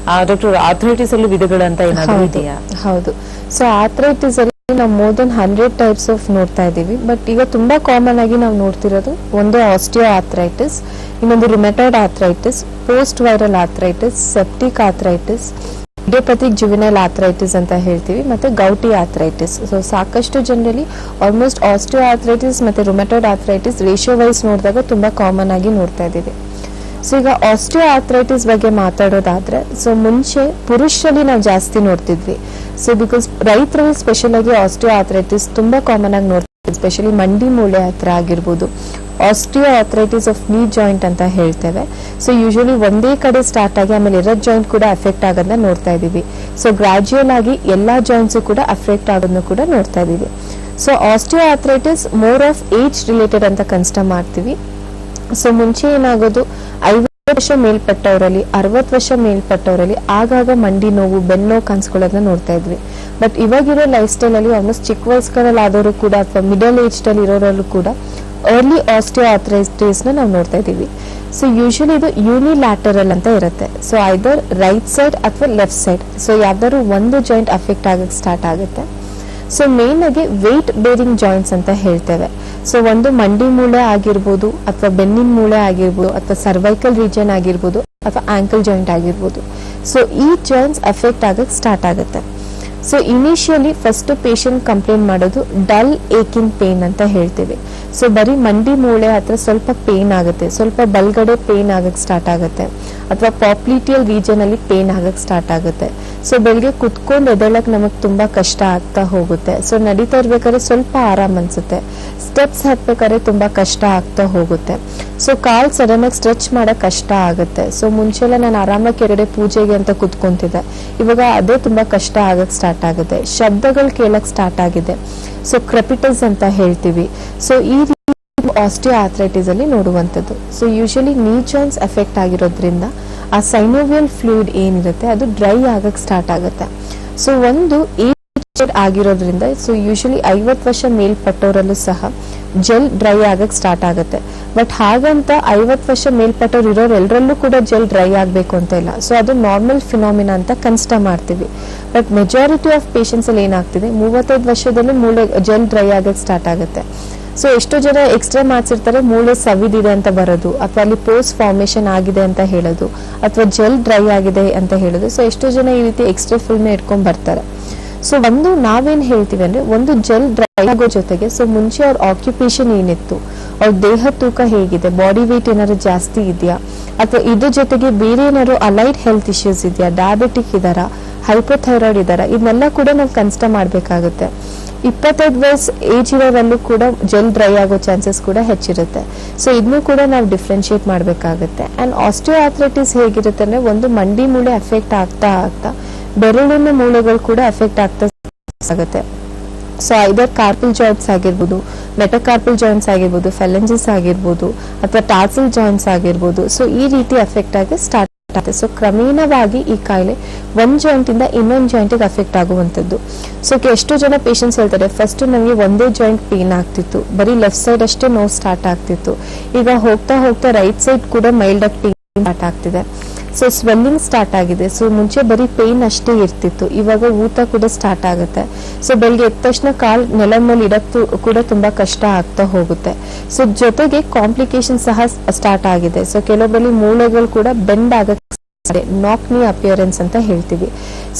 ಡಾಕ್ಟರ್, ಆರ್ಥ್ರೈಟಿಸ್ ಅಲ್ಲಿ ವಿಧಗಳಂತ ಏನಾದ್ರು ಇದೆಯಾ? ಹೌದು. ಸೊ ಆರ್ಥ್ರೈಟಿಸ್ ಅಲ್ಲಿ ನಾವು ಮೋರ್ ದನ್ 100 ಟೈಪ್ಸ್ ಆಫ್ ನೋಡ್ತಾ ಇದೀವಿ. ಬಟ್ ಈಗ ತುಂಬಾ ಕಾಮನ್ ಆಗಿ ನಾವು ನೋಡ್ತಿರೋದು ಒಂದು ಆಸ್ಟಿಯೋ ಆರ್ಥ್ರೈಟಿಸ್, ಇನ್ನೊಂದು rheumatoid arthritis, post viral arthritis, septic arthritis, idiopathic juvenile arthritis ಅಂತ ಹೇಳ್ತೀವಿ, ಮತ್ತೆ ಗೌಟಿ ಆರ್ಥ್ರೈಟಿಸ್. ಸೊ ಸಾಕಷ್ಟು ಜನರಲ್ಲಿ ಆಲ್ಮೋಸ್ಟ್ ಆಸ್ಟಿಯೋ ಆರ್ಥ್ರೈಟಿಸ್ ಮತ್ತೆ ರುಮೆಟಾಯ್ಡ್ ಆರ್ಥ್ರೈಟಿಸ್ ರೇಷಿಯೋ ವೈಸ್ ನೋಡಿದಾಗ ತುಂಬಾ ಕಾಮನ್ ಆಗಿ ನೋಡ್ತಾ ಇದೀವಿ. ಸೊ ಈಗ ಆಸ್ಟಿಯೋ ಆರ್ಥ್ರೈಟಿಸ್ ಬಗ್ಗೆ ಮಾತಾಡೋದಾದ್ರೆ, ಸೊ ಮುಂಚೆ ಪುರುಷರಲ್ಲಿ ನಾವು ಜಾಸ್ತಿ ನೋಡ್ತಿದ್ವಿ. ಸೊ ಬಿಕಾಸ್ ರೈತರಲ್ಲಿ ಸ್ಪೆಷಲ್ ಆಗಿ ಆಸ್ಟಿಯೋ ಆರ್ಥ್ರೈಟಿಸ್ ತುಂಬಾ ಕಾಮನ್ ಆಗಿ ನೋಡ್ತಿದ್ವಿ, ಸ್ಪೆಷಲಿ ಮಂಡಿ ಮೂಳೆ ಹತ್ರ ಆಗಿರ್ಬೋದು. ಆಸ್ಟಿಯೋ ಆರ್ಥ್ರೈಟಿಸ್ ಆಫ್ ನೀ ಜಾಯಿಂಟ್ ಅಂತ ಹೇಳ್ತೇವೆ. ಸೊ ಯೂಶಲಿ ಒಂದೇ ಕಡೆ ಸ್ಟಾರ್ಟ್ ಆಗಿ ಆಮೇಲೆ ಎರಡು ಜಾಯಿಂಟ್ ಕೂಡ ಅಫೆಕ್ಟ್ ಆಗೋದನ್ನ ನೋಡ್ತಾ ಇದೀವಿ. ಸೊ ಗ್ರಾಜುಯಲ್ ಆಗಿ ಎಲ್ಲಾ ಜಾಯಿಂಟ್ಸ್ ಕೂಡ ಅಫೆಕ್ಟ್ ಆಗೋದನ್ನ ಕೂಡ ನೋಡ್ತಾ ಇದೀವಿ. So osteo arthritis more of age related ಅಂತ ಕನ್ಸಿಡರ್ ಮಾಡ್ತೀವಿ. ಸೊ ಮುಂಚೆ ಏನಾಗೋದು, 50 ವರ್ಷ ಮೇಲ್ಪಟ್ಟವರಲ್ಲಿ, 60 ವರ್ಷ ಮೇಲ್ಪಟ್ಟವರಲ್ಲಿ ಆಗಾಗ ಮಂಡಿ ನೋವು, ಬೆನ್ನೋವು ಕಾಣಿಸ್ಕೊಳ್ಳೋದನ್ನ ನೋಡ್ತಾ ಇದ್ವಿ. ಬಟ್ ಇವಾಗಿರೋ ಲೈಫ್ ಸ್ಟೈಲ್ ಅಲ್ಲಿ ಆಲ್ಮೋಸ್ಟ್ ಚಿಕ್ಕ ವಯಸ್ಕರಲ್ಲಿ ಆದವರು ಕೂಡ ಅಥವಾ ಮಿಡಲ್ ಏಜ್ ಅಲ್ಲಿ ಇರೋರಲ್ಲೂ ಕೂಡ ಅರ್ಲಿ ಆಸ್ಟಿಯೋ ಆರ್ಥ್ರೈಟಿಸ್ ನ ನಾವು ನೋಡ್ತಾ ಇದೀವಿ. ಸೊ ಯೂಶಲಿ ಇದು ಯೂನಿಲ್ಯಾಟರಲ್ ಅಂತ ಇರುತ್ತೆ. ಸೊ ಐದರ್ ರೈಟ್ ಸೈಡ್ ಅಥವಾ ಲೆಫ್ಟ್ ಸೈಡ್, ಸೊ ಯಾವ್ದಾದ್ರು ಒಂದು ಜಾಯಿಂಟ್ ಅಫೆಕ್ಟ್ ಆಗಕ್ಕೆ ಸ್ಟಾರ್ಟ್ ಆಗುತ್ತೆ. ಸೊ ಮೇನ್ ಆಗಿ ವೇಟ್ ಬೇರಿಂಗ್ ಜಾಯಿಂಟ್ಸ್ ಅಂತ ಹೇಳ್ತೇವೆ. ಸೊ ಒಂದು ಮಂಡಿ ಮೂಳೆ ಆಗಿರ್ಬೋದು, ಅಥವಾ ಬೆನ್ನಿನ ಮೂಳೆ ಆಗಿರ್ಬೋದು, ಅಥವಾ ಸರ್ವೈಕಲ್ ರೀಜನ್ ಆಗಿರ್ಬೋದು, ಅಥವಾ ಆಂಕಲ್ ಜಾಯಿಂಟ್ ಆಗಿರ್ಬೋದು. ಸೊ ಈ ಜಾಯಿಂಟ್ಸ್ ಅಫೆಕ್ಟ್ ಆಗಕ್ಕೆ ಸ್ಟಾರ್ಟ್ ಆಗುತ್ತೆ. So initially first patient complaint ಮಾಡೋದು ಡಲ್ ಏಕಿಂಗ್ ಪೇನ್ ಅಂತ ಹೇಳ್ತೀವಿ. ಸೊ ಬರೀ ಮಂಡಿ ಮೂಳೆ ಹತ್ರ ಸ್ವಲ್ಪ ಪೇನ್ ಆಗುತ್ತೆ, ಸ್ವಲ್ಪ ಬಲ್ಗಡೆ ಪೇನ್ ಆಗಕ್ಕೆ ಸ್ಟಾರ್ಟ್ ಆಗುತ್ತೆ, ಅಥವಾ ಪಾಪ್ಲಿಟಿಯಲ್ ರೀಜನ್ ಅಲ್ಲಿ ಪೇನ್ ಆಗಕ್ಕೆ ಸ್ಟಾರ್ಟ್ ಆಗುತ್ತೆ. ಸೊ ಬೆಳಿಗ್ಗೆ ಕುತ್ಕೊಂಡು ಎದ್ದೇಳಕ್ ನಮಗ್ ತುಂಬಾ ಕಷ್ಟ ಆಗ್ತಾ ಹೋಗುತ್ತೆ. ಸೊ ನಡೀತಾ ಇರ್ಬೇಕಾದ್ರೆ ಸ್ವಲ್ಪ ಆರಾಮ್ ಅನ್ಸುತ್ತೆ, ಸ್ಟೆಪ್ಸ್ ಹತ್ಬೇಕಾದ್ರೆ ತುಂಬಾ ಕಷ್ಟ ಆಗ್ತಾ ಹೋಗುತ್ತೆ. ಸೊ ಕಾಲ್ ಸಡನ್ ಆಗಿ ಸ್ಟ್ರೆಚ್ ಮಾಡಕ್ ಕಷ್ಟ ಆಗುತ್ತೆ. ಸೊ ಮುಂಚೆಲ್ಲ ನಾನು ಆರಾಮಾಗಿ ಕೆಳಗಡೆ ಪೂಜೆಗೆ ಅಂತ ಕುತ್ಕೊಂತಿದ್ದೆ, ಇವಾಗ ಅದೇ ತುಂಬಾ ಕಷ್ಟ ಆಗಕ್ ಸ್ಟಾರ್ಟ್ ಆಗುತ್ತೆ. ಶಬ್ದಗಳು ಕೇಳಕ್ ಸ್ಟಾರ್ಟ್ ಆಗಿದೆ. ಸೊ ಕ್ರೆಪಿಟಸ್ ಅಂತ ಹೇಳ್ತೀವಿ. ಸೊ ಈ ಆಸ್ಟಿಯೋ ಆರ್ಥ್ರೈಟಿಸ್ ಅಲ್ಲಿ ನೋಡುವಂಥದ್ದು. ಸೊ ಯೂಶಲಿ ನೀ ಜಾಯಿಂಟ್ಸ್ ಎಫೆಕ್ಟ್ ಆಗಿರೋದ್ರಿಂದ ಆ ಸೈನೋವಿಯಲ್ ಫ್ಲೂಯಿಡ್ ಏನಿರುತ್ತೆ ಅದು ಡ್ರೈ ಆಗಕ್ ಸ್ಟಾರ್ಟ್ ಆಗುತ್ತೆ. ಸೊ ಒಂದು ಏಜ್ ಆಗಿರೋದ್ರಿಂದ, ಸೊ ಯೂಶಲಿ 50 ವರ್ಷ ಮೇಲ್ಪಟ್ಟವರಲ್ಲೂ ಸಹ ಜೆಲ್ ಡ್ರೈ ಆಗಕ್ ಸ್ಟಾರ್ಟ್ ಆಗುತ್ತೆ. ಬಟ್ ಹಾಗಂತ 50 ವರ್ಷ ಮೇಲ್ಪಟ್ಟವ್ರು ಇರೋರು ಎಲ್ಲರಲ್ಲೂ ಕೂಡ ಜೆಲ್ ಡ್ರೈ ಆಗ್ಬೇಕು ಅಂತ ಇಲ್ಲ. ಸೊ ಅದು ನಾರ್ಮಲ್ ಫಿನಾಮಿನಾ ಅಂತ ಕನ್ಸಿಡರ್ ಮಾಡ್ತೀವಿ. ಬಟ್ ಮೆಜಾರಿಟಿ ಆಫ್ ಪೇಷಂಟ್ಸ್ ಅಲ್ಲಿ ಏನಾಗ್ತಿದೆ, 35 ವರ್ಷದಲ್ಲಿ ಮೂಳೆ ಜೆಲ್ ಡ್ರೈ ಆಗಕ್ ಸ್ಟಾರ್ಟ್ ಆಗುತ್ತೆ. ಸೊ ಎಷ್ಟೋ ಜನ ಎಕ್ಸ್ಟ್ರಾ ಮಾಡ್ಸಿರ್ತಾರೆ, ಮೂಳೆ ಸವಿದಿದೆ ಅಂತ ಬರೋದು, ಅಥವಾ ಅಲ್ಲಿ ಪೋಸ್ಟ್ ಫಾರ್ಮೇಶನ್ ಆಗಿದೆ ಅಂತ ಹೇಳೋದು, ಅಥವಾ ಜೆಲ್ ಡ್ರೈ ಆಗಿದೆ ಅಂತ ಹೇಳೋದು. ಸೊ ಎಷ್ಟೋ ಜನ ಈ ರೀತಿ ಎಕ್ಸ್ಟ್ರಾ ಫಿಲ್ಮ್ ಇಟ್ಕೊಂಡ್ ಬರ್ತಾರೆ. ಸೊ ಒಂದು ನಾವೇನ್ ಹೇಳ್ತೀವಿ ಅಂದ್ರೆ, ಒಂದು ಜೆಲ್ ಡ್ರೈ ಆಗೋ ಜೊತೆಗೆ ಸೊ ಮುಂಚೆ ಅವ್ರ ಆಕ್ಯುಪೇಷನ್ ಏನಿತ್ತು, ಅವ್ರ ದೇಹ ತೂಕ ಹೇಗಿದೆ, ಬಾಡಿ ವೇಟ್ ಏನಾದ್ರು ಜಾಸ್ತಿ ಇದೆಯಾ, ಅಥವಾ ಇದ್ರ ಜೊತೆಗೆ ಬೇರೆ ಏನಾದ್ರು ಅಲೈಡ್ ಹೆಲ್ತ್ ಇಶ್ಯೂಸ್ ಇದೆಯಾ, ಡಯಾಬಿಟಿಕ್ ಇದಾರಾ, ಹೈಪೋಥೈರಾಯ್ಡ್ ಇದಾರಾ, ಇದನ್ನೆಲ್ಲ ಕೂಡ ನಾವು ಕನ್ಸಿಡರ್ ಮಾಡ್ಬೇಕಾಗುತ್ತೆ. 25 ವಯಸ್ಸು ಏಜ್ ಇರೋರಲ್ಲೂ ಕೂಡ ಜೆಲ್ ಡ್ರೈ ಆಗೋ ಚಾನ್ಸಸ್ ಕೂಡ ಹೆಚ್ಚಿರುತ್ತೆ. ಸೊ ಇದನ್ನು ಕೂಡ ನಾವು ಡಿಫ್ರೆನ್ಶಿಯೇಟ್ ಮಾಡಬೇಕಾಗುತ್ತೆ. ಅಂಡ್ ಆಸ್ಟಿಯೋ ಆರ್ಥ್ರೈಟಿಸ್ ಹೇಗಿರುತ್ತೆ ಅಂದ್ರೆ, ಒಂದು ಮಂಡಿ ಮೂಳೆ ಅಫೆಕ್ಟ್ ಆಗ್ತಾ ಆಗ್ತಾ ಬೆರಳಿನ ಮೂಳೆಗಳು ಕೂಡ ಅಫೆಕ್ಟ್ ಆಗ್ತಾ ಆಗುತ್ತೆ. ಸೊ ಐದರ್ ಕಾರ್ಪಲ್ ಜಾಯಿಂಟ್ಸ್ ಆಗಿರ್ಬೋದು, ಮೆಟಕಾರ್ಪಲ್ ಜಾಯಿಂಟ್ಸ್ ಆಗಿರ್ಬೋದು, ಫೆಲೆಂಜಿಸ್ ಆಗಿರ್ಬೋದು, ಅಥವಾ ಟಾರ್ಸಲ್ ಜಾಯಿಂಟ್ಸ್ ಆಗಿರ್ಬೋದು. ಸೊ ಈ ರೀತಿ ಅಫೆಕ್ಟ್ ಆಗಿ ಸ್ಟಾರ್ಟ್ ಆಗುತ್ತೆ. ಸೊ ಕ್ರಮೇಣವಾಗಿ ಈ ಕಾಯಿಲೆ ಒಂದ್ ಜಾಯಿಂಟ್ ಇಂದ ಇನ್ನೊಂದು ಜಾಯಿಂಟ್ ಅಫೆಕ್ಟ್ ಆಗುವಂತದ್ದು. ಸೊ ಎಷ್ಟೋ ಜನ ಪೇಷಂಟ್ಸ್ ಹೇಳ್ತಾರೆ, ಫಸ್ಟ್ ನಮಗೆ ಒಂದೇ ಜಾಯಿಂಟ್ ಪೇನ್ ಆಗ್ತಿತ್ತು, ಬರೀ ಲೆಫ್ಟ್ ಸೈಡ್ ಅಷ್ಟೇ ನೋವು ಸ್ಟಾರ್ಟ್ ಆಗ್ತಿತ್ತು, ಈಗ ಹೋಗ್ತಾ ಹೋಗ್ತಾ ರೈಟ್ ಸೈಡ್ ಕೂಡ ಮೈಲ್ಡ್ ಆಗಿ ಪೇನ್ ಸ್ಟಾರ್ಟ್ ಆಗ್ತಿದೆ. ಸೊ ಸ್ವೆಲ್ಲಿಂಗ್ ಸ್ಟಾರ್ಟ್ ಆಗಿದೆ. ಸೊ ಮುಂಚೆ ಬರೀ ಪೇನ್ ಅಷ್ಟೇ ಇರ್ತಿತ್ತು, ಇವಾಗ ಊತ ಕೂಡ ಸ್ಟಾರ್ಟ್ ಆಗುತ್ತೆ. ಸೊ ಬೆಳಗ್ಗೆ ಎದ್ದ ತಕ್ಷಣ ಕಾಲ್ ನೆಲ ಮೇಲೆ ಇಡಕ್ಕೂ ಕೂಡ ತುಂಬಾ ಕಷ್ಟ ಆಗ್ತಾ ಹೋಗುತ್ತೆ. ಸೊ ಜೊತೆಗೆ ಕಾಂಪ್ಲಿಕೇಶನ್ ಸಹ ಸ್ಟಾರ್ಟ್ ಆಗಿದೆ. ಸೊ ಕೆಲವೊಬ್ಬರಲ್ಲಿ ಮೂಳೆಗಳು ಕೂಡ ಬೆಂಡ್ ಆಗಕ್ಕೆ ನಾಕ್ ನೀ ಅಪಿಯರೆನ್ಸ್ ಅಂತ ಹೇಳ್ತೀವಿ.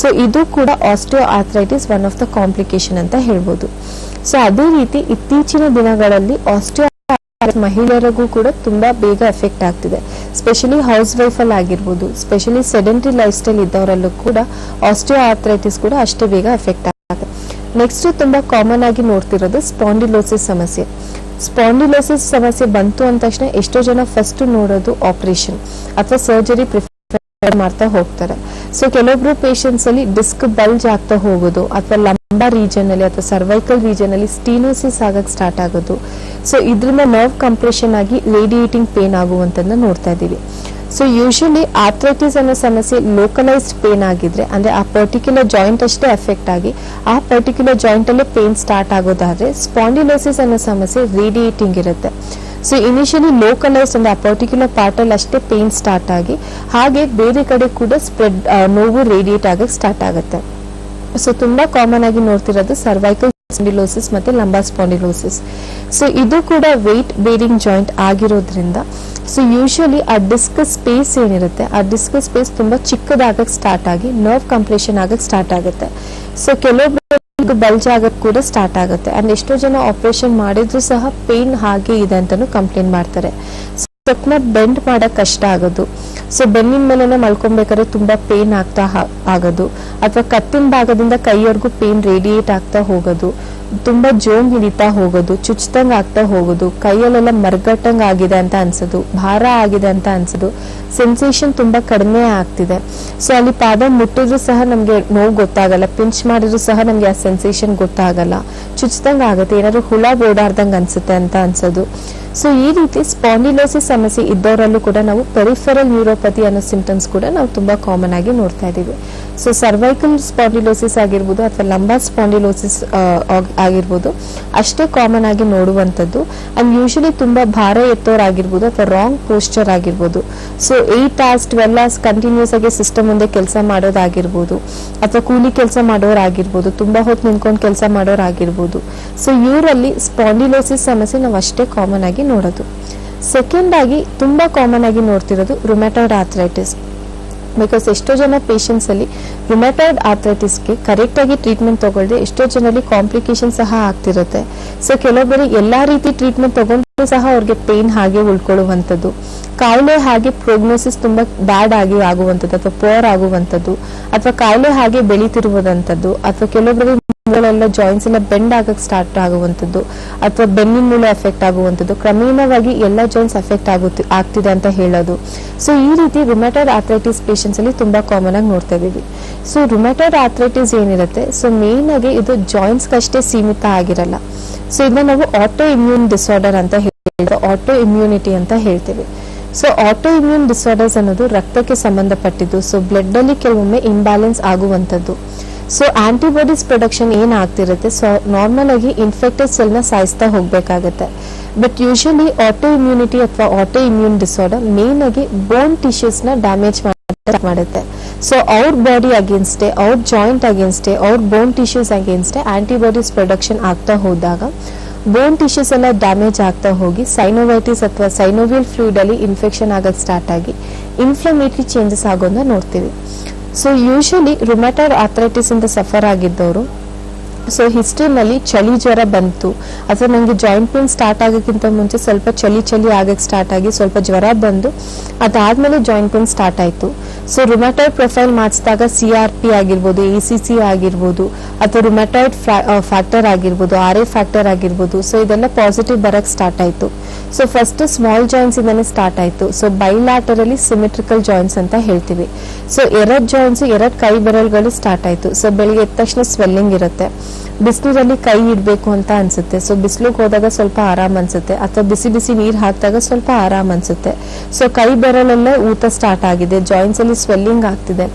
ಸೊ ಇದು ಕೂಡ osteo arthritis one of the complication ಅಂತ ಹೇಳ್ಬೋದು. ಸೊ ಅದೇ ರೀತಿ ಇತ್ತೀಚಿನ ದಿನಗಳಲ್ಲಿ ಆಸ್ಟಿಯೋ ಮಹಿಳೆಯರಿಗೂ ಕೂಡ ತುಂಬಾ ಬೇಗ ಎಫೆಕ್ಟ್ ಆಗ್ತಿದೆ. ಸ್ಪೆಷಲಿ ಹೌಸ್ ವೈಫ್ ಅಲ್ಲಿ ಆಗಿರ್ಬೋದು, ಸ್ಪೆಷಲಿ ಸೆಡೆಂಟರಿ ಲೈಫ್ ಸ್ಟೈಲ್ ಇದ್ದವರಲ್ಲೂ ಕೂಡ ಆಸ್ಟಿಯೋ ಆರ್ಥ್ರೈಟಿಸ್ ಕೂಡ ಅಷ್ಟೇ ಬೇಗ ಎಫೆಕ್ಟ್ ಆಗುತ್ತೆ. ನೆಕ್ಸ್ಟ್ ತುಂಬಾ ಕಾಮನ್ ಆಗಿ ನೋಡ್ತಿರೋದು ಸ್ಪಾಂಡಿಲೋಸಿಸ್ ಸಮಸ್ಯೆ. ಸ್ಪಾಂಡಿಲೋಸಿಸ್ ಸಮಸ್ಯೆ ಬಂತು ಅಂದ ತಕ್ಷಣ ಎಷ್ಟೋ ಜನ ಫಸ್ಟ್ ನೋಡೋದು ಆಪರೇಷನ್ ಅಥವಾ ಸರ್ಜರಿ ಪ್ರಿಫರ್ ಮಾಡ್ತಾ ಹೋಗ್ತಾರೆ. ಸೊ ಕೆಲವೊಬ್ರು ಪೇಷಂಟ್ಸ್ ಅಲ್ಲಿ ಡಿಸ್ಕ್ ಬಲ್ಜ್ ಆಗ್ತಾ ಹೋಗೋದು ಅಥವಾ ಲಂಬಾ ರೀಜನ್ ಅಲ್ಲಿ ಅಥವಾ ಸರ್ವೈಕಲ್ ರೀಜನ್ ಅಲ್ಲಿ ಸ್ಟೀನೋಸಿಸ್ ಆಗಕ್ಕೆ ಸ್ಟಾರ್ಟ್ ಆಗೋದು. ಸೊ ಇದರಿಂದ ನರ್ವ್ ಕಂಪ್ರೆಷನ್ ಆಗಿ ರೇಡಿಯೇಟಿಂಗ್ ಪೇನ್ ಆಗುವಂತದನ್ನ ನೋಡ್ತಾ ಇದೀವಿ. ಸೊ ಯೂಶಲಿ ಆರ್ಥ್ರೈಟಿಸ್ ಅನ್ನೋ ಸಮಸ್ಯೆ ಲೋಕಲೈಸ್ಡ್ ಪೇನ್ ಆಗಿದ್ರೆ, ಅಂದ್ರೆ ಆ ಪರ್ಟಿಕ್ಯುಲರ್ ಜಾಯಿಂಟ್ ಅಷ್ಟೇ ಎಫೆಕ್ಟ್ ಆಗಿ ಆ ಪರ್ಟಿಕ್ಯುಲರ್ ಜಾಯಿಂಟ್ ಅಲ್ಲೇ ಪೇನ್ ಸ್ಟಾರ್ಟ್ ಆಗೋದಾದ್ರೆ, ಸ್ಪಾಂಡಿಲೋಸಿಸ್ ಅನ್ನೋ ಸಮಸ್ಯೆ ರೇಡಿಯೇಟಿಂಗ್ ಇರುತ್ತೆ. ಸೊ ಇನಿಷಿಯಲಿ ಲೋಕಲೈಸ್ಡ್ ಅಂದ್ರೆ ಆ ಪರ್ಟಿಕ್ಯುಲರ್ ಪಾರ್ಟ್ ಅಲ್ಲಿ ಅಷ್ಟೇ ಪೇನ್ ಸ್ಟಾರ್ಟ್ ಆಗಿ ಹಾಗೆ ಬೇರೆ ಕಡೆ ಕೂಡ ಸ್ಪ್ರೆಡ್ ನೋವು ರೇಡಿಯೇಟ್ ಆಗಕ್ಕೆ ಸ್ಟಾರ್ಟ್ ಆಗುತ್ತೆ. ಸೊ ತುಂಬಾ ಕಾಮನ್ ಆಗಿ ನೋಡ್ತಿರೋದು ಸರ್ವೈಕಲ್ ಸ್ಪಾಂಡಿಲೋಸಿಸ್ ಮತ್ತೆ ಲಂಬಾ ಸ್ಪಾಂಡಿಲೋಸಿಸ್. ಸೊ ಇದು ಕೂಡ ವೇಟ್ ಬೇರಿಂಗ್ ಜಾಯಿಂಟ್ ಆಗಿರೋದ್ರಿಂದ ಸೊ ಯೂಶಲಿ ಆ ಡಿಸ್ಕ್ ಸ್ಪೇಸ್ ಏನಿರುತ್ತೆ, ಆ ಡಿಸ್ಕ್ ಸ್ಪೇಸ್ ತುಂಬಾ ಚಿಕ್ಕದಾಗಕ್ಕೆ ಸ್ಟಾರ್ಟ್ ಆಗಿ ನರ್ವ್ ಕಂಪ್ರೆಷನ್ ಆಗಕ್ಕೆ ಸ್ಟಾರ್ಟ್ ಆಗುತ್ತೆ. ಸೊ ಕೆಲವೊಬ್ರು ಬಲ್ಜ್ ಆಗಕ್ಕೆ ಕೂಡ ಸ್ಟಾರ್ಟ್ ಆಗುತ್ತೆ. ಅಂಡ್ ಎಷ್ಟೋ ಜನ ಆಪರೇಷನ್ ಮಾಡಿದ್ರು ಸಹ ಪೇನ್ ಹಾಗೆ ಇದೆ ಅಂತಾನು ಕಂಪ್ಲೇಂಟ್ ಮಾಡ್ತಾರೆ. ಸ್ವಪ್ನ ಬೆಂಡ್ ಮಾಡಕ್ ಕಷ್ಟ ಆಗೋದು, ಸೊ ಬೆನ್ನಿನ ಮೇಲೆ ಮಲ್ಕೊಬೇಕಾದ್ರೆ ತುಂಬಾ ಪೇನ್ ಆಗ್ತಾ ಆಗೋದು, ಅಥವಾ ಕತ್ತಿನ ಭಾಗದಿಂದ ಕೈಯವರೆಗೂ ಪೇನ್ ರೇಡಿಯೇಟ್ ಆಗ್ತಾ ಹೋಗೋದು, ತುಂಬಾ ಜೋಮ್ ಹಿಡಿತಾ ಹೋಗೋದು, ಚುಚ್ದಂಗ್ ಆಗ್ತಾ ಹೋಗೋದು, ಕೈಯಲ್ಲೆಲ್ಲ ಮರ್ಗಟ್ಟಂಗ್ ಆಗಿದೆ ಅಂತ ಅನ್ಸೋದು, ಭಾರ ಆಗಿದೆ ಅಂತ ಅನ್ಸೋದು, ಸೆನ್ಸೇಷನ್ ತುಂಬಾ ಕಡಿಮೆ ಆಗ್ತಿದೆ. ಸೊ ಅಲ್ಲಿ ಪಾದ ಮುಟ್ಟಿದ್ರು ಸಹ ನಮ್ಗೆ ನೋವು ಗೊತ್ತಾಗಲ್ಲ, ಪಿಂಚ್ ಮಾಡಿದ್ರು ಸಹ ನಮ್ಗೆ ಆ ಸೆನ್ಸೇಷನ್ ಗೊತ್ತಾಗಲ್ಲ, ಚುಚ್ದಂಗ್ ಆಗುತ್ತೆ, ಏನಾದ್ರು ಹುಳ ಓಡಾಡ್ದಂಗ್ ಅನ್ಸುತ್ತೆ ಅಂತ ಅನ್ಸೋದು. ಸೊ ಈ ರೀತಿ ಸ್ಪಾಂಡಿಲೋಸಿಸ್ ಸಮಸ್ಯೆ ಇದ್ದವರಲ್ಲೂ ಕೂಡ ನಾವು ಪೆರಿಫೆರಲ್ ನ್ಯೂರೋಪತಿ ಅನ್ನೋ ಸಿಂಪ್ಟಮ್ಸ್ ಕೂಡ ನಾವು ತುಂಬಾ ಕಾಮನ್ ಆಗಿ ನೋಡ್ತಾ ಇದೀವಿ. ಸೊ ಸರ್ವೈಕಲ್ ಸ್ಪಾಂಡಿಲೋಸಿಸ್ ಆಗಿರ್ಬೋದು ಅಥವಾ ಲಂಬಾ ಸ್ಪಾಂಡಿಲೋಸಿಸ್ ಆಗಿರ್ಬೋದು ಅಷ್ಟೇ ಕಾಮನ್ ಆಗಿ ನೋಡುವಂಥದ್ದು. ಅಂಡ್ ಯೂಶಲಿ ತುಂಬಾ ಭಾರ ಎತ್ತೋರಾಗಿರ್ಬೋದು ಅಥವಾ ರಾಂಗ್ ಪೋಸ್ಚರ್ ಆಗಿರ್ಬೋದು. ಸೊ 8 hours 12 hours ಕಂಟಿನ್ಯೂಸ್ ಆಗಿ ಸಿಸ್ಟಮ್ ಮುಂದೆ ಕೆಲಸ ಮಾಡೋದಾಗಿರ್ಬೋದು, ಅಥವಾ ಕೂಲಿ ಕೆಲಸ ಮಾಡೋರಾಗಿರ್ಬೋದು, ತುಂಬಾ ಹೊತ್ತು ನಿಂತ್ಕೊಂಡು ಕೆಲಸ ಮಾಡೋರಾಗಿರ್ಬೋದು. ಸೊ ಇವರಲ್ಲಿ ಸ್ಪಾಂಡಿಲೋಸಿಸ್ ಸಮಸ್ಯೆ ನಾವು ಅಷ್ಟೇ ಕಾಮನ್ ಆಗಿ ನೋಡೋದು. ಸೆಕೆಂಡ್ ಆಗಿ ತುಂಬಾ ಕಾಮನ್ ಆಗಿ ನೋಡ್ತಿರೋದು ರುಮ್ಯಾಟಾಯ್ಡ್ ಆರ್ಥ್ರೈಟಿಸ್. ಬಿಕಾಸ್ ಎಷ್ಟೋ ಜನ ಪೇಷಂಟ್ಸ್ ಅಲ್ಲಿ ರುಮ್ಯಾಟಾಯ್ಡ್ ಆರ್ಥ್ರೈಟಿಸ್ಗೆ ಕರೆಕ್ಟ್ ಆಗಿ ಟ್ರೀಟ್ಮೆಂಟ್ ತಗೊಳ್ದೆ ಎಷ್ಟೋ ಜನರಲ್ಲಿ ಕಾಂಪ್ಲಿಕೇಶನ್ ಸಹ ಆಗ್ತಿರುತ್ತೆ. ಸೊ ಕೆಲವೊಬ್ಬರು ಎಲ್ಲಾ ರೀತಿ ಟ್ರೀಟ್ಮೆಂಟ್ ತಗೊಂಡ್ರು ಸಹ ಅವ್ರಿಗೆ ಪೇನ್ ಹಾಗೆ ಉಳ್ಕೊಳ್ಳುವಂಥದ್ದು, ಕಾಯಿಲೆ ಹಾಗೆ ಪ್ರೋಗ್ನೋಸಿಸ್ ತುಂಬಾ ಬ್ಯಾಡ್ ಆಗಿ ಆಗುವಂಥದ್ದು ಅಥವಾ ಪೋರ್ ಆಗುವಂಥದ್ದು, ಅಥವಾ ಕಾಯಿಲೆ ಹಾಗೆ ಬೆಳೀತಿರುವುದಂಥದ್ದು, ಅಥವಾ ಕೆಲವೊಬ್ಬರಿಗೆ ಎಲ್ಲ ಜಾಯಿಂಟ್ಸ್ ಎಲ್ಲ ಬೆಂಡ್ ಆಗಕ್ಕೆ ಸ್ಟಾರ್ಟ್ ಆಗುವಂಥದ್ದು, ಅಥವಾ ಬೆನ್ನಿನ ಮೂಳೆ ಎಫೆಕ್ಟ್ ಆಗುವಂಥದ್ದು, ಕ್ರಮೇಣವಾಗಿ ಎಲ್ಲ ಜಾಯಿಂಟ್ಸ್ ಎಫೆಕ್ಟ್ ಆಗ್ತಿದೆ ಅಂತ ಹೇಳೋದು. ಸೊ ಈ ರೀತಿ ರುಮ್ಯಾಟಾಯ್ಡ್ ಆರ್ಥ್ರೈಟಿಸ್ ಪೇಷಂಟ್ಸ್ ಅಲ್ಲಿ ತುಂಬಾ ಕಾಮನ್ ಆಗಿ ನೋಡ್ತಾ ಇದೀವಿ. ಸೊ ರುಮ್ಯಾಟಾಯ್ಡ್ ಆರ್ಥ್ರೈಟಿಸ್ ಏನಿರುತ್ತೆ, ಸೊ ಮೇನ್ ಆಗಿ ಇದು ಜಾಯಿಂಟ್ಸ್ ಅಷ್ಟೇ ಸೀಮಿತ ಆಗಿರಲ್ಲ. ಸೊ ಇದನ್ನ ನಾವು ಆಟೋ ಇಮ್ಯೂನ್ ಡಿಸಾರ್ಡರ್ ಅಂತ ಹೇಳ್ತೀವಿ, ಆಟೋ ಇಮ್ಯುನಿಟಿ ಅಂತ ಹೇಳ್ತೀವಿ. ಸೊ ಆಟೋ ಇಮ್ಯೂನ್ ಡಿಸಾರ್ಡರ್ಸ್ ಅನ್ನೋದು ರಕ್ತಕ್ಕೆ ಸಂಬಂಧಪಟ್ಟಿದ್ದು. ಸೊ ಬ್ಲಡ್ ಅಲ್ಲಿ ಕೆಲವೊಮ್ಮೆ ಇಂಬ್ಯಾಲೆನ್ಸ್ ಆಗುವಂಥದ್ದು. ಸೊ ಆಂಟಿಬಾಡೀಸ್ ಪ್ರೊಡಕ್ಷನ್ ಏನಾಗ್ತಿರುತ್ತೆ, ಸೊ ನಾರ್ಮಲ್ ಆಗಿ ಇನ್ಫೆಕ್ಟೆಡ್ ಸೆಲ್ ನ ಸಾಯಿಸ್ತಾ ಹೋಗ್ಬೇಕಾಗತ್ತೆ. ಬಟ್ ಯೂಶಲಿ ಆಟೋ ಇಮ್ಯುನಿಟಿ ಅಥವಾ ಆಟೋ ಇಮ್ಯೂನ್ ಡಿಸಾರ್ಡರ್ ಮೇನ್ ಆಗಿ ಬೋನ್ ಟಿಶ್ಯೂಸ್ ನ ಡ್ಯಾಮೇಜ್ ಮಾಡುತ್ತೆ. ಸೊ ಅವ್ರ ಬಾಡಿ ಅಗೇನ್ಸ್ಟೇ, ಅವ್ರ ಜಾಯಿಂಟ್ ಅಗೇನ್ಸ್ಟೇ, ಅವ್ರ ಬೋನ್ ಟಿಶ್ಯೂಸ್ ಅಗೇನ್ಸ್ಟೇ ಆಂಟಿಬಾಡೀಸ್ ಪ್ರೊಡಕ್ಷನ್ ಆಗ್ತಾ ಹೋದಾಗ ಬೋನ್ ಟಿಶ್ಯೂಸ್ ಎಲ್ಲ ಡ್ಯಾಮೇಜ್ ಆಗ್ತಾ ಹೋಗಿ ಸೈನೋವೈಟಿಸ್ ಅಥವಾ ಸೈನೋವಿಯಲ್ ಫ್ಲೂಯಿಡ್ ಅಲ್ಲಿ ಇನ್ಫೆಕ್ಷನ್ ಆಗಕ್ಕೆ ಸ್ಟಾರ್ಟ್ ಆಗಿ ಇನ್ಫ್ಲಮೇಟರಿ ಚೇಂಜಸ್ ಆಗೋದನ್ನ ನೋಡ್ತೀವಿ. ಸೊ ಯೂಶಲಿ ರುಮ್ಯಾಟಾಯ್ಡ್ ಆರ್ಥ್ರೈಟಿಸ್ ಇಂದ ಸಫರ್ ಆಗಿದ್ದವರು ಸೊ ಹಿಸ್ಟ್ರಿನಲ್ಲಿ ಚಳಿ ಜ್ವರ ಬಂತು, ಅಥವಾ ನನಗೆ ಜಾಯಿಂಟ್ ಪೇನ್ ಸ್ಟಾರ್ಟ್ ಆಗೋಕ್ಕಿಂತ ಮುಂಚೆ ಸ್ವಲ್ಪ ಚಳಿ ಆಗಕ್ಕೆ ಸ್ಟಾರ್ಟ್ ಆಗಿ ಸ್ವಲ್ಪ ಜ್ವರ ಬಂದು ಅದಾದ್ಮೇಲೆ ಜಾಯಿಂಟ್ ಪೇನ್ ಸ್ಟಾರ್ಟ್ ಆಯ್ತು. ಸೊ ರುಮ್ಯಾಟಾಯ್ಡ್ ಪ್ರೊಫೈಲ್ ಮಾಡಿಸಿದಾಗ CRP ಆಗಿರ್ಬೋದು, ACC ಆಗಿರ್ಬೋದು, ಅಥವಾ ರುಮ್ಯಾಟಾಯ್ಡ್ ಫ್ಯಾಕ್ಟರ್ ಆಗಿರ್ಬೋದು, RA ಫ್ಯಾಕ್ಟರ್ ಆಗಿರ್ಬೋದು, ಸೊ ಇದೆಲ್ಲ ಪಾಸಿಟಿವ್ ಬರಕ್ ಸ್ಟಾರ್ಟ್ ಆಯ್ತು. ಸೊ ಫಸ್ಟ್ ಸ್ಮಾಲ್ ಜಾಯಿಂಟ್ಸ್ ಇಂದಾನೆ ಸ್ಟಾರ್ಟ್ ಆಯ್ತು. ಸೊ ಬೈಲ್ಯಾಟರಲಿ ಸಿಮೆಟ್ರಿಕಲ್ ಜಾಯಿಂಟ್ಸ್ ಅಂತ ಹೇಳ್ತೀವಿ. ಸೊ 2 ಜಾಯಿಂಟ್ಸ್ 2 ಕೈ ಬೆರಳುಗಳು ಸ್ಟಾರ್ಟ್ ಆಯ್ತು. ಸೊ ಬೆಳಿಗ್ಗೆ ಎದ್ದ ತಕ್ಷಣ ಸ್ವೆಲ್ಲಿಂಗ್ ಇರುತ್ತೆ, ಬಿಸಿಲಲ್ಲಿ ಕೈ ಇಡ್ಬೇಕು ಅಂತ ಅನ್ಸುತ್ತೆ. ಸೊ ಬಿಸಿಲಿಗೆ ಹೋದಾಗ ಸ್ವಲ್ಪ ಆರಾಮ್ ಅನ್ಸುತ್ತೆ, ಅಥವಾ ಬಿಸಿ ನೀರ್ ಹಾಕಿದಾಗ ಸ್ವಲ್ಪ ಆರಾಮ್ ಅನ್ಸುತ್ತೆ. ಸೊ ಕೈ ಬೆರಳೆಲ್ಲ ಊತ ಸ್ಟಾರ್ಟ್ ಆಗಿದೆ, ಜಾಯಿಂಟ್ಸ್ ಅಲ್ಲಿ ಸ್ವೆಲ್ಲಿಂಗ್ ಆಗ್ತಿದೆ.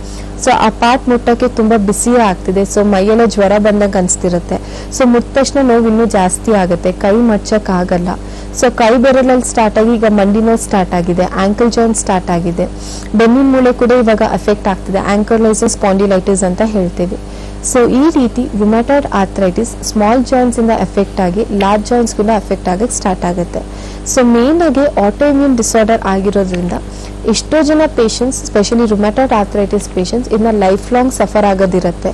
ಸೊ ಆ ಪಾರ್ಟ್ ಮುಟ್ಟಕ್ಕೆ ತುಂಬಾ ಬಿಸಿ ಆಗ್ತಿದೆ. ಸೊ ಮೈಯೆಲ್ಲ ಜ್ವರ ಬಂದಾಗ ಅನ್ಸ್ತಿರುತ್ತೆ. ಸೊ ಮುಟ್ಟ ತಕ್ಷಣ ನೋವು ಇನ್ನೂ ಜಾಸ್ತಿ ಆಗುತ್ತೆ, ಕೈ ಮಡ್ಚಕ್ ಆಗಲ್ಲ. ಸೊ ಕೈ ಬೆರಳಲ್ಲಿ ಸ್ಟಾರ್ಟ್ ಆಗಿ ಈಗ ಮಂಡಿ ನೋವು ಸ್ಟಾರ್ಟ್ ಆಗಿದೆ, ಆಂಕಲ್ ಜಾಯಿಂಟ್ ಸ್ಟಾರ್ಟ್ ಆಗಿದೆ, ಬೆನ್ನಿನ ಮೂಳೆ ಕೂಡ ಇವಾಗ ಅಫೆಕ್ಟ್ ಆಗ್ತಿದೆ, ಆಂಕಲೈಸಿಸ್ ಸ್ಪಾಂಡಿಲೈಟಿಸ್ ಅಂತ ಹೇಳ್ತೀವಿ. ಸೊ ಈ ರೀತಿ ರುಮ್ಯಾಟಾಯ್ಡ್ ಆರ್ಥ್ರೈಟಿಸ್ ಸ್ಮಾಲ್ ಜಾಯಿಂಟ್ಸ್ ಇಂದ ಎಫೆಕ್ಟ್ ಆಗಿ ಲಾರ್ಜ್ ಜಾಯಿಂಟ್ಸ್ ಕೂಡ ಎಫೆಕ್ಟ್ ಆಗಕ್ಕೆ ಸ್ಟಾರ್ಟ್ ಆಗುತ್ತೆ. ಸೊ ಮೇನ್ ಆಗಿ ಆಟೋಇಮ್ಯೂನ್ ಡಿಸಾರ್ಡರ್ ಆಗಿರೋದ್ರಿಂದ ಎಷ್ಟೋ ಜನ patients specially rheumatoid arthritis patients ಇನ್ನ ಲೈಫ್ ಲಾಂಗ್ ಸಫರ್ ಆಗೋದಿರುತ್ತೆ.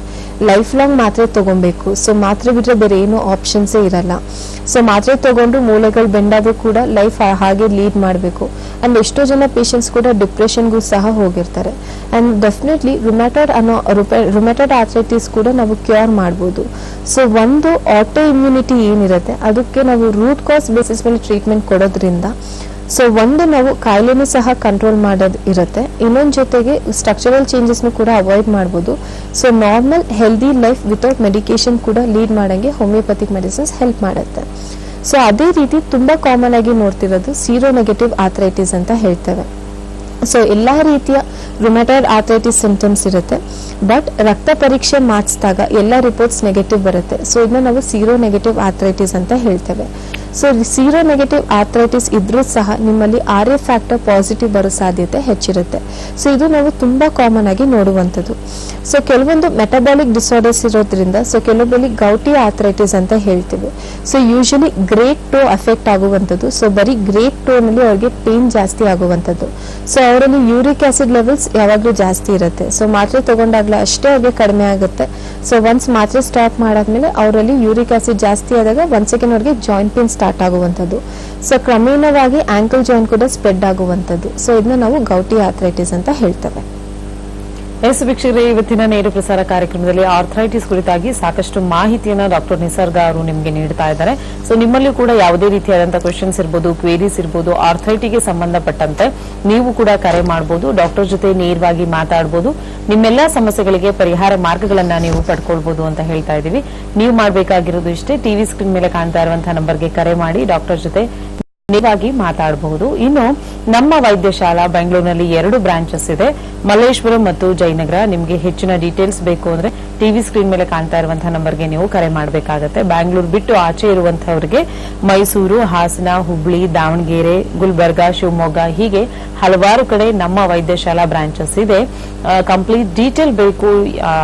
ಲೈಫ್ ಲಾಂಗ್ ಮಾತ್ರೆ ತಗೊಬೇಕು. ಸೊ ಮಾತ್ರೆ ಬಿಟ್ಟರೆ ಬೇರೆ ಏನು ಆಪ್ಷನ್ಸೇ ಇರಲ್ಲ. ಸೊ ಮಾತ್ರೆ ತಗೊಂಡು ಮೂಳೆಗಳು ಬೆಂಡಾದ್ರೂ ಕೂಡ ಲೈಫ್ ಹಾಗೆ ಲೀಡ್ ಮಾಡಬೇಕು. ಅಂಡ್ ಎಷ್ಟೋ ಜನ ಪೇಷಂಟ್ಸ್ ಕೂಡ ಡಿಪ್ರೆಷನ್ಗೂ ಸಹ ಹೋಗಿರ್ತಾರೆ. ಅಂಡ್ ಡೆಫಿನೆಟ್ಲಿ ರುಮ್ಯಾಟಾಯ್ಡ್ ಆರ್ಥರೈಟಿಸ್ ಕೂಡ ನಾವು ಕ್ಯೂರ್ ಮಾಡ್ಬೋದು. ಸೊ ಒಂದು ಆಟೋ ಇಮ್ಯುನಿಟಿ ಏನಿರುತ್ತೆ ಅದಕ್ಕೆ ನಾವು ರೂಟ್ ಕಾಸ್ ಬೇಸಿಸ್ ಮೇಲೆ ಟ್ರೀಟ್ಮೆಂಟ್ ಕೊಡೋದ್ರಿಂದ ಸೊ ಒಂದು ನಾವು ಕಾಯಿಲೆನೂ ಸಹ ಕಂಟ್ರೋಲ್ ಮಾಡೋದು ಇರುತ್ತೆ. ಇನ್ನೊಂದು ಜೊತೆಗೆ ಸ್ಟ್ರಕ್ಚರಲ್ ಚೇಂಜಸ್ನು ಕೂಡ ಅವಾಯ್ಡ್ ಮಾಡ್ಬೋದು. So normal healthy life without medication ಕೂಡ ಲೀಡ್ ಮಾಡಂಗೆ ಹೋಮಿಯೋಪತಿಕ್ ಮೆಡಿಸಿನ್ಸ್ ಹೆಲ್ಪ್ ಮಾಡುತ್ತೆ. ಸೊ ಅದೇ ರೀತಿ ತುಂಬಾ ಕಾಮನ್ ಆಗಿ ನೋಡ್ತಿರೋದು ಸೀರೋ ನೆಗೆಟಿವ್ ಆರ್ಥರೈಟಿಸ್ ಅಂತ ಹೇಳ್ತೇವೆ. ಸೊ ಎಲ್ಲಾ ರೀತಿಯ ರುಮ್ಯಾಟಾಯ್ಡ್ ಆರ್ಥರೈಟಿಸ್ ಸಿಂಪ್ಟಮ್ಸ್ ಇರುತ್ತೆ. ಬಟ್ ರಕ್ತ ಪರೀಕ್ಷೆ ಮಾಡಿಸಿದಾಗ ಎಲ್ಲ ರಿಪೋರ್ಟ್ಸ್ ನೆಗೆಟಿವ್ ಬರುತ್ತೆ. ಸೊ ಇದನ್ನ ನಾವು ಸೀರೋ ನೆಗೆಟಿವ್ ಆರ್ಥರೈಟಿಸ್ ಅಂತ ಹೇಳ್ತೇವೆ. ಸೊ ಸೀರೋ ನೆಗೆಟಿವ್ ಆರ್ಥರೈಟಿಸ್ ಇದ್ರೂ ಸಹ ನಿಮ್ಮಲ್ಲಿ RA ಫ್ಯಾಕ್ಟರ್ ಪಾಸಿಟಿವ್ ಬರೋ ಸಾಧ್ಯತೆ ಹೆಚ್ಚಿರುತ್ತೆ. ಸೊ ಇದು ನಾವು ತುಂಬಾ ಕಾಮನ್ ಆಗಿ ನೋಡುವಂಥದ್ದು. ಸೊ ಕೆಲವೊಂದು ಮೆಟಬಾಲಿಕ್ ಡಿಸಾರ್ಡರ್ಸ್ ಇರೋದ್ರಿಂದ ಸೊ ಕೆಲವೊಬ್ಬರಲ್ಲಿ ಗೌಟಿ ಆರ್ಥರೈಟಿಸ್ ಅಂತ ಹೇಳ್ತೀವಿ. ಸೊ ಯೂಶಲಿ ಗ್ರೇಟ್ ಟೋ ಅಫೆಕ್ಟ್ ಆಗುವಂಥದ್ದು. ಸೊ ಬರೀ ಗ್ರೇಟ್ ಟೋನಲ್ಲಿ ಅವ್ರಿಗೆ ಪೇನ್ ಜಾಸ್ತಿ ಆಗುವಂಥದ್ದು. ಸೊ ಅವರಲ್ಲಿ ಯೂರಿಕ್ ಆಸಿಡ್ ಲೆವೆಲ್ಸ್ ಯಾವಾಗಲೂ ಜಾಸ್ತಿ ಇರುತ್ತೆ. ಸೊ ಮಾತ್ರೆ ತಗೊಂಡಾಗ್ಲೂ ಅಷ್ಟೇ ಅವ್ರಿಗೆ ಕಡಿಮೆ ಆಗುತ್ತೆ. ಸೊ ಒನ್ಸ್ ಮಾತ್ರೆ ಸ್ಟಾಪ್ ಮಾಡಾದ್ಮೇಲೆ ಅವರಲ್ಲಿ ಯೂರಿಕ್ ಆಸಿಡ್ ಜಾಸ್ತಿ ಆದಾಗ ಒನ್ಸ್ ಅಗೇನ್ ಅವ್ರಿಗೆ ಜಾಯಿಂಟ್ ಪೇನ್ ಸ್ಟಾರ್ಟ್ ಆಗುವಂಥದ್ದು. ಸೊ ಕ್ರಮೇಣವಾಗಿ ಆಂಕಲ್ ಜಾಯಿಂಟ್ ಕೂಡ ಸ್ಪ್ರೆಡ್ ಆಗುವಂಥದ್ದು. ಸೊ ಇದನ್ನ ನಾವು ಗೌಟಿ ಆರ್ಥರೈಟಿಸ್ ಅಂತ ಹೇಳ್ತೇವೆ. ವೀಕ್ಷಕರೇ, ಇವತ್ತಿನ ನೇರ ಪ್ರಸಾರ ಕಾರ್ಯಕ್ರಮದಲ್ಲಿ ಆರ್ಥರೈಟಿಸ್ ಕುರಿತಾಗಿ ಸಾಕಷ್ಟು ಮಾಹಿತಿಯನ್ನ ಡಾಕ್ಟರ್ ನಿಸರ್ಗ ಅವರು ನಿಮಗೆ ನೀಡ್ತಾ ಇದ್ದಾರೆ. ಸೊ ನಿಮ್ಮಲ್ಲಿ ಕೂಡ ಯಾವುದೇ ರೀತಿಯಾದಂತಹ ಕ್ವೆಶನ್ಸ್ ಇರಬಹುದು, ಕ್ವೇರೀಸ್ ಇರಬಹುದು, ಆರ್ಥರೈಟಿಗೆ ಸಂಬಂಧಪಟ್ಟಂತೆ ನೀವು ಕೂಡ ಕರೆ ಮಾಡಬಹುದು. ಡಾಕ್ಟರ್ ಜೊತೆ ನೇರವಾಗಿ ಮಾತಾಡಬಹುದು. ನಿಮ್ಮೆಲ್ಲಾ ಸಮಸ್ಯೆಗಳಿಗೆ ಪರಿಹಾರ ಮಾರ್ಗಗಳನ್ನ ನೀವು ಪಡ್ಕೊಳ್ಬಹುದು ಅಂತ ಹೇಳ್ತಾ ಇದೀವಿ. ನೀವು ಮಾಡಬೇಕಾಗಿರೋದು ಇಷ್ಟೇ, ಟಿವಿ ಸ್ಕ್ರೀನ್ ಮೇಲೆ ಕಾಣ್ತಾ ಇರುವಂತಹ ನಂಬರ್ಗೆ ಕರೆ ಮಾಡಿ ಡಾಕ್ಟರ್ ಜೊತೆ ನೇರವಾಗಿ ಮಾತಾಡಬಹುದು. ಇನ್ನು ನಮ್ಮ ವೈದ್ಯಶಾಲಾ ಬೆಂಗಳೂರಿನಲ್ಲಿ 2 ಬ್ರಾಂಚಸ್ ಇದೆ, ಮಲ್ಲೇಶ್ವರಂ ಮತ್ತು ಜಯನಗರ. ನಿಮಗೆ ಹೆಚ್ಚಿನ ಡೀಟೇಲ್ಸ್ ಬೇಕು ಅಂದ್ರೆ ಟಿವಿ ಸ್ಕ್ರೀನ್ ಮೇಲೆ ಕಾಣ್ತಾ ಇರುವಂತಹ ನಂಬರ್ಗೆ ನೀವು ಕರೆ ಮಾಡಬೇಕಾಗುತ್ತೆ. ಬ್ಯಾಂಗ್ಳೂರ್ ಬಿಟ್ಟು ಆಚೆ ಇರುವಂತಹವರಿಗೆ ಮೈಸೂರು, ಹಾಸನ, ಹುಬ್ಳಿ, ದಾವಣಗೆರೆ, ಗುಲ್ಬರ್ಗಾ, ಶಿವಮೊಗ್ಗ ಹೀಗೆ ಹಲವಾರು ಕಡೆ ನಮ್ಮ ವೈದ್ಯಶಾಲಾ ಬ್ರಾಂಚಸ್ ಇದೆ. ಕಂಪ್ಲೀಟ್ ಡೀಟೇಲ್ ಬೇಕು,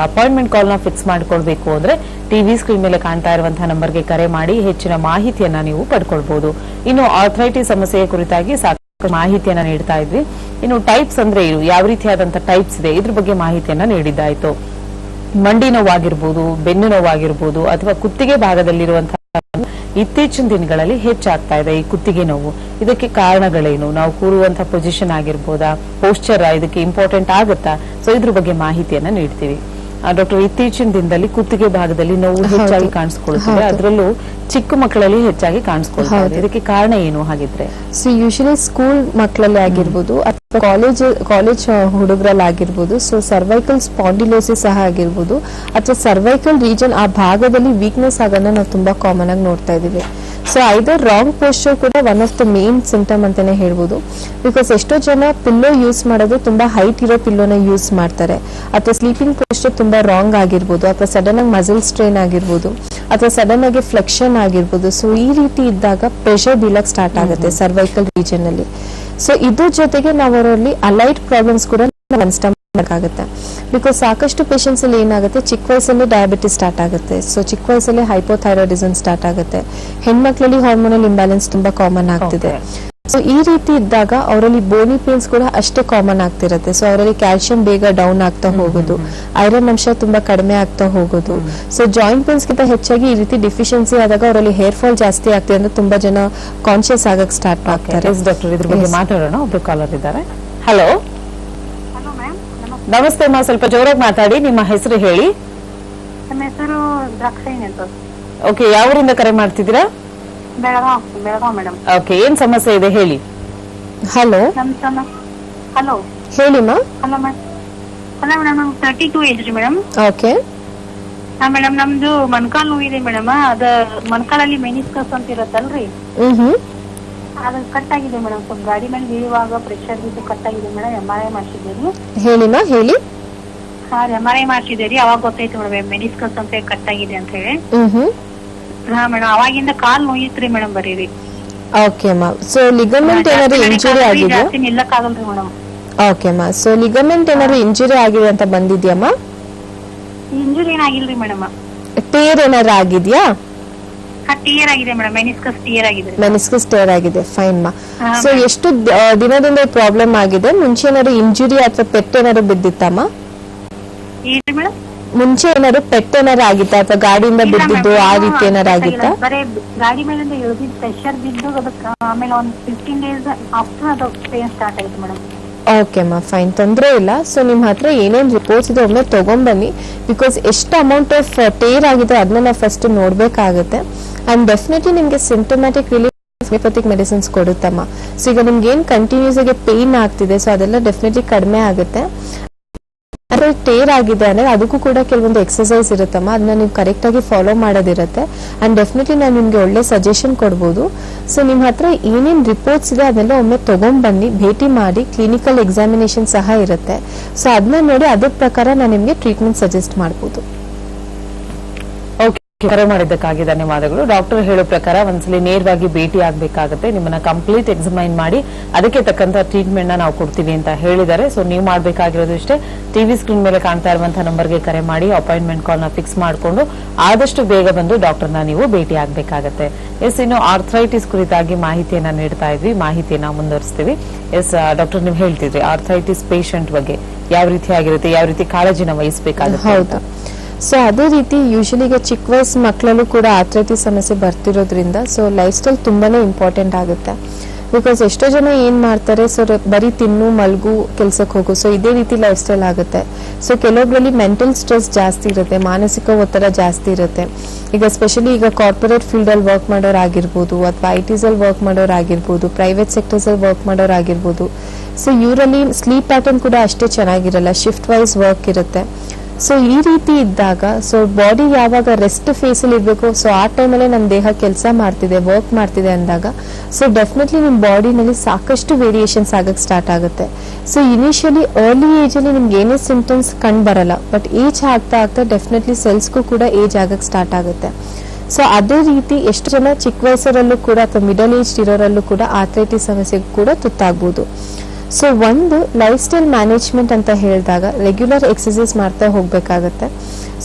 ಅಪಾಯಿಂಟ್ಮೆಂಟ್ ಕಾಲ್ ನ ಫಿಕ್ಸ್ ಮಾಡ್ಕೊಳ್ಬೇಕು ಅಂದ್ರೆ ಟಿವಿ ಸ್ಕ್ರೀನ್ ಮೇಲೆ ಕಾಣ್ತಾ ಇರುವಂತಹ ನಂಬರ್ಗೆ ಕರೆ ಮಾಡಿ ಹೆಚ್ಚಿನ ಮಾಹಿತಿಯನ್ನ ನೀವು ಪಡ್ಕೊಳ್ಬಹುದು. ಇನ್ನು ಆರ್ಥರೈಟಿಸ್ ಸಮಸ್ಯೆಯ ಕುರಿತಾಗಿ ಸಾಕಷ್ಟು ಮಾಹಿತಿಯನ್ನ ನೀಡ್ತಾ ಇದ್ವಿ. ಇನ್ನು ಟೈಪ್ಸ್ ಅಂದ್ರೆ ಏನು, ಯಾವ ರೀತಿಯಾದಂತಹ ಟೈಪ್ಸ್ ಇದೆ, ಇದ್ರ ಬಗ್ಗೆ ಮಾಹಿತಿಯನ್ನ ನೀಡಿದ್ದಾಯ್ತು. ಮಂಡಿ ನೋವಾಗಿರ್ಬೋದು, ಬೆನ್ನು ನೋವಾಗಿರ್ಬೋದು, ಅಥವಾ ಕುತ್ತಿಗೆ ಭಾಗದಲ್ಲಿರುವಂತಹ ಇತ್ತೀಚಿನ ದಿನಗಳಲ್ಲಿ ಹೆಚ್ಚಾಗ್ತಾ ಇದೆ ಈ ಕುತ್ತಿಗೆ ನೋವು. ಇದಕ್ಕೆ ಕಾರಣಗಳೇನು, ನಾವು ಕೂರುವಂತಹ ಪೊಸಿಷನ್ ಆಗಿರ್ಬೋದಾ, ಪೋಸ್ಚರ್ ಇದಕ್ಕೆ ಇಂಪಾರ್ಟೆಂಟ್ ಆಗುತ್ತಾ? ಸೊ ಇದ್ರ ಬಗ್ಗೆ ಮಾಹಿತಿಯನ್ನ ನೀಡ್ತೀವಿ. ಡಾಕ್ಟರ್, ಇತ್ತೀಚಿನ ದಿನದಲ್ಲಿ ಕುತ್ತಿಗೆ ಭಾಗದಲ್ಲಿ ನೋವು ಹೆಚ್ಚಾಗಿ ಕಾಣಿಸ್ಕೊಳ್ತದೆ, ಅದರಲ್ಲೂ ಚಿಕ್ಕ ಮಕ್ಕಳಲ್ಲಿ ಹೆಚ್ಚಾಗಿ ಕಾಣಿಸ್ಕೊಳ್ತಾರೆ. ಇದಕ್ಕೆ ಕಾರಣ ಏನು ಹಾಗಿದ್ರೆ? ಸೊ ಯೂಶಲಿ ಸ್ಕೂಲ್ ಮಕ್ಕಳಲ್ಲಿ ಆಗಿರ್ಬೋದು ಅಥವಾ ಕಾಲೇಜ್ ಹುಡುಗರಲ್ಲಿ ಆಗಿರ್ಬೋದು. ಸೊ ಸರ್ವೈಕಲ್ ಸ್ಪಾಂಡಿಲೋಸಿಸ್ ಸಹ ಆಗಿರ್ಬೋದು, ಅಥವಾ ಸರ್ವೈಕಲ್ ರೀಜನ್ ಆ ಭಾಗದಲ್ಲಿ ವೀಕ್ನೆಸ್ ಆಗೋದನ್ನ ನಾವು ತುಂಬಾ ಕಾಮನ್ ಆಗಿ ನೋಡ್ತಾ ಇದೀವಿ. ಸೊ ಐದರ್ ರಾಂಗ್ ಪೋಸ್ಚರ್ ಕೂಡ one of the main symptom ಅಂತಾನೆ ಹೇಳ್ಬೋದು. ಬಿಕಾಸ್ ಎಷ್ಟೋ ಜನ ಪಿಲ್ಲೋ ಯೂಸ್ ಮಾಡೋದು ತುಂಬಾ ಹೈಟ್ ಇರೋ ಪಿಲ್ಲೋನ ಯೂಸ್ ಮಾಡ್ತಾರೆ, ಅಥವಾ ಸ್ಲೀಪಿಂಗ್ ಪೋಸ್ಚರ್ ತುಂಬಾ ರಾಂಗ್ ಆಗಿರ್ಬೋದು, ಅಥವಾ ಸಡನ್ ಆಗಿ ಮಸಲ್ ಸ್ಟ್ರೈನ್ ಆಗಿರ್ಬೋದು, ಅಥವಾ ಸಡನ್ ಆಗಿ ಫ್ಲೆಕ್ಷನ್ ಆಗಿರ್ಬೋದು. ಸೊ ಈ ರೀತಿ ಇದ್ದಾಗ ಪ್ರೆಷರ್ ಬೀಳಕ್ ಸ್ಟಾರ್ಟ್ ಆಗುತ್ತೆ ಸರ್ವೈಕಲ್ ರೀಜನ್ ಅಲ್ಲಿ. ಸೊ ಇದ್ರ ಜೊತೆಗೆ ನಾವು ಅವರಲ್ಲಿ ಅಲೈಡ್ ಪ್ರಾಬ್ಲಮ್ಸ್ ಕೂಡ ಮಾಡಬೇಕಾಗುತ್ತೆ. ಬಿಕಾಸ್ ಸಾಕಷ್ಟು ಪೇಷಂಟ್ಸ್ ಅಲ್ಲಿ ಏನಾಗುತ್ತೆ, ಚಿಕ್ಕ ವಯಸ್ಸಲ್ಲಿ ಡಯಾಬಿಟಿಸ್ ಸ್ಟಾರ್ಟ್ ಆಗುತ್ತೆ. ಸೊ ಚಿಕ್ಕ ವಯಸ್ಸಲ್ಲಿ ಹೈಪೋಥೈರಾಯ್ಡಿಸಮ್ ಸ್ಟಾರ್ಟ್ ಆಗುತ್ತೆ. ಹೆಣ್ಮಕ್ಳಲ್ಲಿ ಹಾರ್ಮೋನಲ್ ಇಂಬ್ಯಾಲೆನ್ಸ್ ತುಂಬಾ ಕಾಮನ್ ಆಗ್ತಿದೆ. ಸೊ ಈ ರೀತಿ ಇದ್ದಾಗ ಅವರಲ್ಲಿ ಬೋನಿ ಪೇನ್ಸ್ ಕೂಡ ಅಷ್ಟೇ ಕಾಮನ್ ಆಗ್ತಿರುತ್ತೆ. ಸೊ ಅವರಲ್ಲಿ ಕ್ಯಾಲ್ಸಿಯಂ ಬೇಗ ಡೌನ್ ಆಗ್ತಾ ಹೋಗೋದು, ಐರನ್ ಅಂಶ ತುಂಬಾ ಕಡಿಮೆ ಆಗ್ತಾ ಹೋಗೋದು. ಸೊ ಜಾಯಿಂಟ್ ಪೇನ್ಸ್ ಗಿಂತ ಹೆಚ್ಚಾಗಿ ಈ ರೀತಿ ಡಿಫಿಷಿಯನ್ಸಿ ಆದಾಗ ಅವರಲ್ಲಿ ಹೇರ್ ಫಾಲ್ ಜಾಸ್ತಿ ಆಗ್ತಿದೆ ಅಂತ ತುಂಬಾ ಜನ ಕಾನ್ಶಿಯಸ್ ಆಗಕ್ ಸ್ಟಾರ್ಟ್ ಆಗ್ತಾರೆ. ಡಾಕ್ಟರ್, ಇದ್ರ ಬಗ್ಗೆ ಮಾತಾಡೋಣ. ಒಬ್ರು ಕಾಲರ್ ಇದ್ದಾರೆ. ಹಲೋ, ನಮಸ್ತೆ ಅಮ್ಮ, ಸ್ವಲ್ಪ ಜೋರಾಗಿ ಮಾತಾಡಿ. ನಿಮ್ಮ ಹೆಸರು ಹೇಳಿ. ನಮ್ಮ ಹೆಸರು ದ್ರಾಕ್ಷಾಯಿನಿ ಅಂತ. ಓಕೆ, ಯಾವ ಊರಿಂದ ಕರೆ ಮಾಡ್ತಿದ್ದೀರಾ? ಬೆಳಗಾವ್ ಮೇಡಮ್. ಓಕೆ, ಏನ್ ಸಮಸ್ಯೆ ಇದೆ ಹೇಳಿ. ಹಲೋ ಹಲೋ ಹೇಳಿ ಮಾ. Hello madam. ಹಲೋ ಮೇಡಮ್, ನಮ್ಗೆ 32 ಏಜ್ ರೀ ಮೇಡಮ್. ಓಕೆ. ಹಾ ಮೇಡಮ್, ನಮ್ದು ಮೊಣಕಾಲ್ ನೋವು ಇದೆ ಮೇಡಮ್. ಅದ ಮೊಣಕಾಲಲ್ಲಿ ಮೆನಿಸ್ಕಸ್ ಅಂತ ಇರತ್ತಲ್ರಿ, ಅದು ಕಟ್ ಆಗಿದೆ ಮೇಡಮ್. ಸ್ವಲ್ಪ ಗಾಡಿ ಮೇಲೆ ಇಳಿಯುವಾಗ ಪ್ರೆಷರ್ ಇದು ಕಟ್ ಆಗಿದೆ ಮೇಡಮ್. MRI ಮಾಡ್ಸಿದ್ದೀರಿ. ಹೇಳಿ ಮಾ, ಹೇಳಿ. ಹಾ, MRI ಮಾಡ್ಸಿದ್ದೀರಿ. ಅವಾಗ ಗೊತ್ತಾಯ್ತು ಮೇಡಮ್ ಮೆನಿಸ್ಕಸ್ ಅಂತ ಕಟ್ ಆಗಿದೆ ಅಂತ ಹೇಳಿ. ಹಾ ಮೇಡಮ್, ಅವಾಗಿಂದ ಕಾಲ್ ನೋಯಿತ್ರಿ ಮೇಡಮ್ ಬರೀರಿ. ಓಕೆ ಮಾ. ಸೊ ಲಿಗಮೆಂಟ್ ಏನಾದ್ರು ಇಂಜುರಿ ಆಗಿದೆಯಾ? ನಿಲ್ಲಕ್ಕಾಗಲ್ರಿ ಮೇಡಮ್. ಓಕೆ ಮಾ. ಸೊ ಲಿಗಮೆಂಟ್ ಏನಾದ್ರು ಇಂಜುರಿ ಆಗಿದೆ ಅಂತ ಬಂದಿದ್ಯಮ್ಮ? ಇಂಜುರಿ ಏನಾಗಿಲ್ರಿ ಮೇಡಮ್. ಟೇರ್ ಏನಾದ್ರು ಆಗಿದ್ಯಾ? ಟಿಯರ್ ಆಗಿದೆ ಮೇಡಮ್, ಮೆನಿಸ್ಕಸ್ ಟಿಯರ್ ಆಗಿದೆ. ಮೆನಿಸ್ಕಸ್ ಟೇರ್ ಆಗಿದೆ, ಫೈನ್ ಮಾ. ಹಾ, ಸೊ ಎಷ್ಟು ದಿನದಿಂದ ಪ್ರಾಬ್ಲಮ್ ಆಗಿದೆ? ಮುಂಚೆ ಏನಾದ್ರು ಇಂಜುರಿ ಅಥವಾ ಪೆಟ್ ಏನಾದ್ರು ಬಿದ್ದಿತ್ತಮ್ಮ? ಏನ್ರಿ ಮೇಡಮ್? ಮುಂಚೆ ಏನಾದ್ರು ಪೆಟ್ ಏನಾರು ಆಗಿತ್ತಾ ಅಥವಾ ಗಾಡಿಯಿಂದ ಬಿದ್ದಿದ್ದು ಆ ರೀತಿ ಏನಾರು ಆಗಿತ್ತಾ? ಬರೇ ಗಾಡಿ ಮೇಲಿಂದ ಇಳಿದಿದ್ದು ಪ್ರೆಷರ್ ಬಿದ್ದು ಅದಕ್ಕೆ ಆಮೇಲೆ ಒಂದು 15 days ಆಫ್ಟರ್ ಅದು ಪೇನ್ ಸ್ಟಾರ್ಟ್ ಆಯ್ತು ಮೇಡಮ್. ಓಕೆ ಮಾ, ಫೈನ್, ತೊಂದರೆ ಇಲ್ಲ. ಸೊ ನಿಮ್ಮ ಹತ್ರ ಏನೇನು ರಿಪೋರ್ಟ್ಸ್ ಇದೆ ಒಮ್ಮೆ ತಗೊಂಡ್ಬನ್ನಿ. ಬಿಕಾಸ್ ಎಷ್ಟು ಅಮೌಂಟ್ ಆಫ್ ಟೇರ್ ಆಗಿದೆ ಅದನ್ನ ನಾವು ಫಸ್ಟ್ ನೋಡ್ಬೇಕಾಗುತ್ತೆ. ಅಂಡ್ ಡೆಫಿನೆಟ್ಲಿ ನಿಮಗೆ ಸಿಂಟಮ್ಯಾಟಿಕ್ ರಿಲೀಫ್ ಹೋಮಿಯೋಪತಿಕ್ ಮೆಡಿಸಿನ್ಸ್ ಕೊಡುತ್ತಮ್ಮ. ಸೊ ಈಗ ನಿಮ್ಗೆ ಏನ್ ಕಂಟಿನ್ಯೂಸ್ ಆಗಿ ಪೇನ್ ಆಗ್ತಿದೆ, ಸೊ ಅದೆಲ್ಲ ಡೆಫಿನೆಟ್ಲಿ ಕಡಿಮೆ ಆಗುತ್ತೆ. ಅಂದ್ರೆ ಟೇರ್ ಆಗಿದೆ ಅಂದ್ರೆ ಅದಕ್ಕೂ ಕೂಡ ಕೆಲವೊಂದು ಎಕ್ಸರ್ಸೈಸ್ ಇರುತ್ತಮ್ಮ, ಅದನ್ನ ನೀವು ಕರೆಕ್ಟ್ ಆಗಿ ಫಾಲೋ ಮಾಡೋದಿರುತ್ತೆ. ಅಂಡ್ ಡೆಫಿನೆಟ್ಲಿ ನಾನು ನಿಮ್ಗೆ ಒಳ್ಳೆ ಸಜೆಷನ್ ಕೊಡ್ಬೋದು. ಸೊ ನಿಮ್ಮ ಹತ್ರ ಏನೇನ್ ರಿಪೋರ್ಟ್ಸ್ ಇದೆ ಅದನ್ನೆಲ್ಲ ಒಮ್ಮೆ ತಗೊಂಡ್ಬನ್ನಿ, ಭೇಟಿ ಮಾಡಿ. ಕ್ಲಿನಿಕಲ್ ಎಕ್ಸಾಮಿನೇಷನ್ ಸಹ ಇರುತ್ತೆ. ಸೊ ಅದನ್ನ ನೋಡಿ ಅದ್ರ ಪ್ರಕಾರ ನಾನು ನಿಮ್ಗೆ ಟ್ರೀಟ್ಮೆಂಟ್ ಸಜೆಸ್ಟ್ ಮಾಡ್ಬೋದು. ಕರೆ ಮಾಡಿದ್ದಕ್ಕಾಗಿ ಧನ್ಯವಾದಗಳು. ಡಾಕ್ಟರ್ ಹೇಳೋ ಪ್ರಕಾರ ಒಂದ್ಸಲಿ ನೇರವಾಗಿ ಭೇಟಿ ಆಗ್ಬೇಕಾಗತ್ತೆ, ನಿಮ್ಮನ್ನ ಕಂಪ್ಲೀಟ್ ಎಕ್ಸಾಮೈನ್ ಮಾಡಿ ಅದಕ್ಕೆ ತಕ್ಕಂತ ಟ್ರೀಟ್ಮೆಂಟ್ ನ ನಾವು ಕೊಡ್ತೀವಿ ಅಂತ ಹೇಳಿದ್ದಾರೆ. ಸೊ ನೀವು ಮಾಡ್ಬೇಕಾಗಿರೋದು ಇಷ್ಟೇ, ಟಿವಿ ಸ್ಕ್ರೀನ್ ಮೇಲೆ ಕಾಣ್ತಾ ಇರುವಂತಹ ನಂಬರ್ಗೆ ಕರೆ ಮಾಡಿ ಅಪಾಯಿಂಟ್ಮೆಂಟ್ ಕಾಲ್ ನ ಫಿಕ್ಸ್ ಮಾಡಿಕೊಂಡು ಆದಷ್ಟು ಬೇಗ ಬಂದು ಡಾಕ್ಟರ್ನ ನೀವು ಭೇಟಿ ಆಗ್ಬೇಕಾಗತ್ತೆ. ಎಸ್, ಇನ್ನು ಆರ್ಥ್ರೈಟಿಸ್ ಕುರಿತಾಗಿ ಮಾಹಿತಿಯನ್ನ ನೀಡ್ತಾ ಇದ್ವಿ, ಮಾಹಿತಿಯನ್ನ ಮುಂದುವರಿಸ್ತೀವಿ. ಎಸ್ ಡಾಕ್ಟರ್, ನೀವು ಹೇಳ್ತಿದ್ರಿ ಆರ್ಥ್ರೈಟಿಸ್ ಪೇಷಂಟ್ ಬಗ್ಗೆ ಯಾವ ರೀತಿ ಆಗಿರುತ್ತೆ, ಯಾವ ರೀತಿ ಕಾಳಜಿನ ವಹಿಸಬೇಕಾಗುತ್ತೆ? ಹೌದು. ಸೊ ಅದೇ ರೀತಿ ಯೂಶಲಿ ಈಗ ಚಿಕ್ಕ ವಯಸ್ಸು ಮಕ್ಕಳಲ್ಲೂ ಕೂಡ ಆರ್ಥ್ರೈಟಿಸ್ ಸಮಸ್ಯೆ ಬರ್ತಿರೋದ್ರಿಂದ ಸೊ ಲೈಫ್ ಸ್ಟೈಲ್ ತುಂಬಾನೇ ಇಂಪಾರ್ಟೆಂಟ್ ಆಗುತ್ತೆ. ಬಿಕಾಸ್ ಎಷ್ಟೋ ಜನ ಏನ್ ಮಾಡ್ತಾರೆ, ಸೊ ಬರೀ ತಿನ್ನು ಮಲ್ಗು ಕೆಲ್ಸಕ್ಕೆ ಹೋಗು, ಸೊ ಇದೇ ರೀತಿ ಲೈಫ್ ಸ್ಟೈಲ್ ಆಗುತ್ತೆ. ಸೊ ಕೆಲವೊಬ್ಬರಲ್ಲಿ ಮೆಂಟಲ್ ಸ್ಟ್ರೆಸ್ ಜಾಸ್ತಿ ಇರುತ್ತೆ, ಮಾನಸಿಕ ಒತ್ತಡ ಜಾಸ್ತಿ ಇರುತ್ತೆ. ಈಗ ಸ್ಪೆಷಲಿ ಈಗ ಕಾರ್ಪೊರೇಟ್ ಫೀಲ್ಡ್ ಅಲ್ಲಿ ವರ್ಕ್ ಮಾಡೋರಾಗಿರ್ಬೋದು ಅಥವಾ ITs ಅಲ್ಲಿ ವರ್ಕ್ ಮಾಡೋರಾಗಿರ್ಬೋದು, ಪ್ರೈವೇಟ್ ಸೆಕ್ಟರ್ಸ್ ಅಲ್ಲಿ ವರ್ಕ್ ಮಾಡೋರಾಗಿರ್ಬೋದು. ಸೊ ಇವರಲ್ಲಿ ಸ್ಲೀಪ್ ಪ್ಯಾಟರ್ನ್ ಕೂಡ ಅಷ್ಟೇ ಚೆನ್ನಾಗಿರಲ್ಲ, ಶಿಫ್ಟ್ ವೈಸ್ ವರ್ಕ್ ಇರುತ್ತೆ. ಸೊ ಈ ರೀತಿ ಇದ್ದಾಗ ಸೊ ಬಾಡಿ ಯಾವಾಗ ರೆಸ್ಟ್ ಫೇಸ್ ಅಲ್ಲಿ ಇರ್ಬೇಕು, ಸೊ ಆ ಟೈಮಲ್ಲೇ ನಮ್ಮ ದೇಹ ಕೆಲಸ ಮಾಡ್ತಿದೆ, ವರ್ಕ್ ಮಾಡ್ತಿದೆ ಅಂದಾಗ ಸೊ ಡೆಫಿನೆಟ್ಲಿ ನಿಮ್ಮ ಬಾಡಿನಲ್ಲಿ ಸಾಕಷ್ಟು ವೇರಿಯೇಷನ್ಸ್ ಆಗಕ್ಕೆ ಸ್ಟಾರ್ಟ್ ಆಗುತ್ತೆ. ಸೊ ಇನಿಷಿಯಲಿ ಅರ್ಲಿ ಏಜ್ ಅಲ್ಲಿ ನಿಮ್ಗೆ ಏನೇ ಸಿಂಪ್ಟಮ್ಸ್ ಕಂಡು ಬರಲ್ಲ, ಬಟ್ ಏಜ್ ಆಗ್ತಾ ಆಗ್ತಾ ಡೆಫಿನೆಟ್ಲಿ ಸೆಲ್ಸ್ಗೂ ಕೂಡ ಏಜ್ ಆಗಕ್ಕೆ ಸ್ಟಾರ್ಟ್ ಆಗುತ್ತೆ. ಸೊ ಅದೇ ರೀತಿ ಎಷ್ಟು ಜನ ಚಿಕ್ಕ ವಯಸ್ಸರಲ್ಲೂ ಕೂಡ ಅಥವಾ ಮಿಡಲ್ ಏಜ್ ಇರೋರಲ್ಲೂ ಕೂಡ ಆರ್ಥ್ರೈಟಿಸ್ ಸಮಸ್ಯೆಗೂ ಕೂಡ ತುತ್ತಾಗ್ಬೋದು. ಸೊ ಒಂದು ಲೈಫ್ ಸ್ಟೈಲ್ ಮ್ಯಾನೇಜ್ಮೆಂಟ್ ಅಂತ ಹೇಳಿದಾಗ ರೆಗ್ಯುಲರ್ ಎಕ್ಸಸೈಸ್ ಮಾಡ್ತಾ ಹೋಗ್ಬೇಕಾಗತ್ತೆ.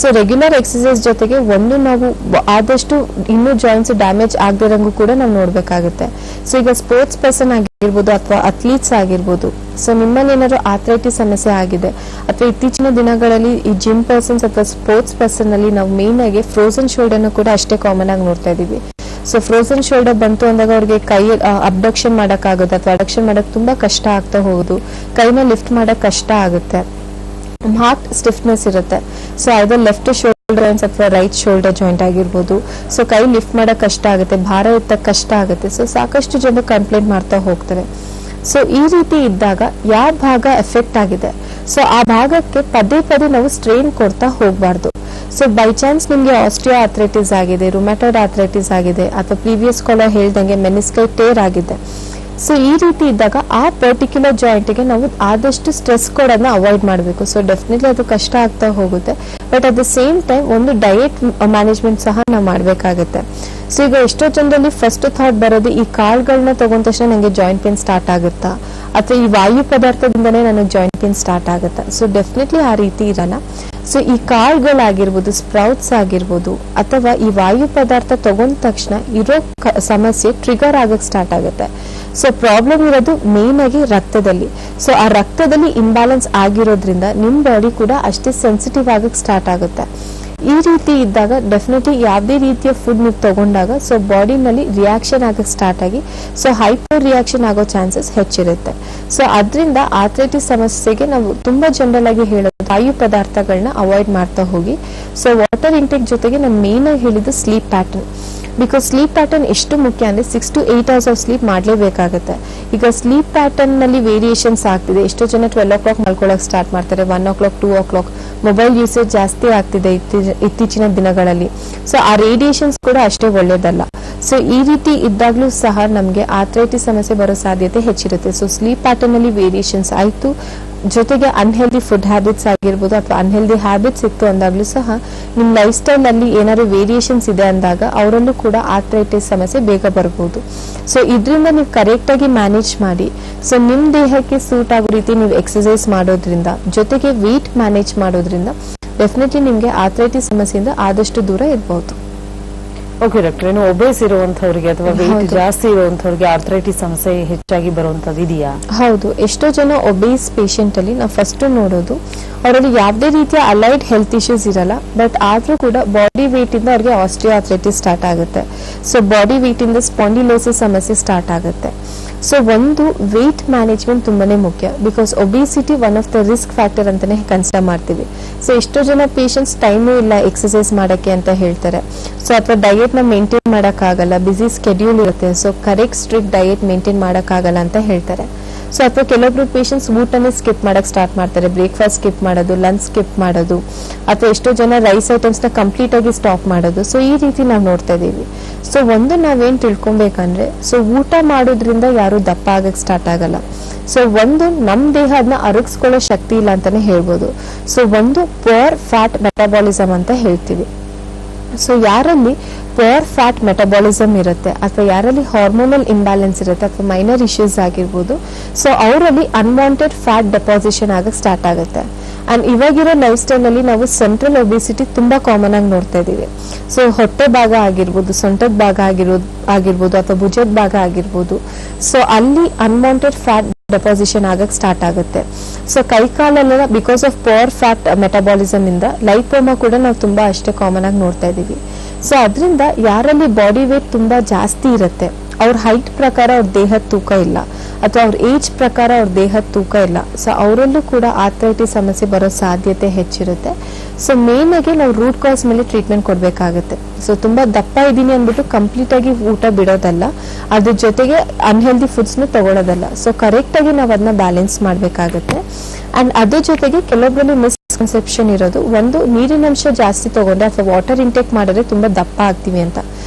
ಸೊ ರೆಗ್ಯುಲರ್ ಎಕ್ಸಸೈಸ್ ಜೊತೆಗೆ ಒಂದು ನಾವು ಆದಷ್ಟು ಇನ್ನೂ ಜಾಯಿಂಟ್ಸ್ ಡ್ಯಾಮೇಜ್ ಆಗದಿರಂಗೂ ಕೂಡ ನಾವು ನೋಡ್ಬೇಕಾಗುತ್ತೆ. ಸೊ ಈಗ ಸ್ಪೋರ್ಟ್ಸ್ ಪರ್ಸನ್ ಆಗಿರ್ಬೋದು ಅಥವಾ ಅಥ್ಲೀಟ್ಸ್ ಆಗಿರ್ಬೋದು, ಸೊ ನಿಮ್ಮಲ್ಲಿ ಏನಾದ್ರು ಆರ್ಥ್ರೈಟಿಸ್ ಸಮಸ್ಯೆ ಆಗಿದೆ ಅಥವಾ ಇತ್ತೀಚಿನ ದಿನಗಳಲ್ಲಿ ಈ ಜಿಮ್ ಪರ್ಸನ್ಸ್ ಅಥವಾ ಸ್ಪೋರ್ಟ್ಸ್ ಪರ್ಸನ್ ಅಲ್ಲಿ ನಾವು ಮೇನ್ ಆಗಿ ಫ್ರೋಸನ್ ಶೋಲ್ಡರ್ನ ಕೂಡ ಅಷ್ಟೇ ಕಾಮನ್ ಆಗಿ ನೋಡ್ತಾ ಇದೀವಿ. ಸೊ ಫ್ರೋಸನ್ ಶೋಲ್ಡರ್ ಬಂತು ಅಂದಾಗ ಅವ್ರಿಗೆ ಕೈ ಅಬ್ಡಕ್ಷನ್ ಮಾಡಕ್ಕಾಗುತ್ತೆ ಅಥವಾ ಅಡಕ್ಷನ್ ಮಾಡಕ್ ತುಂಬಾ ಕಷ್ಟ ಆಗ್ತಾ ಹೋಗುದು, ಕೈನ ಲಿಫ್ಟ್ ಮಾಡಕ್ ಕಷ್ಟ ಆಗುತ್ತೆ, ಹಾರ್ಟ್ ಸ್ಟಿಫ್ನೆಸ್ ಇರುತ್ತೆ. ಸೊ ಅದು ಲೆಫ್ಟ್ ಶೋಲ್ಡರ್ ಅಥವಾ ರೈಟ್ ಶೋಲ್ಡರ್ ಜಾಯಿಂಟ್ ಆಗಿರ್ಬೋದು. ಸೊ ಕೈ ಲಿಫ್ಟ್ ಮಾಡಕ್ ಕಷ್ಟ ಆಗುತ್ತೆ, ಭಾರ ಎತ್ತಕ್ ಕಷ್ಟ ಆಗುತ್ತೆ. ಸೊ ಸಾಕಷ್ಟು ಜನ ಕಂಪ್ಲೇಂಟ್ ಮಾಡ್ತಾ ಹೋಗ್ತಾರೆ. ಸೊ ಈ ರೀತಿ ಇದ್ದಾಗ ಯಾವ ಭಾಗ ಎಫೆಕ್ಟ್ ಆಗಿದೆ, ಸೊ ಆ ಭಾಗಕ್ಕೆ ಪದೇ ಪದೇ ನಾವು ಸ್ಟ್ರೈನ್ ಕೊಡ್ತಾ ಹೋಗ್ಬಾರ್ದು. ಸೊ ಬೈ ಚಾನ್ಸ್ ನಿಮ್ಗೆ ಆಸ್ಟಿಯೋ ಆರ್ಥ್ರೈಟಿಸ್ ಆಗಿದೆ, ರುಮ್ಯಾಟಾಯ್ಡ್ ಆರ್ಥ್ರೈಟಿಸ್ ಆಗಿದೆ ಅಥವಾ ಪ್ರೀವಿಯಸ್ ಕಾಲರ್ ಹೇಳ್ದಂಗೆ ಮೆನಿಸ್ಕೈ ಟೇರ್ ಆಗಿದೆ. ಸೊ ಈ ರೀತಿ ಇದ್ದಾಗ ಆ ಪರ್ಟಿಕ್ಯುಲರ್ ಜಾಯಿಂಟ್ಗೆ ನಾವು ಆದಷ್ಟು ಸ್ಟ್ರೆಸ್ ಕೊಡೋದನ್ನ ಅವಾಯ್ಡ್ ಮಾಡಬೇಕು. ಸೊ ಡೆಫಿನೆಟ್ಲಿ ಅದು ಕಷ್ಟ ಆಗ್ತಾ ಹೋಗುತ್ತೆ, but at the same time ಒಂದು ಡಯಟ್ ಮ್ಯಾನೇಜ್ಮೆಂಟ್ ಸಹ ನಾವು ಮಾಡಬೇಕಾಗುತ್ತೆ. ಸೊ ಈಗ ಎಷ್ಟೋ ಜನರಲ್ಲಿ ಫಸ್ಟ್ ಥಾಟ್ ಬರೋದು ಈ ಕಾಳುಗಳನ್ನ ತಗೊಂಡ ತಕ್ಷಣ ನನಗೆ ಜಾಯಿಂಟ್ ಪೇನ್ ಸ್ಟಾರ್ಟ್ ಆಗುತ್ತಾ ಅಥವಾ ಈ ವಾಯು ಪದಾರ್ಥದಿಂದನೇ ನನಗೆ ಜಾಯಿಂಟ್ ಪೇನ್ ಸ್ಟಾರ್ಟ್ ಆಗುತ್ತಾ? ಸೊ ಡೆಫಿನೆಟ್ಲಿ ಆ ರೀತಿ ಇರಲ್ಲ. ಸೊ ಈ ಕಾಳುಗಳಾಗಿರ್ಬೋದು, ಸ್ಪ್ರೌಟ್ಸ್ ಆಗಿರ್ಬೋದು ಅಥವಾ ಈ ವಾಯು ಪದಾರ್ಥ ತಗೊಂಡ ತಕ್ಷಣ ಇರೋ ಸಮಸ್ಯೆ ಟ್ರಿಗರ್ ಆಗಕ್ಕೆ ಸ್ಟಾರ್ಟ್ ಆಗುತ್ತೆ. ಸೊ ಪ್ರಾಬ್ಲಮ್ ಇರೋದು ಮೇನ್ ಆಗಿ ರಕ್ತದಲ್ಲಿ. ಸೊ ಆ ರಕ್ತದಲ್ಲಿ ಇಂಬ್ಯಾಲೆನ್ಸ್ ಆಗಿರೋದ್ರಿಂದ ನಿಮ್ ಬಾಡಿ ಕೂಡ ಅಷ್ಟೇ ಸೆನ್ಸಿಟಿವ್ ಆಗಕ್ಕೆ ಸ್ಟಾರ್ಟ್ ಆಗುತ್ತೆ. ಈ ರೀತಿ ಇದ್ದಾಗ ಡೆಫಿನೆಟ್ಲಿ ಯಾವುದೇ ರೀತಿಯ ಫುಡ್ ನೀವು ತಗೊಂಡಾಗ ಸೊ ಬಾಡಿನಲ್ಲಿ ರಿಯಾಕ್ಷನ್ ಆಗಕ್ಕೆ ಸ್ಟಾರ್ಟ್ ಆಗಿ ಸೊ ಹೈಪರ್ ರಿಯಾಕ್ಷನ್ ಆಗೋ ಚಾನ್ಸಸ್ ಹೆಚ್ಚಿರುತ್ತೆ. ಸೊ ಅದರಿಂದ ಆರ್ಥ್ರೈಟಿಸ್ ಸಮಸ್ಯೆಗೆ ನಾವು ತುಂಬಾ ಜನರಲ್ ಆಗಿ ಹೇಳೋದು ವಾಯು ಪದಾರ್ಥಗಳನ್ನ ಅವಾಯ್ಡ್ ಮಾಡ್ತಾ ಹೋಗಿ. ಸೊ ವಾಟರ್ ಇಂಟೇಕ್ ಜೊತೆಗೆ ನಾನು ಮೇನ್ ಆಗಿ ಹೇಳಿದ್ದು sleep pattern. Because sleep pattern ಎಷ್ಟು ಮುಖ್ಯ ಅಂದ್ರೆ 6 to 8 hours ಆಫ್ ಸ್ಲೀಪ್ ಮಾಡಲೇಬೇಕಾಗುತ್ತೆ. ಈಗ ಸ್ಲೀಪ್ ಪ್ಯಾಟರ್ನ್ ನಲ್ಲಿ ವೇರಿಯೇಷನ್ಸ್ ಆಗ್ತಿದೆ. ಎಷ್ಟೋ ಜನ 12 o'clock ಮಲ್ಕೊಳ್ಳೋಕೆ ಸ್ಟಾರ್ಟ್ ಮಾಡ್ತಾರೆ, 1 o'clock 2 o'clock. ಮೊಬೈಲ್ ಯೂಸೇಜ್ ಜಾಸ್ತಿ ಆಗ್ತಿದೆ ಇತ್ತೀಚಿನ ದಿನಗಳಲ್ಲಿ. ಸೊ ಆ ರೇಡಿಯೇಷನ್ಸ್ ಕೂಡ ಅಷ್ಟೇ ಒಳ್ಳೇದಲ್ಲ. ಸೊ ಈ ರೀತಿ ಇದ್ದಾಗ್ಲೂ ಸಹ ನಮಗೆ ಆರ್ಥ್ರೈಟಿಸ್ ಸಮಸ್ಯೆ ಬರೋ ಸಾಧ್ಯತೆ ಹೆಚ್ಚಿರುತ್ತೆ. ಸೊ ಸ್ಲೀಪ್ ಪ್ಯಾಟರ್ನ್ ನಲ್ಲಿ ವೇರಿಯೇಷನ್ಸ್ ಆಯ್ತು, ಜೊತೆಗೆ ಅನ್ಹೆಲ್ದಿ ಫುಡ್ ಹ್ಯಾಬಿಟ್ಸ್ ಆಗಿರ್ಬೋದು ಅಥವಾ ಅನ್ಹೆಲ್ದಿ ಹ್ಯಾಬಿಟ್ಸ್ ಇತ್ತು ಅಂದಾಗ್ಲೂ ಸಹ ನಿಮ್ ಲೈಫ್ ಸ್ಟೈಲ್ ಅಲ್ಲಿ ಏನಾದ್ರು ವೇರಿಯೇಷನ್ಸ್ ಇದೆ ಅಂದಾಗ ಅವರಲ್ಲೂ ಕೂಡ ಆರ್ಥ್ರೈಟಿಸ್ ಸಮಸ್ಯೆ ಬೇಗ ಬರ್ಬೋದು. ಸೊ ಇದರಿಂದ ನೀವು ಕರೆಕ್ಟ್ ಆಗಿ ಮ್ಯಾನೇಜ್ ಮಾಡಿ ಸೊ ನಿಮ್ ದೇಹಕ್ಕೆ ಸೂಟ್ ಆಗೋ ರೀತಿ ನೀವು ಎಕ್ಸರ್ಸೈಸ್ ಮಾಡೋದ್ರಿಂದ ಜೊತೆಗೆ ವೇಟ್ ಮ್ಯಾನೇಜ್ ಮಾಡೋದ್ರಿಂದ ಡೆಫಿನೆಟ್ಲಿ ನಿಮ್ಗೆ ಆರ್ಥ್ರೈಟಿಸ್ ಸಮಸ್ಯೆಯಿಂದ ಆದಷ್ಟು ದೂರ ಇರಬಹುದು. ಓಕೆ ಡಾಕ್ಟರ್, ಏನು ಒಬೇಸ್ ಇರುವಂತವ್ರಿಗೆ ಅಥವಾ ವೆಯ್ಟ್ ಹೌದು. ಜಾಸ್ತಿ ಇರುವಂತವ್ರಿಗೆ ಆರ್ಥರೈಟಿಸ್ ಸಮಸ್ಯೆ ಹೆಚ್ಚಾಗಿ ಬರುವಂತದ್ದು ಇದೆಯಾ? ಹೌದು, ಎಷ್ಟೋ ಜನ ಒಬೇಸ್ ಪೇಷಂಟ್ ಅಲ್ಲಿ ನಾವು ಫಸ್ಟ್ ನೋಡೋದು ಅವರಲ್ಲಿ ಯಾವುದೇ ರೀತಿಯ ಅಲೈಡ್ ಹೆಲ್ತ್ ಇಶ್ಯೂಸ್ ಇರಲ್ಲ, ಬಟ್ ಆದ್ರೂ ಕೂಡ ಬಾಡಿ ವೇಟ್ ಇಂದ ಅವ್ರಿಗೆ ಆಸ್ಟಿಯೋಆರ್ಥರೈಟಿಸ್ ಸ್ಟಾರ್ಟ್ ಆಗುತ್ತೆ. ಸೊ ಬಾಡಿ ವೇಟ್ ಇಂದ ಸ್ಪಾಂಡಿಲೋಸಿಸ್ ಸಮಸ್ಯೆ ಸ್ಟಾರ್ಟ್ ಆಗುತ್ತೆ. ಸೊ ಒಂದು ವೇಟ್ ಮ್ಯಾನೇಜ್ಮೆಂಟ್ ತುಂಬಾನೇ ಮುಖ್ಯ, because obesity one of the risk factor ಅಂತಾನೆ ಕನ್ಸಿಡರ್ ಮಾಡ್ತೀವಿ. ಸೊ ಎಷ್ಟೋ ಜನ ಪೇಷಂಟ್ಸ್ ಟೈಮೂ ಇಲ್ಲ ಎಕ್ಸರ್ಸೈಸ್ ಮಾಡಕ್ಕೆ ಅಂತ ಹೇಳ್ತಾರೆ. ಸೊ ಅಥವಾ ಡಯಟ್ ನ ಮೇಂಟೈನ್ ಮಾಡಕ್ಕಾಗಲ್ಲ, ಬಿಸಿ ಸ್ಕೆಡ್ಯೂಲ್ ಇರುತ್ತೆ, so correct strict diet maintain ಮಾಡಕ್ಕಾಗಲ್ಲ ಅಂತ ಹೇಳ್ತಾರೆ. ಸೊ ಅಥವಾ ಕೆಲವೊಬ್ರು ಪೇಷಂಟ್ಸ್ ಊಟನೇ ಸ್ಕಿಪ್ ಮಾಡಕ್ ಸ್ಟಾರ್ಟ್ ಮಾಡ್ತಾರೆ, ಬ್ರೇಕ್ಫಾಸ್ಟ್ ಸ್ಕಿಪ್ ಮಾಡೋದು, ಲಂಚ್ ಸ್ಕಿಪ್ ಮಾಡೋದು, ಅಥವಾ ಎಷ್ಟೋ ಜನ ರೈಸ್ ಐಟಮ್ಸ್ ನ ಕಂಪ್ಲೀಟ್ ಆಗಿ ಸ್ಟಾಪ್ ಮಾಡೋದು. ಸೊ ಈ ರೀತಿ ನಾವು ನೋಡ್ತಾ ಇದೀವಿ. ಸೊ ಒಂದು ನಾವೇನ್ ತಿಳ್ಕೊಬೇಕಂದ್ರೆ, ಸೊ ಊಟ ಮಾಡೋದ್ರಿಂದ ಯಾರು ದಪ್ಪ ಆಗಕ್ ಸ್ಟಾರ್ಟ್ ಆಗಲ್ಲ. ಸೊ ಒಂದು ನಮ್ ದೇಹನ ಅರಗಿಸ್ಕೊಳ್ಳೋ ಶಕ್ತಿ ಇಲ್ಲ ಅಂತಾನೆ ಹೇಳ್ಬೋದು. ಸೊ ಒಂದು ಪುವರ್ ಫ್ಯಾಟ್ ಮೆಟಬಾಲಿಸಮ್ ಅಂತ ಹೇಳ್ತೀವಿ. ಸೊ ಯಾರಲ್ಲಿ ಪುವರ್ ಫ್ಯಾಟ್ ಮೆಟಬಾಲಿಸಮ್ ಇರುತ್ತೆ ಅಥವಾ ಯಾರಲ್ಲಿ ಹಾರ್ಮೋನಲ್ ಇಂಬ್ಯಾಲೆನ್ಸ್ ಇರುತ್ತೆ ಅಥವಾ ಮೈನರ್ ಇಶ್ಯೂಸ್ ಆಗಿರ್ಬೋದು, ಸೊ ಅವರಲ್ಲಿ ಅನ್ವಾಂಟೆಡ್ ಫ್ಯಾಟ್ ಡೆಪಾಸಿಷನ್ ಆಗಕ್ಕೆ ಸ್ಟಾರ್ಟ್ ಆಗುತ್ತೆ. ಅಂಡ್ ಇವಾಗಿರೋ ಲೈಫ್ ಸ್ಟೈಲ್ ಅಲ್ಲಿ ನಾವು ಸೆಂಟ್ರಲ್ ಒಬಿಸಿಟಿ ತುಂಬಾ ಕಾಮನ್ ಆಗಿ ನೋಡ್ತಾ ಇದೀವಿ. ಸೊ ಹೊಟ್ಟೆ ಭಾಗ ಆಗಿರ್ಬೋದು, ಸೊಂಟದ ಭಾಗ ಆಗಿರ್ಬೋದು ಅಥವಾ ಭುಜದ ಭಾಗ ಆಗಿರ್ಬೋದು, ಸೊ ಅಲ್ಲಿ ಅನ್ವಾಂಟೆಡ್ ಫ್ಯಾಟ್ ಡೆಪಾಸಿಷನ್ ಆಗಕ್ಕೆ ಸ್ಟಾರ್ಟ್ ಆಗುತ್ತೆ. ಸೊ ಕೈಕಾಲೆಲ್ಲ because of power fat metabolism ಇಂದ ಲೈಪೋಮಾ ಕೂಡ ನಾವು ತುಂಬಾ ಅಷ್ಟೇ ಕಾಮನ್ ಆಗಿ ನೋಡ್ತಾ ಇದೀವಿ. ಸೊ ಅದರಿಂದ ಯಾರಲ್ಲಿ ಬಾಡಿ ವೇಟ್ ತುಂಬಾ ಜಾಸ್ತಿ ಇರುತ್ತೆ, ಅವ್ರ ಹೈಟ್ ಪ್ರಕಾರ ಅವ್ರ ದೇಹದ ತೂಕ ಇಲ್ಲ ಅಥವಾ ಅವ್ರ ಏಜ್ ಪ್ರಕಾರ ಅವ್ರ ದೇಹದ ತೂಕ ಇಲ್ಲ, ಸೊ ಅವರಲ್ಲೂ ಕೂಡ ಆರ್ಥರೈಟಿಸ್ ಸಮಸ್ಯೆ ಬರೋ ಸಾಧ್ಯತೆ ಹೆಚ್ಚಿರುತ್ತೆ. ಸೊ ಮೇನ್ ಆಗಿ ನಾವು ರೂಟ್ ಕಾಸ್ ಮೇಲೆ ಟ್ರೀಟ್ಮೆಂಟ್ ಕೊಡ್ಬೇಕಾಗುತ್ತೆ. ಸೊ ತುಂಬಾ ದಪ್ಪ ಇದೀನಿ ಅಂದ್ಬಿಟ್ಟು ಕಂಪ್ಲೀಟ್ ಆಗಿ ಊಟ ಬಿಡೋದಲ್ಲ, ಅದ್ರ ಜೊತೆಗೆ ಅನ್ಹೆಲ್ದಿ ಫುಡ್ಸ್ ನ ತಗೊಳ್ಳೋದಲ್ಲ. ಸೊ ಕರೆಕ್ಟ್ ಆಗಿ ನಾವು ಅದನ್ನ ಬ್ಯಾಲೆನ್ಸ್ ಮಾಡ್ಬೇಕಾಗತ್ತೆ. ಅಂಡ್ ಅದ್ರ ಜೊತೆಗೆ ಕೆಲವೊಬ್ಬರಲ್ಲಿ ಮಿಸ್ಕನ್ಸೆಪ್ಷನ್ ಇರೋದು, ಒಂದು ನೀರಿನಂಶ ಜಾಸ್ತಿ ತಗೊಂಡ್ರೆ ಅಥವಾ ವಾಟರ್ ಇಂಟೇಕ್ ಮಾಡಿದ್ರೆ ತುಂಬಾ ದಪ್ಪ ಆಗ್ತೀವಿ ಅಂತ.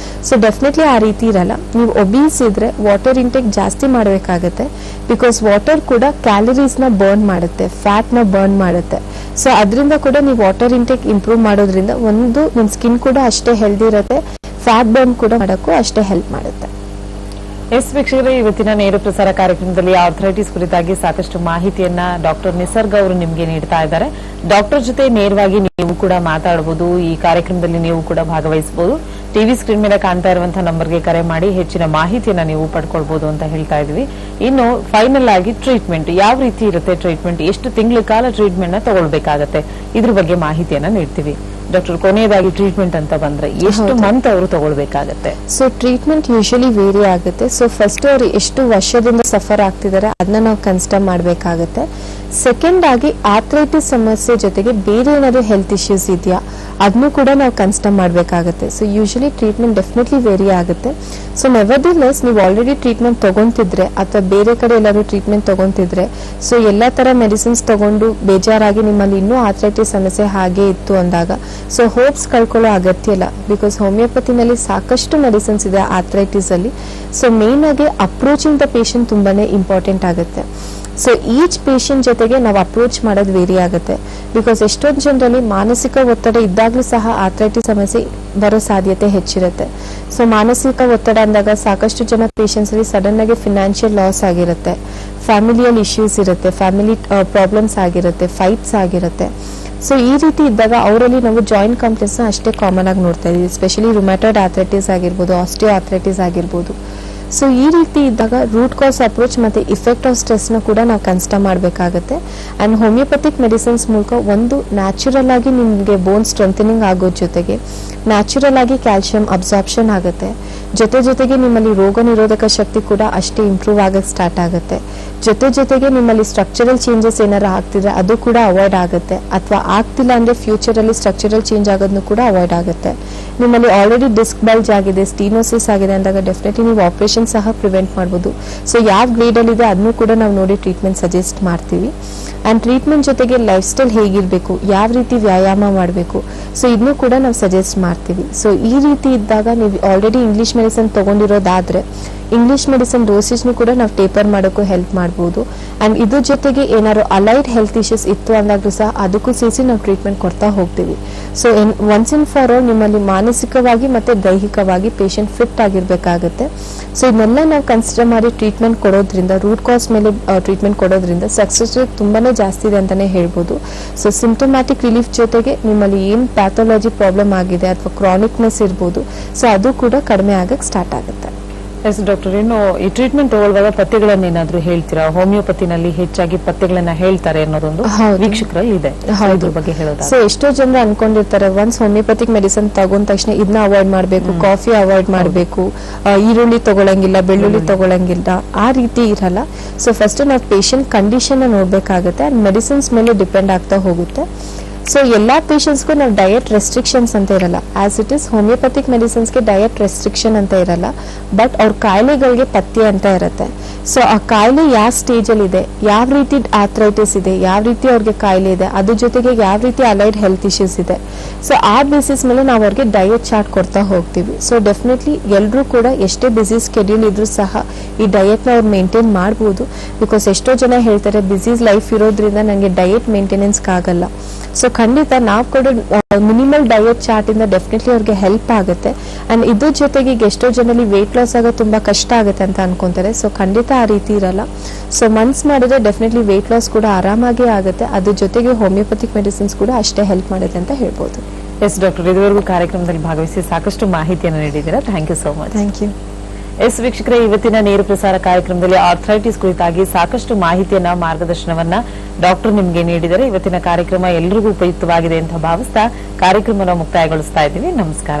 ಸೊ ಡೆಫಿನೆಟ್ಲಿ ಆ ರೀತಿ ಇರಲ್ಲ. ನೀವು ಒಬೀಸ್ ಇದ್ರೆ ವಾಟರ್ ಇಂಟೇಕ್ ಜಾಸ್ತಿ ಮಾಡಬೇಕಾಗತ್ತೆ, ಬಿಕಾಸ್ ವಾಟರ್ ಕೂಡ ಕ್ಯಾಲರೀಸ್ ನ ಬರ್ನ್ ಮಾಡುತ್ತೆ, ಫ್ಯಾಟ್ ನ ಬರ್ನ್ ಮಾಡುತ್ತೆ. ಸೊ ಅದರಿಂದ ಕೂಡ ನೀವು ವಾಟರ್ ಇಂಟೇಕ್ ಇಂಪ್ರೂವ್ ಮಾಡೋದ್ರಿಂದ ಒಂದು ನಿಮ್ ಸ್ಕಿನ್ ಕೂಡ ಅಷ್ಟೇ ಹೆಲ್ದಿ ಇರುತ್ತೆ, ಫ್ಯಾಟ್ ಬರ್ನ್ ಕೂಡ ಮಾಡೋಕ್ಕೂ ಅಷ್ಟೇ ಹೆಲ್ಪ್ ಮಾಡುತ್ತೆ. ಎಸ್ ವೀಕ್ಷಕರೇ, ಇವತ್ತಿನ ನೇರ ಪ್ರಸಾರ ಕಾರ್ಯಕ್ರಮದಲ್ಲಿ ಆರ್ಥರೈಟಿಸ್ ಕುರಿತಾಗಿ ಸಾಕಷ್ಟು ಮಾಹಿತಿಯನ್ನ ಡಾಕ್ಟರ್ ನಿಸರ್ಗ ಅವರು ನಿಮಗೆ ನೀಡ್ತಾ ಇದ್ದಾರೆ. ಡಾಕ್ಟರ್ ಜೊತೆ ನೇರವಾಗಿ ನೀವು ಕೂಡ ಮಾತಾಡಬಹುದು, ಈ ಕಾರ್ಯಕ್ರಮದಲ್ಲಿ ನೀವು ಕೂಡ ಭಾಗವಹಿಸಬಹುದು. ಟಿವಿ ಸ್ಕ್ರೀನ್ ಮೇಲೆ ಕಾಣ್ತಾ ಇರುವಂತಹ ನಂಬರ್ಗೆ ಕರೆ ಮಾಡಿ ಹೆಚ್ಚಿನ ಮಾಹಿತಿಯನ್ನ ನೀವು ಪಡ್ಕೊಳ್ಬಹುದು ಅಂತ ಹೇಳ್ತಾ ಇದ್ವಿ. ಇನ್ನು ಫೈನಲ್ ಆಗಿ ಟ್ರೀಟ್ಮೆಂಟ್ ಯಾವ ರೀತಿ ಇರುತ್ತೆ, ಟ್ರೀಟ್ಮೆಂಟ್ ಎಷ್ಟು ತಿಂಗಳ ಕಾಲ ಟ್ರೀಟ್ಮೆಂಟ್ ನ ತಗೊಳ್ಬೇಕಾಗತ್ತೆ, ಇದ್ರ ಬಗ್ಗೆ ಮಾಹಿತಿಯನ್ನ ನೀಡ್ತೀವಿ. ಡಾಕ್ಟರ್, ಕೊನೆಯದಾಗಿ ಟ್ರೀಟ್ಮೆಂಟ್ ಅಂತ ಬಂದ್ರೆ ಎಷ್ಟು ಮಂತ್ ಅವರು ತಗೊಳ್ಬೇಕಾಗತ್ತೆ? ಸೊ ಟ್ರೀಟ್ಮೆಂಟ್ ಯೂಶಲಿ ವೇರಿ ಆಗುತ್ತೆ. ಸೊ ಫಸ್ಟ್ ಅವರು ಎಷ್ಟು ವರ್ಷದಿಂದ ಸಫರ್ ಆಗ್ತಿದ್ದಾರೆ ಅದನ್ನ ನಾವು ಕನ್ಸಿಡರ್ ಮಾಡಬೇಕಾಗತ್ತೆ. ಸೆಕೆಂಡ್ ಆಗಿ ಆರ್ಥರೈಟಿಸ್ ಸಮಸ್ಯೆ ಜೊತೆಗೆ ಬೇರೆ ಏನಾದ್ರು ಹೆಲ್ತ್ ಇಶ್ಯೂಸ್ ಇದೆಯಾ ಅದನ್ನು ಕೂಡ ನಾವು ಕನ್ಸಿಡರ್ ಮಾಡಬೇಕಾಗುತ್ತೆ. So usually treatment definitely vary ಆಗುತ್ತೆ. ಸೊ ನೆವರ್ದಿಲೆಸ್ ನೀವು ಆಲ್ರೆಡಿ ಟ್ರೀಟ್ಮೆಂಟ್ ತಗೊಂತಿದ್ರೆ ಅಥವಾ ಬೇರೆ ಕಡೆ ಎಲ್ಲರೂ ಟ್ರೀಟ್ಮೆಂಟ್ ತಗೊಂತಿದ್ರೆ, ಸೊ ಎಲ್ಲಾ ತರ ಮೆಡಿಸಿನ್ಸ್ ತಗೊಂಡು ಬೇಜಾರಾಗಿ ನಿಮ್ಮಲ್ಲಿ ಇನ್ನೂ ಆರ್ಥರೈಟಿಸ್ ಸಮಸ್ಯೆ ಹಾಗೆ ಇತ್ತು ಅಂದಾಗ ಸೊ ಹೋಪ್ಸ್ ಕಳ್ಕೊಳ್ಳೋ ಅಗತ್ಯ ಇಲ್ಲ, ಬಿಕಾಸ್ ಹೋಮಿಯೋಪತಿನಲ್ಲಿ ಸಾಕಷ್ಟು ಮೆಡಿಸಿನ್ಸ್ ಇದೆ ಆರ್ಥರೈಟಿಸ್ ಅಲ್ಲಿ. ಸೊ ಮೇನ್ ಆಗಿ ಅಪ್ರೋಚಿಂಗ್ ದ ಪೇಷಂಟ್ ತುಂಬಾನೇ ಇಂಪಾರ್ಟೆಂಟ್ ಆಗುತ್ತೆ. ಸೊ ಈಚ್ ಪೇಷಂಟ್ ಜೊತೆಗೆ ನಾವು ಅಪ್ರೋಚ್ ಮಾಡೋದು ವೇರಿ ಆಗುತ್ತೆ, ಬಿಕಾಸ್ ಎಷ್ಟೊಂದು ಜನರಲ್ಲಿ ಮಾನಸಿಕ ಒತ್ತಡ ಇದ್ದಾಗಲೂ ಸಹ ಆರ್ಥರೈಟಿಸ್ ಸಮಸ್ಯೆ ಬರೋ ಸಾಧ್ಯತೆ ಹೆಚ್ಚಿರುತ್ತೆ. ಸೊ ಮಾನಸಿಕ ಒತ್ತಡ ಅಂದಾಗ ಸಾಕಷ್ಟು ಜನ ಪೇಷಂಟ್ಸ್ ಅಲ್ಲಿ ಸಡನ್ ಆಗಿ ಫಿನಾನ್ಷಿಯಲ್ ಲಾಸ್ ಆಗಿರುತ್ತೆ, ಫ್ಯಾಮಿಲಿಯಲ್ ಇಶ್ಯೂಸ್ ಇರುತ್ತೆ, ಫ್ಯಾಮಿಲಿ ಪ್ರಾಬ್ಲಮ್ಸ್ ಆಗಿರುತ್ತೆ, ಫೈಟ್ಸ್ ಆಗಿರುತ್ತೆ. ಸೊ ಈ ರೀತಿ ಇದ್ದಾಗ ಅವರಲ್ಲಿ ನಾವು ಜಾಯಿಂಟ್ ಕಂಪ್ಲೇಂಟ್ಸ್ ಅಷ್ಟೇ ಕಾಮನ್ ಆಗಿ ನೋಡ್ತಾ ಇದೀವಿ, ಎಸ್ಪೆಷಲಿ ರುಮ್ಯಾಟಾಯ್ಡ್ ಆರ್ಥರೈಟಿಸ್ ಆಗಿರ್ಬೋದು, ಆಸ್ಟಿಯೋ ಆರ್ಥರೈಟಿಸ್ ಆಗಿರ್ಬೋದು. ಸೊ ಈ ರೀತಿ ಇದ್ದಾಗ ರೂಟ್ ಕಾಸ್ ಅಪ್ರೋಚ್ ಮತ್ತೆ ಇಫೆಕ್ಟ್ ಆಫ್ ಸ್ಟ್ರೆಸ್ ನ ಕೂಡ ನಾವು ಕನ್ಸಿಡರ್ ಮಾಡಬೇಕಾಗುತ್ತೆ. ಅಂಡ್ ಹೋಮಿಯೋಪತಿಕ್ ಮೆಡಿಸಿನ್ಸ್ ಮೂಲಕ ಒಂದು ನ್ಯಾಚುರಲ್ ಆಗಿ ನಿಮಗೆ ಬೋನ್ ಸ್ಟ್ರೆಂಥನಿಂಗ್ ಆಗೋ ಜೊತೆಗೆ ನ್ಯಾಚುರಲ್ ಆಗಿ ಕ್ಯಾಲ್ಸಿಯಂ ಅಬ್ಸಾರ್ಪ್ಷನ್ ಆಗುತ್ತೆ, ಜೊತೆಗೆ ನಿಮ್ಮಲ್ಲಿ ರೋಗ ನಿರೋಧಕ ಶಕ್ತಿ ಕೂಡ ಅಷ್ಟೇ ಇಂಪ್ರೂವ್ ಆಗಕ್ಕೆ ಸ್ಟಾರ್ಟ್ ಆಗುತ್ತೆ. ಜೊತೆಗೆ ನಿಮ್ಮಲ್ಲಿ ಸ್ಟ್ರಕ್ಚರಲ್ ಚೇಂಜಸ್ ಏನಾರ ಆಗ್ತಿದ್ರೆ ಅದು ಕೂಡ ಅವಾಯ್ಡ್ ಆಗುತ್ತೆ, ಅಥವಾ ಆಗ್ತಿಲ್ಲ ಅಂದ್ರೆ ಫ್ಯೂಚರ್ ಅಲ್ಲಿ ಸ್ಟ್ರಕ್ಚರಲ್ ಚೇಂಜ್ ಆಗೋದನ್ನು ಕೂಡ ಅವಾಯ್ಡ್ ಆಗುತ್ತೆ. ನಿಮ್ಮಲ್ಲಿ ಆಲ್ರೆಡಿ ಡಿಸ್ಕ್ ಬಲ್ಜ್ ಆಗಿದೆ, ಸ್ಟೀನೋಸಿಸ್ ಆಗಿದೆ ಅಂದಾಗ ಡೆಫಿನೆಟ್ಲಿ ನೀವು ಆಪರೇಷನ್ ಸಹ ಪ್ರಿವೆಂಟ್ ಮಾಡಬಹುದು. ಸೊ ಯಾವ ಗ್ರೇಡ್ ಅಲ್ಲಿ ಇದೆ ಅದನ್ನು ಕೂಡ ನಾವು ನೋಡಿ ಟ್ರೀಟ್ಮೆಂಟ್ ಸಜೆಸ್ಟ್ ಮಾಡ್ತೀವಿ. ಅಂಡ್ ಟ್ರೀಟ್ಮೆಂಟ್ ಜೊತೆಗೆ ಲೈಫ್ ಸ್ಟೈಲ್ ಹೇಗಿರ್ಬೇಕು, ಯಾವ ರೀತಿ ವ್ಯಾಯಾಮ ಮಾಡಬೇಕು, ಸೊ ಇದನ್ನು ಕೂಡ ನಾವು ಸಜೆಸ್ಟ್ ಮಾಡ್ತೀವಿ. ಸೊ ಈ ರೀತಿ ಇದ್ದಾಗ ನೀವು ಆಲ್ರೆಡಿ ಇಂಗ್ಲಿಷ್ ಮೆಡಿಸಿನ್ ತಗೊಂಡಿರೋದಾದ್ರೆ ಇಂಗ್ಲಿಷ್ ಮೆಡಿಸಿನ್ ಡೋಸೇಜ್ನು ಕೂಡ ನಾವು ಟೇಪರ್ ಮಾಡೋಕ್ಕೂ ಹೆಲ್ಪ್ ಮಾಡಬಹುದು. ಅಂಡ್ ಇದ್ರ ಜೊತೆಗೆ ಏನಾದ್ರು ಅಲೈಡ್ ಹೆಲ್ತ್ ಇಶ್ಯೂಸ್ ಇತ್ತು ಅಂದಾಗ್ಲೂ ಸಹ ಅದಕ್ಕೂ ಸೇರಿಸಿ ನಾವು ಟ್ರೀಟ್ಮೆಂಟ್ ಕೊಡ್ತಾ ಹೋಗ್ತೀವಿ. So once and for all ನಿಮ್ಮಲ್ಲಿ ಮಾನಸಿಕವಾಗಿ ಮತ್ತೆ ದೈಹಿಕವಾಗಿ ಪೇಷಂಟ್ ಫಿಟ್ ಆಗಿರ್ಬೇಕಾಗತ್ತೆ. ಸೊ ಇದನ್ನೆಲ್ಲ ನಾವು ಕನ್ಸಿಡರ್ ಮಾಡಿ ಟ್ರೀಟ್ಮೆಂಟ್ ಕೊಡೋದ್ರಿಂದ, ರೂಟ್ ಕಾಸ್ ಮೇಲೆ ಟ್ರೀಟ್ಮೆಂಟ್ ಕೊಡೋದ್ರಿಂದ ಸಕ್ಸಸ್ ರೇಟ್ ತುಂಬಾನೇ ಜಾಸ್ತಿ ಇದೆ ಅಂತಾನೆ ಹೇಳ್ಬೋದು. ಸೊ ಸಿಂಪ್ಟಮ್ಯಾಟಿಕ್ ರಿಲೀಫ್ ಜೊತೆಗೆ ನಿಮ್ಮಲ್ಲಿ ಏನು ಪ್ಯಾಥಾಲಜಿ ಪ್ರಾಬ್ಲಮ್ ಆಗಿದೆ ಅಥವಾ ಕ್ರಾನಿಕ್ನೆಸ್ ಇರ್ಬೋದು, ಸೊ ಅದು ಕೂಡ ಕಡಿಮೆ ಆಗಕ್ಕೆ ಸ್ಟಾರ್ಟ್ ಆಗುತ್ತೆ. ಎಸ್ ಡಾಕ್ಟರ್, ಇನ್ನು ಈ ಟ್ರೀಟ್ಮೆಂಟ್ ತಗೊಳ್ಳುವಾಗ ಪಥ್ಯಗಳನ್ನೇನಾದ್ರೂ ಹೇಳ್ತೀರಾ? ಹೋಮಿಯೋಪತಿನಲ್ಲಿ ಹೆಚ್ಚಾಗಿ ಪಥ್ಯಗಳನ್ನ ಹೇಳ್ತಾರೆ ಅನ್ನೋದೊಂದು ವೀಕ್ಷಕರಲ್ಲಿ ಇದೆ, ಇದ್ರ ಬಗ್ಗೆ ಹೇಳೋದು. ಸೊ ಎಷ್ಟೋ ಜನರು ಅನ್ಕೊಂಡಿರ್ತಾರೆ ಒನ್ಸ್ ಹೋಮಿಯೋಪತಿಕ್ ಮೆಡಿಸಿನ್ ತಗೊಂಡ ತಕ್ಷಣ ಇದನ್ನ ಅವಾಯ್ಡ್ ಮಾಡಬೇಕು, ಕಾಫಿ ಅವಾಯ್ಡ್ ಮಾಡಬೇಕು, ಈರುಳ್ಳಿ ತಗೊಳಂಗಿಲ್ಲ, ಬೆಳ್ಳುಳ್ಳಿ ತಗೊಳಂಗಿಲ್ಲ, ಆ ರೀತಿ ಇರಲ್ಲ. ಸೊ ಫಸ್ಟ್ ನಾವು ಪೇಷಂಟ್ ಕಂಡೀಷನ್ ನೋಡ್ಬೇಕಾಗುತ್ತೆ, ಮೆಡಿಸಿನ್ಸ್ ಮೇಲೆ ಡಿಪೆಂಡ್ ಆಗ್ತಾ ಹೋಗುತ್ತೆ. ಸೊ ಎಲ್ಲಾ ಪೇಷಂಟ್ಸ್ಗೂ ನಾವು ಡಯಟ್ ರೆಸ್ಟ್ರಿಕ್ಷನ್ಸ್ ಅಂತ ಇರಲ್ಲ. ಆಸ್ ಇಟ್ ಇಸ್ ಹೋಮಿಯೋಪತಿಕ್ ಮೆಡಿಸಿನ್ಸ್ಗೆ ಡಯಟ್ ರೆಸ್ಟ್ರಿಕ್ಷನ್ ಅಂತ ಇರಲ್ಲ, ಬಟ್ ಅವ್ರ ಕಾಯಿಲೆಗಳಿಗೆ ಪಥ್ಯ ಅಂತ ಇರುತ್ತೆ. ಸೊ ಆ ಕಾಯಿಲೆ ಯಾವ ಸ್ಟೇಜ್ ಅಲ್ಲಿ ಇದೆ, ಯಾವ ರೀತಿ ಆರ್ಥ್ರೈಟಿಸ್ ಇದೆ, ಯಾವ ರೀತಿ ಅವ್ರಿಗೆ ಕಾಯಿಲೆ ಇದೆ, ಅದ್ರ ಜೊತೆಗೆ ಯಾವ ರೀತಿ ಅಲೈಡ್ ಹೆಲ್ತ್ ಇಶ್ಯೂಸ್ ಇದೆ, ಸೊ ಆ ಬೇಸಿಸ್ ಮೇಲೆ ನಾವು ಅವ್ರಿಗೆ ಡಯಟ್ ಚಾರ್ಟ್ ಕೊಡ್ತಾ ಹೋಗ್ತೀವಿ. ಸೊ ಡೆಫಿನೆಟ್ಲಿ ಎಲ್ಲರೂ ಕೂಡ ಎಷ್ಟೇ ಬಿಸಿ ಸ್ಕೆಡ್ಯೂಲ್ ಇದ್ರೂ ಸಹ ಈ ಡಯಟ್ನ ಅವ್ರು ಮೇಂಟೈನ್ ಮಾಡ್ಬೋದು. ಬಿಕಾಸ್ ಎಷ್ಟೋ ಜನ ಹೇಳ್ತಾರೆ ಬಿಸಿ ಲೈಫ್ ಇರೋದ್ರಿಂದ ನನಗೆ ಡಯಟ್ ಮೇಂಟೆನೆನ್ಸ್ ಆಗಲ್ಲ. ಸೊ ಖಂಡಿತ ನಾವು ಕೊಡೋ ಮಿನಿಮಲ್ ಡಯಟ್ ಚಾರ್ಟ್ ಇಂದ ಡೆಫಿನೆಟ್ಲಿ ಅವ್ರಿಗೆ ಹೆಲ್ಪ್ ಆಗುತ್ತೆ. ಅಂಡ್ ಇದ್ರ ಜೊತೆಗೆ ಈಗ ಎಷ್ಟೋ ಜನರಲ್ಲಿ ವೇಟ್ ಲಾಸ್ ಆಗೋದು ತುಂಬಾ ಕಷ್ಟ ಆಗುತ್ತೆ ಅಂತ ಅನ್ಕೊಂತಾರೆ. ಸೊ ಖಂಡಿತ ಆ ರೀತಿ ಇರಲ್ಲ. ಸೊ ಮನ್ಸ್ ಮಾಡಿದ್ರೆ ಡೆಫಿನೆಟ್ಲಿ ವೇಟ್ ಲಾಸ್ ಕೂಡ ಆರಾಮಾಗಿ ಆಗುತ್ತೆ. ಅದ್ರ ಜೊತೆಗೆ ಹೋಮಿಯೋಪತಿಕ್ ಮೆಡಿಸಿನ್ಸ್ ಕೂಡ ಅಷ್ಟೇ ಹೆಲ್ಪ್ ಮಾಡುತ್ತೆ ಅಂತ ಹೇಳ್ಬೋದು. ಎಸ್ ಡಾಕ್ಟರ್, ಇದುವರೆಗೂ ಕಾರ್ಯಕ್ರಮದಲ್ಲಿ ಭಾಗವಹಿಸಿ ಸಾಕಷ್ಟು ಮಾಹಿತಿಯನ್ನು ನೀಡಿದ್ದೀರಾ. Thank you so much. Thank you. Yes ವೀಕ್ಷಕರೇ, ಇವತ್ತಿನ ನೇರ ಪ್ರಸಾರ ಕಾರ್ಯಕ್ರಮದಲ್ಲಿ ಆರ್ಥ್ರೈಟಿಸ್ ಕುರಿತಾಗಿ ಸಾಕಷ್ಟು ಮಾಹಿತಿಯನ್ನ, ಮಾರ್ಗದರ್ಶನವನ್ನ ಡಾಕ್ಟರ್ ನಿಮ್ಗೆ ನೀಡಿದರೆ. ಇವತ್ತಿನ ಕಾರ್ಯಕ್ರಮ ಎಲ್ರಿಗೂ ಉಪಯುಕ್ತವಾಗಿದೆ ಅಂತ ಭಾವಿಸ್ತಾ ಕಾರ್ಯಕ್ರಮವನ್ನು ಮುಕ್ತಾಯಗೊಳಿಸ್ತಾ ಇದ್ದೀವಿ. ನಮಸ್ಕಾರ.